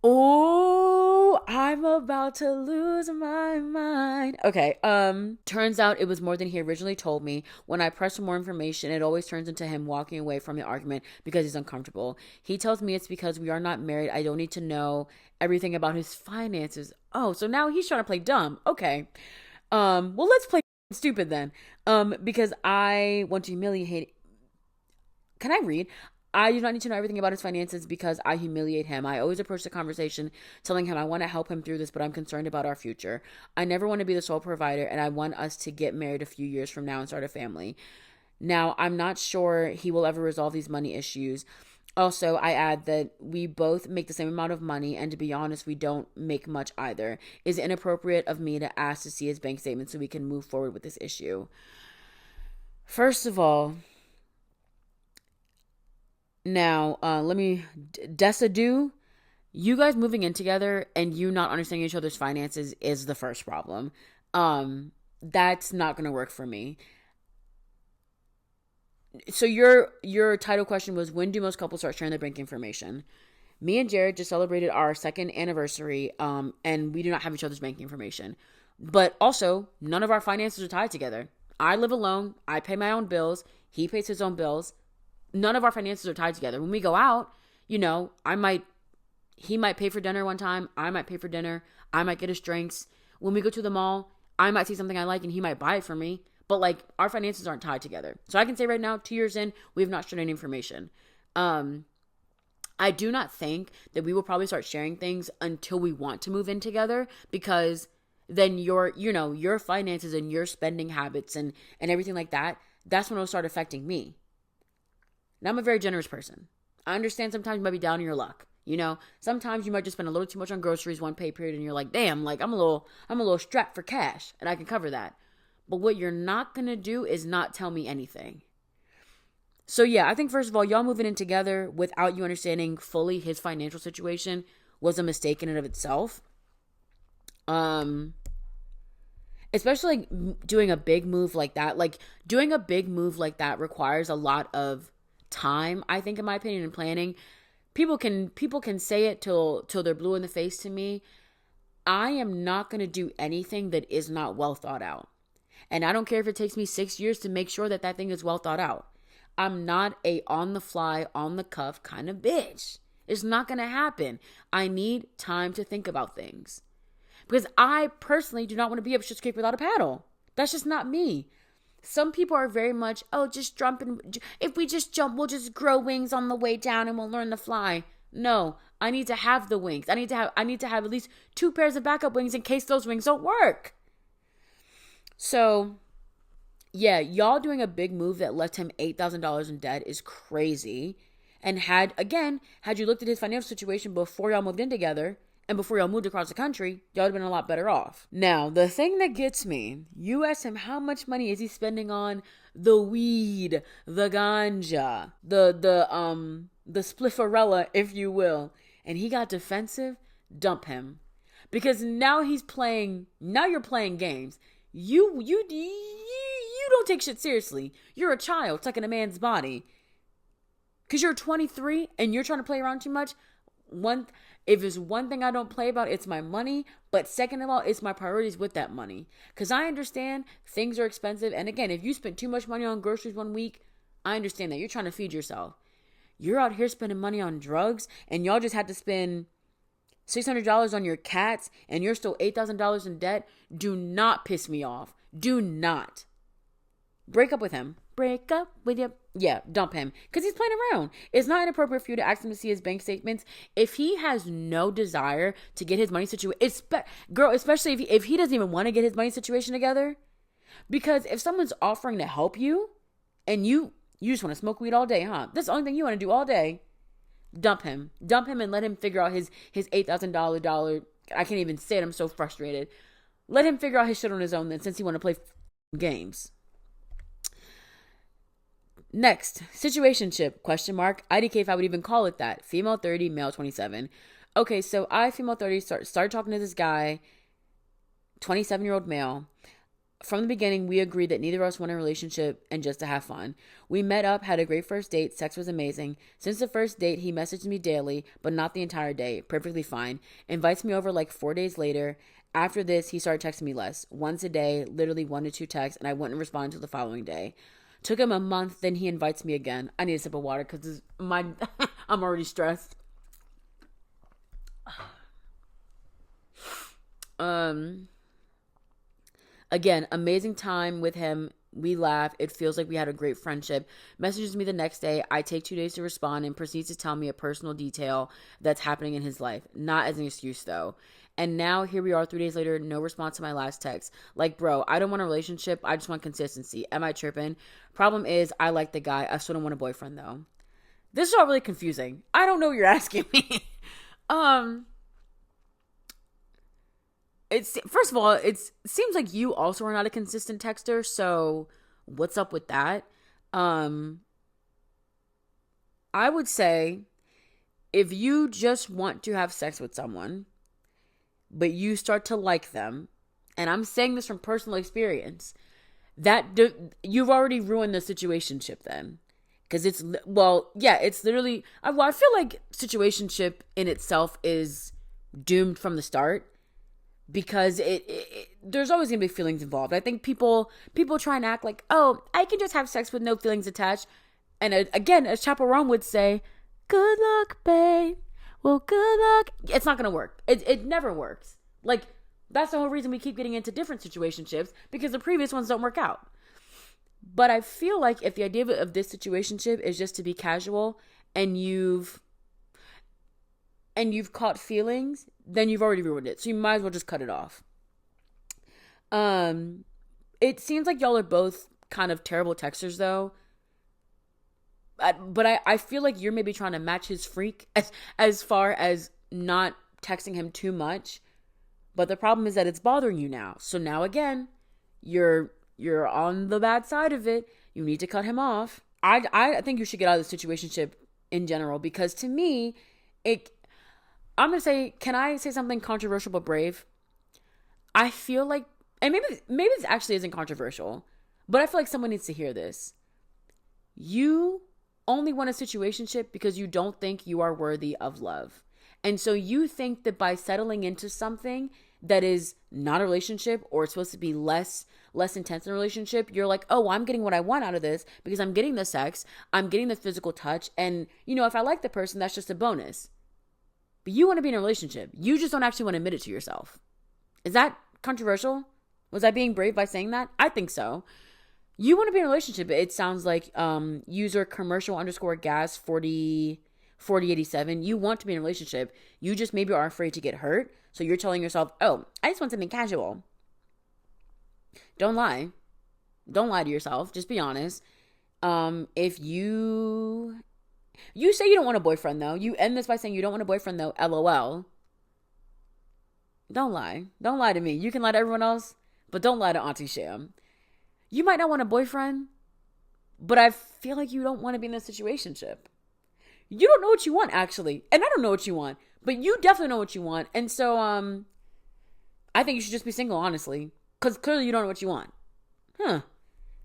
Oh, I'm about to lose my mind. Okay, turns out it was more than he originally told me. When I press for more information, it always turns into him walking away from the argument because he's uncomfortable. He tells me it's because we are not married. I don't need to know everything about his finances. Oh, so now he's trying to play dumb. Okay. Well, let's play stupid then. Because I want to humiliate. Can I read? I do not need to know everything about his finances because I humiliate him. I always approach the conversation telling him I want to help him through this, but I'm concerned about our future. I never want to be the sole provider, and I want us to get married a few years from now and start a family. Now, I'm not sure he will ever resolve these money issues. Also, I add that we both make the same amount of money, and to be honest, we don't make much either. Is it inappropriate of me to ask to see his bank statement so we can move forward with this issue? First of all, now, you guys moving in together and you not understanding each other's finances is the first problem. That's not going to work for me. So your title question was, when do most couples start sharing their bank information? Me and Jared just celebrated our 2nd anniversary, and we do not have each other's banking information. But also, none of our finances are tied together. I live alone. I pay my own bills. He pays his own bills. None of our finances are tied together. When we go out, he might pay for dinner one time. I might pay for dinner. I might get us drinks. When we go to the mall, I might see something I like and he might buy it for me. But like, our finances aren't tied together. So I can say right now, 2 years in, we have not shared any information. I do not think that we will probably start sharing things until we want to move in together, because then your finances and your spending habits and everything like that, that's when it'll start affecting me. Now, I'm a very generous person. I understand sometimes you might be down in your luck. Sometimes you might just spend a little too much on groceries one pay period and you're like, damn, like I'm a little strapped for cash and I can cover that. But what you're not going to do is not tell me anything. So yeah, I think first of all, y'all moving in together without you understanding fully his financial situation was a mistake in and of itself. Especially like doing a big move like that. Like doing a big move like that requires a lot of time, I think, in my opinion, and planning. People can say it till they're blue in the face to me. I am not going to do anything that is not well thought out. And I don't care if it takes me 6 years to make sure that that thing is well thought out. I'm not a on the fly, on the cuff kind of bitch. It's not going to happen. I need time to think about things. Because I personally do not want to be up Schitt's Creek without a paddle. That's just not me. Some people are very much, just jumping. If we just jump, we'll just grow wings on the way down and we'll learn to fly. No, I need to have the wings. I need to have at least 2 pairs of backup wings in case those wings don't work. So, yeah, y'all doing a big move that left him $8,000 in debt is crazy. And had you looked at his financial situation before y'all moved in together and before y'all moved across the country, y'all would have been a lot better off. Now, the thing that gets me, you ask him how much money is he spending on the weed, the ganja, the splifferella, if you will, and he got defensive. Dump him. Because now you're playing games. You don't take shit seriously. You're a child stuck in a man's body. Because you're 23 and you're trying to play around too much. If there's one thing I don't play about, it's my money. But second of all, it's my priorities with that money. Because I understand things are expensive. And again, if you spend too much money on groceries one week, I understand that. You're trying to feed yourself. You're out here spending money on drugs and y'all just had to spend $600 on your cats and you're still $8,000 in debt. Do not piss me off. Do not. Break up with him. Break up with you. Yeah, dump him. Because he's playing around. It's not inappropriate for you to ask him to see his bank statements. If he has no desire to get his money situation, especially if he doesn't even want to get his money situation together. Because if someone's offering to help you and you just want to smoke weed all day, huh? That's the only thing you want to do all day. Dump him. Dump him and let him figure out his $8,000. I can't even say it. I'm so frustrated. Let him figure out his shit on his own then, since he want to play games. Next, situationship, ? IDK if I would even call it that. Female 30, male 27. Okay, so I, female 30, started talking to this guy, 27-year-old male. From the beginning, we agreed that neither of us wanted a relationship and just to have fun. We met up, had a great first date. Sex was amazing. Since the first date, he messaged me daily, but not the entire day. Perfectly fine. Invites me over like 4 days later. After this, he started texting me less. Once a day, literally 1 to 2 texts, and I wouldn't respond until the following day. Took him a month, then he invites me again. I need a sip of water because I'm already stressed. Again, amazing time with him. We laugh. It feels like we had a great friendship. Messages me the next day. I take 2 days to respond and proceeds to tell me a personal detail that's happening in his life. Not as an excuse, though. And now here we are 3 days later, no response to my last text. Like, bro, I don't want a relationship. I just want consistency. Am I tripping? Problem is, I like the guy. I still don't want a boyfriend, though. This is all really confusing. I don't know what you're asking me. First of all, it seems like you also are not a consistent texter. So what's up with that? I would say if you just want to have sex with someone, but you start to like them, and I'm saying this from personal experience, you've already ruined the situationship then. Because it's literally, I feel like situationship in itself is doomed from the start. Because there's always going to be feelings involved. I think people try and act like, oh, I can just have sex with no feelings attached. And again, as Chaperone would say, good luck, babe. Well, good luck. It's not going to work. It never works. Like, that's the whole reason we keep getting into different situationships, because the previous ones don't work out. But I feel like if the idea of this situationship is just to be casual and you've caught feelings, then you've already ruined it. So you might as well just cut it off. It seems like y'all are both kind of terrible texters, though. But I feel like you're maybe trying to match his freak as far as not texting him too much. But the problem is that it's bothering you now. So now again, you're on the bad side of it. You need to cut him off. I think you should get out of the situationship in general, because to me, I'm going to say, can I say something controversial but brave? I feel like, and maybe this actually isn't controversial, but I feel like someone needs to hear this. You only want a situationship because you don't think you are worthy of love. And so you think that by settling into something that is not a relationship, or it's supposed to be less intense in a relationship, you're like, oh, I'm getting what I want out of this because I'm getting the sex, I'm getting the physical touch, and if I like the person, that's just a bonus. But you want to be in a relationship. You just don't actually want to admit it to yourself. Is that controversial? Was I being brave by saying that? I think so. You want to be in a relationship. It sounds like user commercial_gas 4087. You want to be in a relationship. You just maybe are afraid to get hurt. So you're telling yourself, oh, I just want something casual. Don't lie. Don't lie to yourself. Just be honest. If you say you don't want a boyfriend, though. You end this by saying you don't want a boyfriend, though. LOL. Don't lie. Don't lie to me. You can lie to everyone else, but don't lie to Auntie Sham. You might not want a boyfriend, but I feel like you don't want to be in a situationship. You don't know what you want, actually. And I don't know what you want, but you definitely know what you want. And so, I think you should just be single, honestly, because clearly you don't know what you want.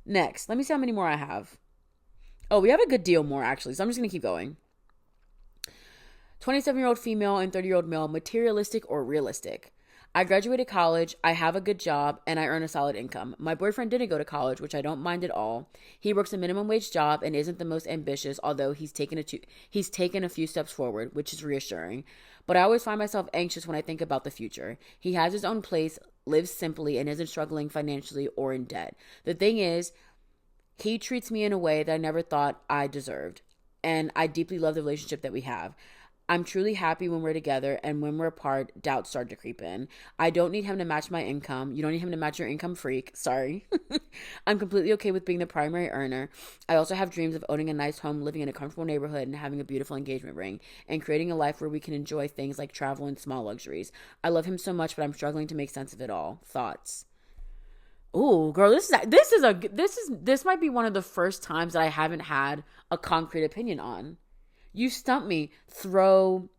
Next, let me see how many more I have. Oh, we have a good deal more, actually, so I'm just going to keep going. 27-year-old female and 30-year-old male, materialistic or realistic? I graduated college, I have a good job, and I earn a solid income. My boyfriend didn't go to college, which I don't mind at all. He works a minimum wage job and isn't the most ambitious, although he's taken a few steps forward, which is reassuring. But I always find myself anxious when I think about the future. He has his own place, lives simply, and isn't struggling financially or in debt. The thing is, he treats me in a way that I never thought I deserved, and I deeply love the relationship that we have. I'm truly happy when we're together, and when we're apart, doubts start to creep in. I don't need him to match my income. You don't need him to match your income, freak. Sorry. I'm completely okay with being the primary earner. I also have dreams of owning a nice home, living in a comfortable neighborhood, and having a beautiful engagement ring, and creating a life where we can enjoy things like travel and small luxuries. I love him so much, but I'm struggling to make sense of it all. Thoughts? Oh, girl, this might be one of the first times that I haven't had a concrete opinion on. You stumped me. Throw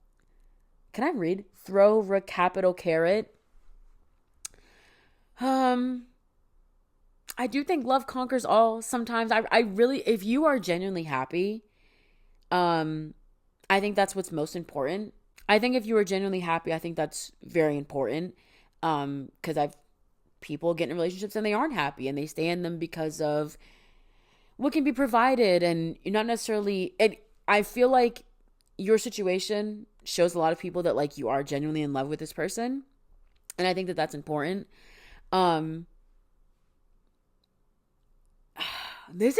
capital carrot. I do think love conquers all sometimes. I really, if you are genuinely happy, I think that's what's most important. I think if you are genuinely happy, I think that's very important. Because people get in relationships and they aren't happy and they stay in them because of what can be provided, and you're not necessarily, and I feel like your situation shows a lot of people that like you are genuinely in love with this person. And I think that that's important. This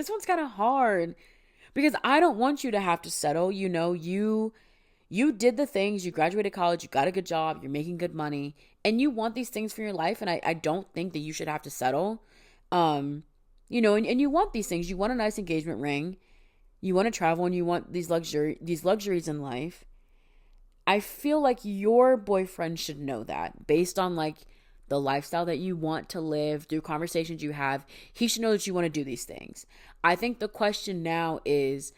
one's kind of hard because I don't want you to have to settle. You did the things, you graduated college, you got a good job, you're making good money, and you want these things for your life. And I don't think that you should have to settle. And you want these things. You want a nice engagement ring. You want to travel, and you want these luxuries in life. I feel like your boyfriend should know that based on like the lifestyle that you want to live, through conversations you have. He should know that you want to do these things. I think the question now is,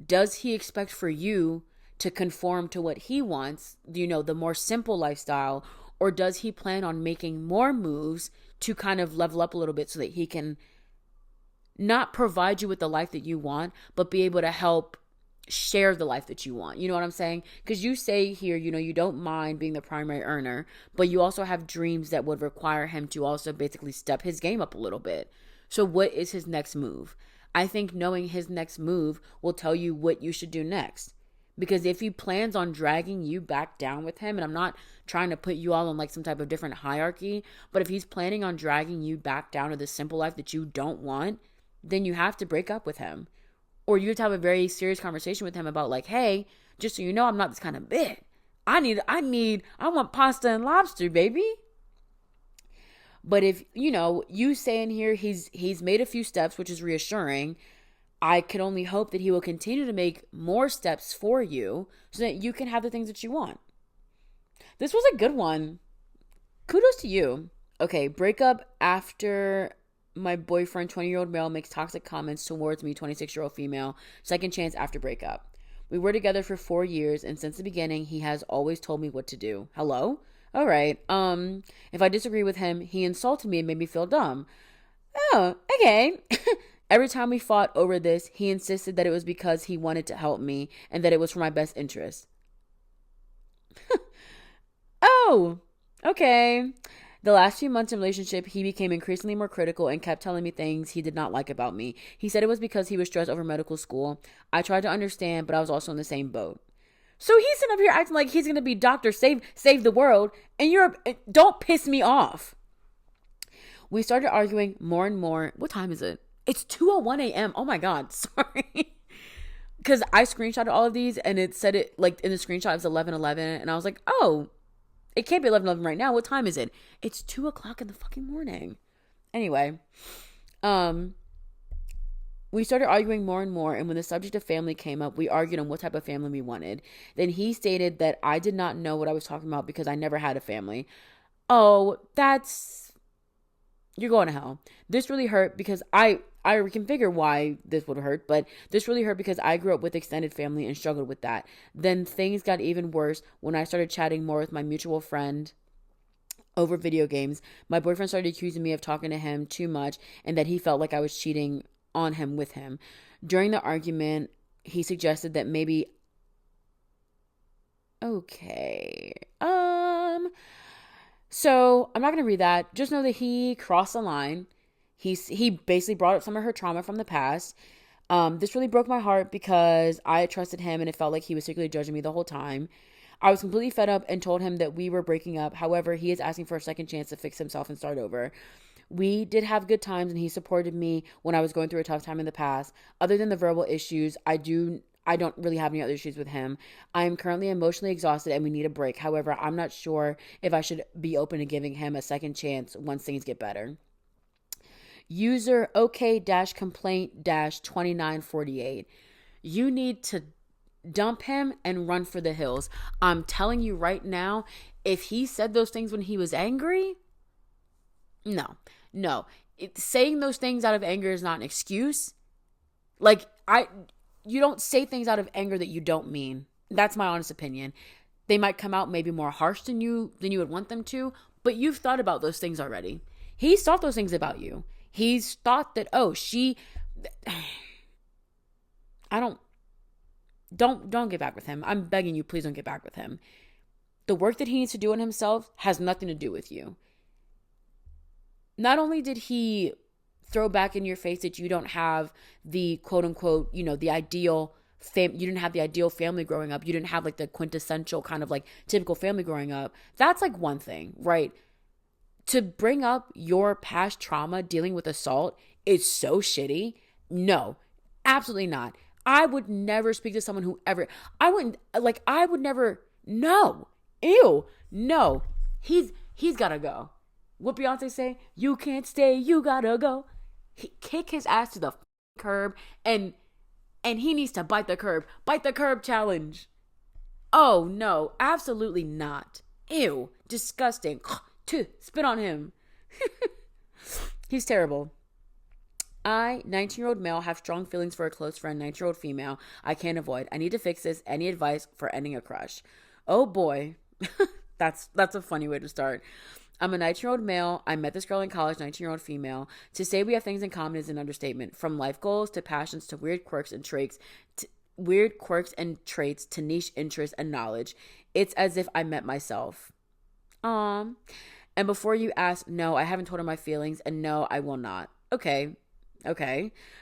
does he expect for you to conform to what he wants, the more simple lifestyle, or does he plan on making more moves to kind of level up a little bit so that he can not provide you with the life that you want, but be able to help share the life that you want? You know what I'm saying? Because you say here, you don't mind being the primary earner, but you also have dreams that would require him to also basically step his game up a little bit. So what is his next move? I think knowing his next move will tell you what you should do next. Because if he plans on dragging you back down with him, and I'm not trying to put you all on like some type of different hierarchy, but if he's planning on dragging you back down to the simple life that you don't want, then you have to break up with him. Or you have to have a very serious conversation with him about like, hey, just so you know, I'm not this kind of bitch. I want pasta and lobster, baby. But if, you say in here, he's made a few steps, which is reassuring. I can only hope that he will continue to make more steps for you so that you can have the things that you want. This was a good one. Kudos to you. Okay, breakup after my boyfriend, 20-year-old male, makes toxic comments towards me, 26-year-old female. Second chance after breakup. We were together for 4 years, and since the beginning, he has always told me what to do. Hello? All right. If I disagree with him, he insulted me and made me feel dumb. Oh, okay. Every time we fought over this, he insisted that it was because he wanted to help me and that it was for my best interest. Oh, okay. The last few months in relationship, he became increasingly more critical and kept telling me things he did not like about me. He said it was because he was stressed over medical school. I tried to understand, but I was also in the same boat. So he's sitting up here acting like he's gonna be Doctor Save the world, and don't piss me off. We started arguing more and more. What time is it? It's 2:01 a.m. Oh my god, sorry. Because I screenshotted all of these and it said it like in the screenshot it was 11:11, and I was like, oh, it can't be 11:11 right now. What time is it? It's 2:00 in the fucking morning. Anyway, we started arguing more and more, and when the subject of family came up, we argued on what type of family we wanted. Then he stated that I did not know what I was talking about because I never had a family. Oh, you're going to hell. This really hurt because I can figure why this would hurt, but this really hurt because I grew up with extended family and struggled with that. Then things got even worse when I started chatting more with my mutual friend over video games. My boyfriend started accusing me of talking to him too much and that he felt like I was cheating on him with him. During the argument, he suggested that maybe so I'm not going to read that. Just know that he crossed the line. He basically brought up some of her trauma from the past. This really broke my heart because I trusted him and it felt like he was secretly judging me the whole time. I was completely fed up and told him that we were breaking up. However, he is asking for a second chance to fix himself and start over. We did have good times and he supported me when I was going through a tough time in the past. Other than the verbal issues, I don't really have any other issues with him. I am currently emotionally exhausted and we need a break. However, I'm not sure if I should be open to giving him a second chance once things get better. User OK-complaint-2948. You need to dump him and run for the hills. I'm telling you right now, if he said those things when he was angry, no. Saying those things out of anger is not an excuse. You don't say things out of anger that you don't mean. That's my honest opinion. They might come out maybe more harsh than you would want them to, but you've thought about those things already. He's thought those things about you. He's thought that, don't get back with him. I'm begging you, please don't get back with him. The work that he needs to do on himself has nothing to do with you. Not only did he throw back in your face that you don't have the quote unquote, the ideal you didn't have the ideal family growing up. You didn't have like the quintessential kind of like typical family growing up. That's like one thing, right? To bring up your past trauma dealing with assault is so shitty. No, absolutely not. I would never speak to someone I would never, no, ew, no, he's gotta go. What Beyonce say? You can't stay, you gotta go. Kick his ass to the curb and he needs to bite the curb challenge. Oh no, absolutely not. Ew, disgusting. Spit on him. He's terrible. I, 19-year-old male, have strong feelings for a close friend, 19-year-old female. I can't avoid. I need to fix this. Any advice for ending a crush? Oh boy. That's a funny way to start. I'm a 19-year-old male. I met this girl in college, 19-year-old female. To say we have things in common is an understatement. From life goals to passions to weird quirks and traits to niche interests and knowledge. It's as if I met myself. And before you ask, no, I haven't told her my feelings, and no, I will not. Okay.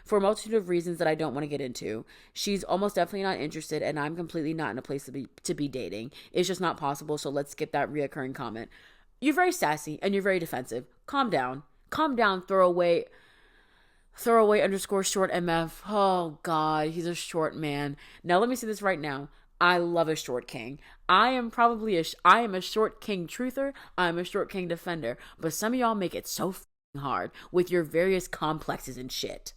For a multitude of reasons that I don't want to get into. She's almost definitely not interested, and I'm completely not in a place to be dating. It's just not possible, so let's skip that reoccurring comment. You're very sassy, and you're very defensive. Calm down, throwaway _short MF. Oh, God, he's a short man. Now, let me say this right now. I love a short king. I am a short king truther. I'm a short king defender. But some of y'all make it so hard with your various complexes and shit.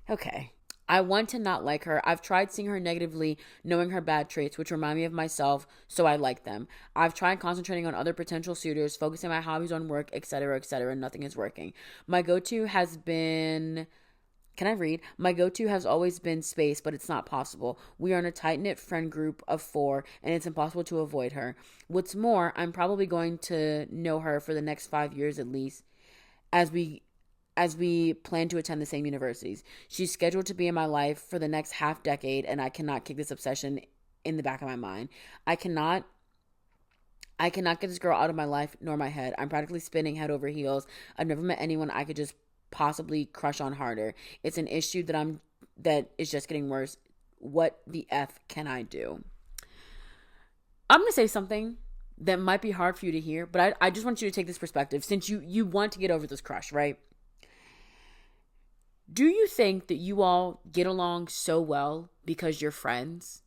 Okay. I want to not like her. I've tried seeing her negatively, knowing her bad traits, which remind me of myself, so I like them. I've tried concentrating on other potential suitors, focusing my hobbies on work, etc., and nothing is working. My go-to has always been space, but it's not possible. We are in a tight-knit friend group of 4, and it's impossible to avoid her. What's more, I'm probably going to know her for the next 5 years at least, as we as we plan to attend the same universities. She's scheduled to be in my life for the next half decade, and I cannot kick this obsession in the back of my mind. I cannot get this girl out of my life nor my head. I'm practically spinning head over heels. I've never met anyone I could just possibly crush on harder. It's an issue that is just getting worse. What the F can I do? I'm going to say something that might be hard for you to hear, but I just want you to take this perspective since you want to get over this crush, right? Do you think that you all get along so well because you're friends?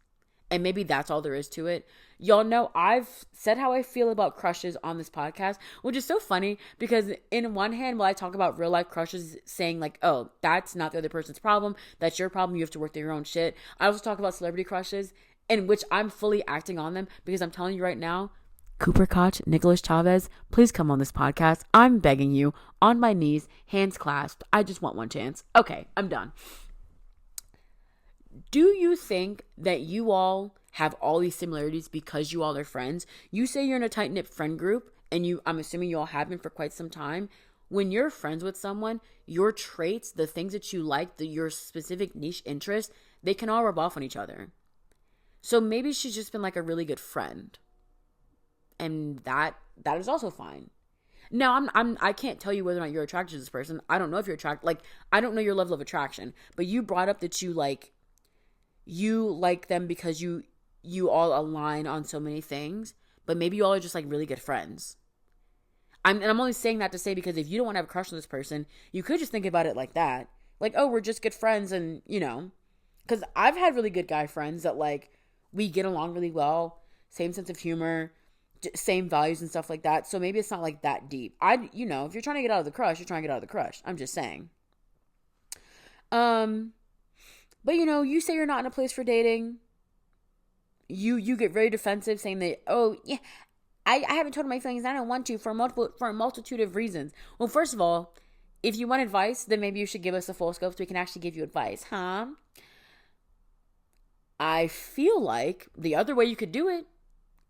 And maybe that's all there is to it. Y'all know I've said how I feel about crushes on this podcast, which is so funny because in one hand, while I talk about real life crushes saying like, oh, that's not the other person's problem. That's your problem. You have to work through your own shit. I also talk about celebrity crushes in which I'm fully acting on them because I'm telling you right now, Cooper Koch, Nicholas Chavez, please come on this podcast. I'm begging you on my knees, hands clasped. I just want one chance. Okay, I'm done. Do you think that you all have all these similarities because you all are friends? You say you're in a tight-knit friend group, and I'm assuming you all have been for quite some time. When you're friends with someone, your traits, the things that you like, your specific niche interests, they can all rub off on each other. So maybe she's just been like a really good friend. And that is also fine. Now, I can't tell you whether or not you're attracted to this person. I don't know if you're attracted. Like, I don't know your level of attraction. But you brought up that you like them because you all align on so many things. But maybe you all are just like really good friends. I'm only saying that to say because if you don't want to have a crush on this person, you could just think about it like that. Like, oh, we're just good friends and, you know. Because I've had really good guy friends that like, we get along really well. Same sense of humor. Same values and stuff like that. So maybe it's not like that deep. If you're trying to get out of the crush, you're trying to get out of the crush. I'm just saying. But you say you're not in a place for dating. You get very defensive saying that, oh yeah, I haven't told my feelings. I don't want to for a multitude of reasons. Well, first of all, if you want advice, then maybe you should give us a full scope so we can actually give you advice, huh? I feel like the other way you could do it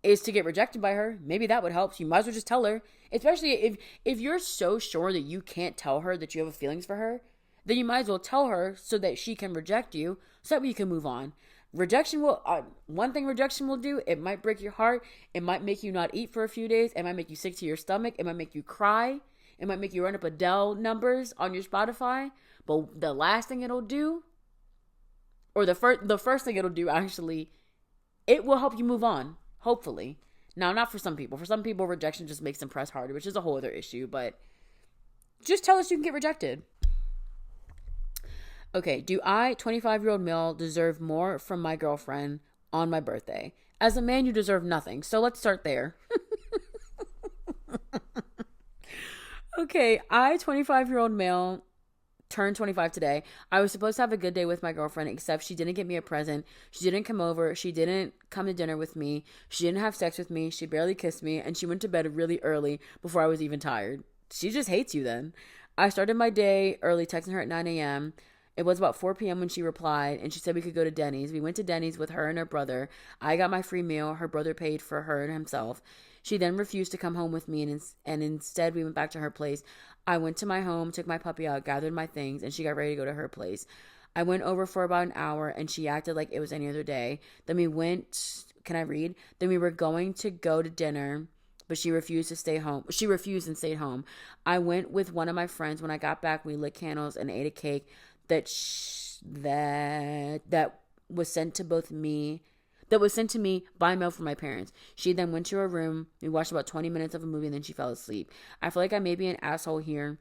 is to get rejected by her. Maybe that would help. So you might as well just tell her. Especially if you're so sure that you can't tell her that you have feelings for her, then you might as well tell her so that she can reject you, so that we can move on. One thing rejection will do, it might break your heart. It might make you not eat for a few days. It might make you sick to your stomach. It might make you cry. It might make you run up Adele numbers on your Spotify. But the last thing it'll do, or the first thing it'll do actually, it will help you move on. Hopefully. Now, not for some people. For some people, rejection just makes them press harder, which is a whole other issue. But just tell us you can get rejected. Okay, do I, 25-year-old male, deserve more from my girlfriend on my birthday? As a man, you deserve nothing. So let's start there. Okay, I, 25-year-old male, turned 25 today. I was supposed to have a good day with my girlfriend, except she didn't get me a present. She didn't come over. She didn't come to dinner with me. She didn't have sex with me. She barely kissed me, and she went to bed really early before I was even tired. She just hates you then. I started my day early, texting her at 9 a.m. It was about 4 p.m. when she replied, and she said we could go to Denny's. We went to Denny's with her and her brother. I got my free meal. Her brother paid for her and himself. She then refused to come home with me, and instead we went back to her place. I went to my home, took my puppy out, gathered my things, and she got ready to go to her place. I went over for about an hour, and she acted like it was any other day. Then we went, can I read? Then we were going to go to dinner, but she refused to stay home. She refused and stayed home. I went with one of my friends. When I got back, we lit candles and ate a cake that was sent to me by mail from my parents. She then went to her room. We watched about 20 minutes of a movie and then she fell asleep. I feel like I may be an asshole here.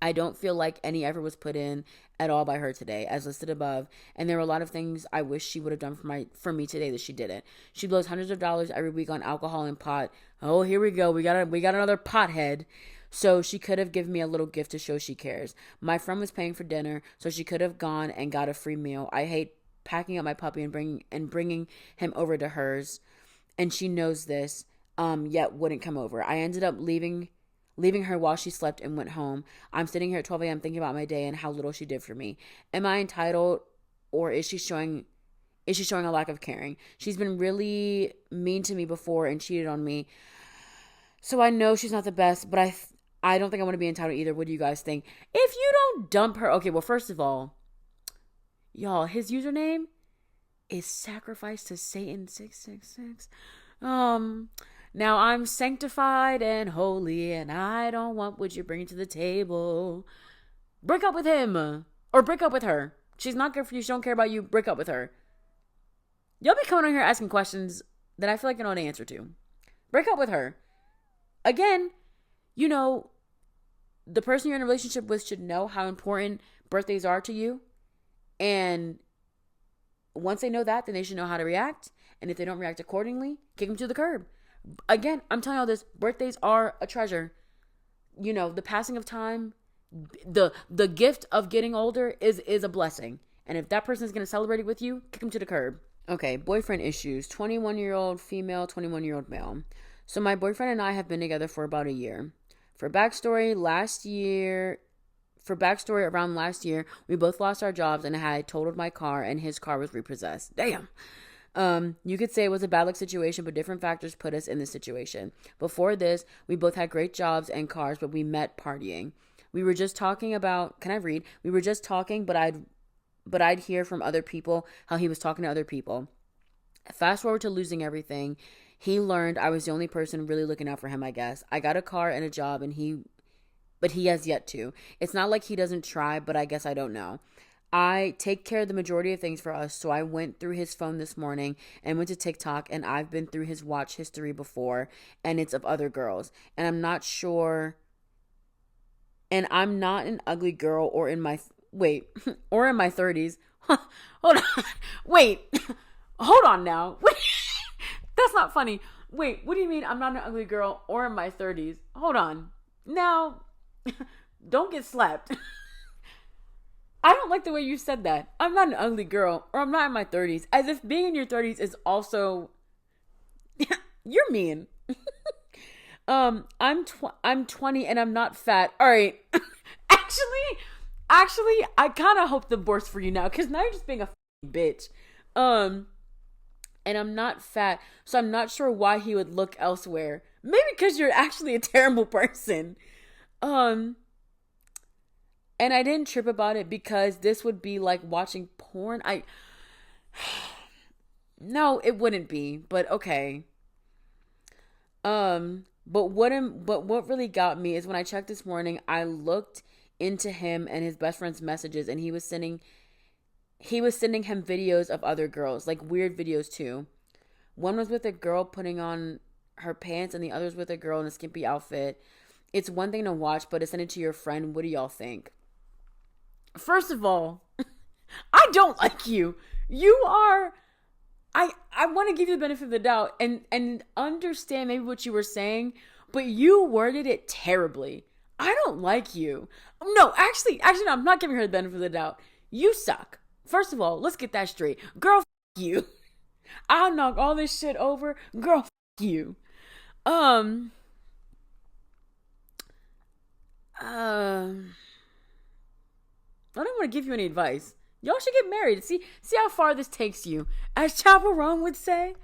I don't feel like any effort was put in at all by her today, as listed above. And there were a lot of things I wish she would have done for me today that she didn't. She blows hundreds of dollars every week on alcohol and pot. Oh, here we go. We got another pothead. So she could have given me a little gift to show she cares. My friend was paying for dinner, so she could have gone and got a free meal. I hate packing up my puppy and bringing him over to hers, and she knows this, yet wouldn't come over. I ended up leaving her while she slept and went home. I'm sitting here at 12 a.m. thinking about my day and how little she did for me. Am I entitled, or is she showing a lack of caring? She's been really mean to me before and cheated on me, so I know she's not the best, but I don't think I want to be entitled either. What do you guys think? If you don't dump her, okay, well, first of all, y'all, his username is sacrifice to Satan 666. Now I'm sanctified and holy, and I don't want what you're bringing to the table. Break up with him, or break up with her. She's not good for you. She don't care about you. Break up with her. Y'all be coming on here asking questions that I feel like I know the answer to. Break up with her. Again, you know, the person you're in a relationship with should know how important birthdays are to you. And once they know that, then they should know how to react. And if they don't react accordingly, kick them to the curb. Again, I'm telling y'all this, birthdays are a treasure. You know, the passing of time, the gift of getting older is a blessing. And if that person is going to celebrate it with you, kick them to the curb. Okay, boyfriend issues. 21-year-old female, 21-year-old male. So my boyfriend and I have been together for about a year. For backstory, around last year, we both lost our jobs and I had totaled my car and his car was repossessed. Damn. You could say it was a bad luck situation, but different factors put us in this situation. Before this, we both had great jobs and cars, but we met partying. We were just talking about, can I read? We were just talking, but I'd hear from other people how he was talking to other people. Fast forward to losing everything. He learned I was the only person really looking out for him, I guess. I got a car and a job but he has yet to. It's not like he doesn't try, but I guess I don't know. I take care of the majority of things for us, so I went through his phone this morning and went to TikTok, and I've been through his watch history before, and it's of other girls. And I'm not sure, and I'm not an ugly girl or in my 30s. Hold on. Wait. Hold on now. Wait. That's not funny. Wait, what do you mean I'm not an ugly girl or in my 30s? Hold on. Now, don't get slapped. I don't like the way you said that. I'm not an ugly girl or I'm not in my 30s. As if being in your 30s is also... You're mean. I'm 20 and I'm not fat. All right. Actually, I kind of hope the worst for you now because now you're just being a bitch. And I'm not fat, so I'm not sure why he would look elsewhere. Maybe because you're actually a terrible person. And I didn't trip about it because this would be like watching porn. No, it wouldn't be, but okay. But what really got me is when I checked this morning, I looked into him and his best friend's messages, and he was sending him videos of other girls, like weird videos too. One was with a girl putting on her pants and the other was with a girl in a skimpy outfit. It's one thing to watch, but to send it to your friend, what do y'all think? First of all, I don't like you. You are... I want to give you the benefit of the doubt and understand maybe what you were saying, but you worded it terribly. I don't like you. No, actually, no, I'm not giving her the benefit of the doubt. You suck. First of all, let's get that straight. Girl, you. I'll knock all this shit over. Girl, you. I don't want to give you any advice. Y'all should get married. See how far this takes you. As Chapel Roan would say,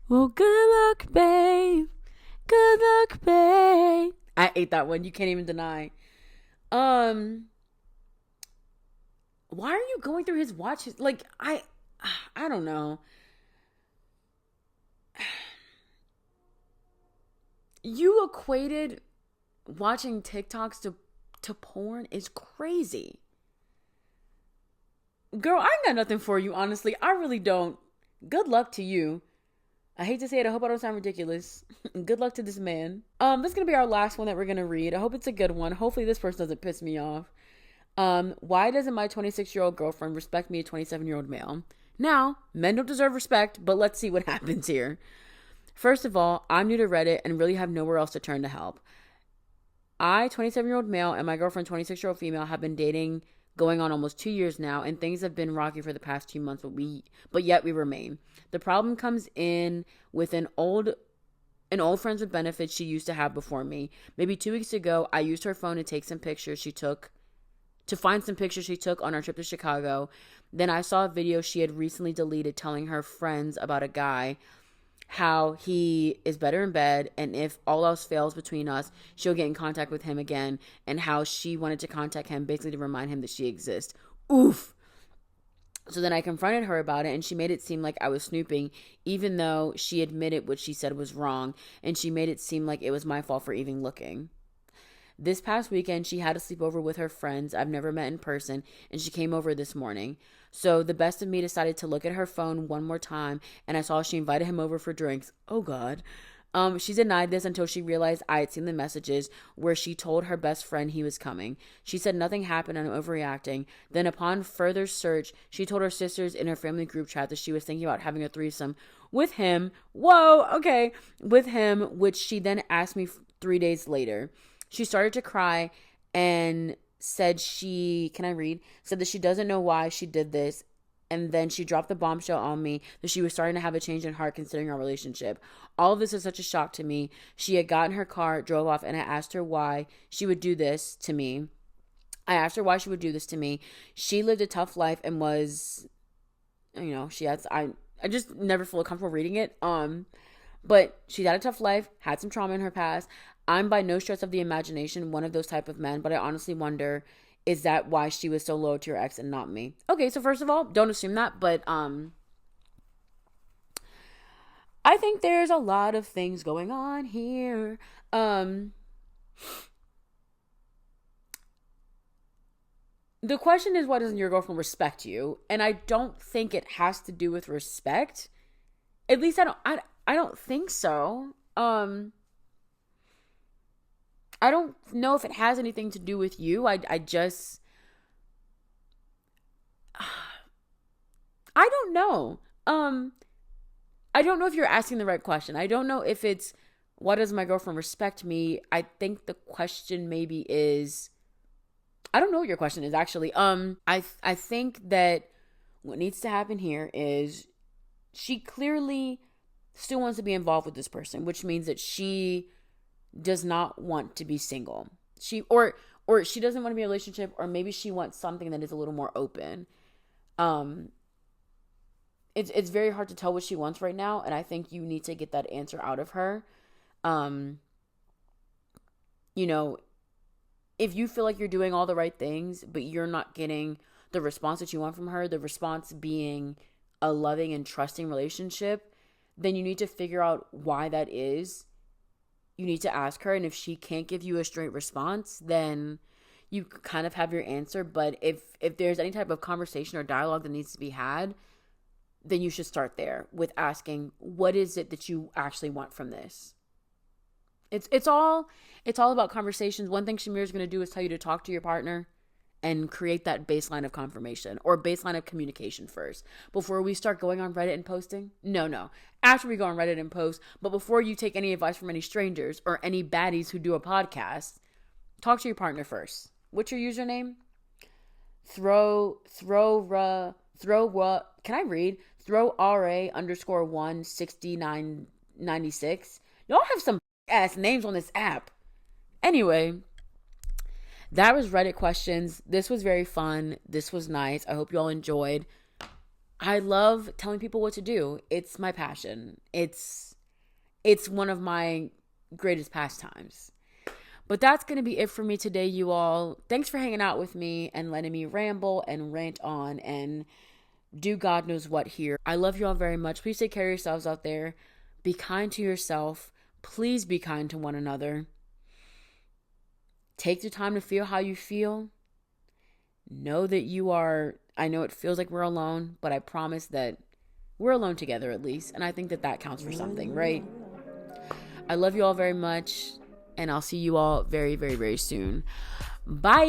well, good luck, babe. Good luck, babe. I ate that one. You can't even deny. Why are you going through his watches? Like, I don't know. You equated watching TikToks to porn is crazy. Girl, I ain't got nothing for you, honestly. I really don't. Good luck to you. I hate to say it. I hope I don't sound ridiculous. Good luck to this man. This is going to be our last one that we're going to read. I hope it's a good one. Hopefully this person doesn't piss me off. Why doesn't my 26-year-old girlfriend respect me, a 27-year-old male? Now, men don't deserve respect, but let's see what happens here. First of all, I'm new to Reddit and really have nowhere else to turn to help. I, 27-year-old male, and my girlfriend, 26-year-old female, have been dating going on almost 2 years now, and things have been rocky for the past 2 months, but yet we remain. The problem comes in with an old friends with benefits she used to have before me. Maybe 2 weeks ago, I used her phone to take some pictures she took on our trip to Chicago. Then I saw a video she had recently deleted telling her friends about a guy how he is better in bed, and if all else fails between us, she'll get in contact with him again, and how she wanted to contact him basically to remind him that she exists. Oof. So then I confronted her about it, and she made it seem like I was snooping, even though she admitted what she said was wrong, and she made it seem like it was my fault for even looking. This past weekend, she had a sleepover with her friends I've never met in person, and she came over this morning. So the best of me decided to look at her phone one more time, and I saw she invited him over for drinks. Oh, God. She denied this until she realized I had seen the messages where she told her best friend he was coming. She said nothing happened and I'm overreacting. Then upon further search, she told her sisters in her family group chat that she was thinking about having a threesome with him. Whoa, okay. With him, which she then asked me 3 days later. She started to cry and said said that she doesn't know why she did this. And then she dropped the bombshell on me that she was starting to have a change in heart considering our relationship. All of this is such a shock to me. She had gotten her car, drove off, and I asked her why she would do this to me. She lived a tough life and was, I just never feel comfortable reading it. But she's had a tough life, had some trauma in her past. I'm by no stretch of the imagination one of those type of men, but I honestly wonder, is that why she was so loyal to your ex and not me? Okay, so first of all, don't assume that, but I think there's a lot of things going on here. The question is, why doesn't your girlfriend respect you? And I don't think it has to do with respect. At least I don't think so. I don't know if it has anything to do with you. I don't know. I don't know if you're asking the right question. I don't know if it's, why does my girlfriend respect me? I think the question maybe is, I don't know what your question is actually. I think that what needs to happen here is she clearly still wants to be involved with this person, which means that she does not want to be single. Or she doesn't want to be in a relationship, or maybe she wants something that is a little more open. It's very hard to tell what she wants right now, and I think you need to get that answer out of her. If you feel like you're doing all the right things, but you're not getting the response that you want from her, the response being a loving and trusting relationship, then you need to figure out why that is. You need to ask her, and if she can't give you a straight response, then you kind of have your answer. But if there's any type of conversation or dialogue that needs to be had, then you should start there with asking, what is it that you actually want from this? It's all about conversations. One thing Shamira is going to do is tell you to talk to your partner and create that baseline of confirmation or baseline of communication first before we start going on Reddit and posting. No. After we go on Reddit and post, but before you take any advice from any strangers or any baddies who do a podcast, talk to your partner first. What's your username? Can I read? Throw_16996. Y'all have some ass names on this app. Anyway, that was Reddit questions. This was very fun. This was nice. I hope you all enjoyed. I love telling people what to do. It's my passion. It's one of my greatest pastimes. But that's going to be it for me today, you all. Thanks for hanging out with me and letting me ramble and rant on and do God knows what here. I love you all very much. Please take care of yourselves out there. Be kind to yourself. Please be kind to one another. Take the time to feel how you feel. Know that I know it feels like we're alone, but I promise that we're alone together at least. And I think that counts for something, right? I love you all very much. And I'll see you all very, very, very soon. Bye.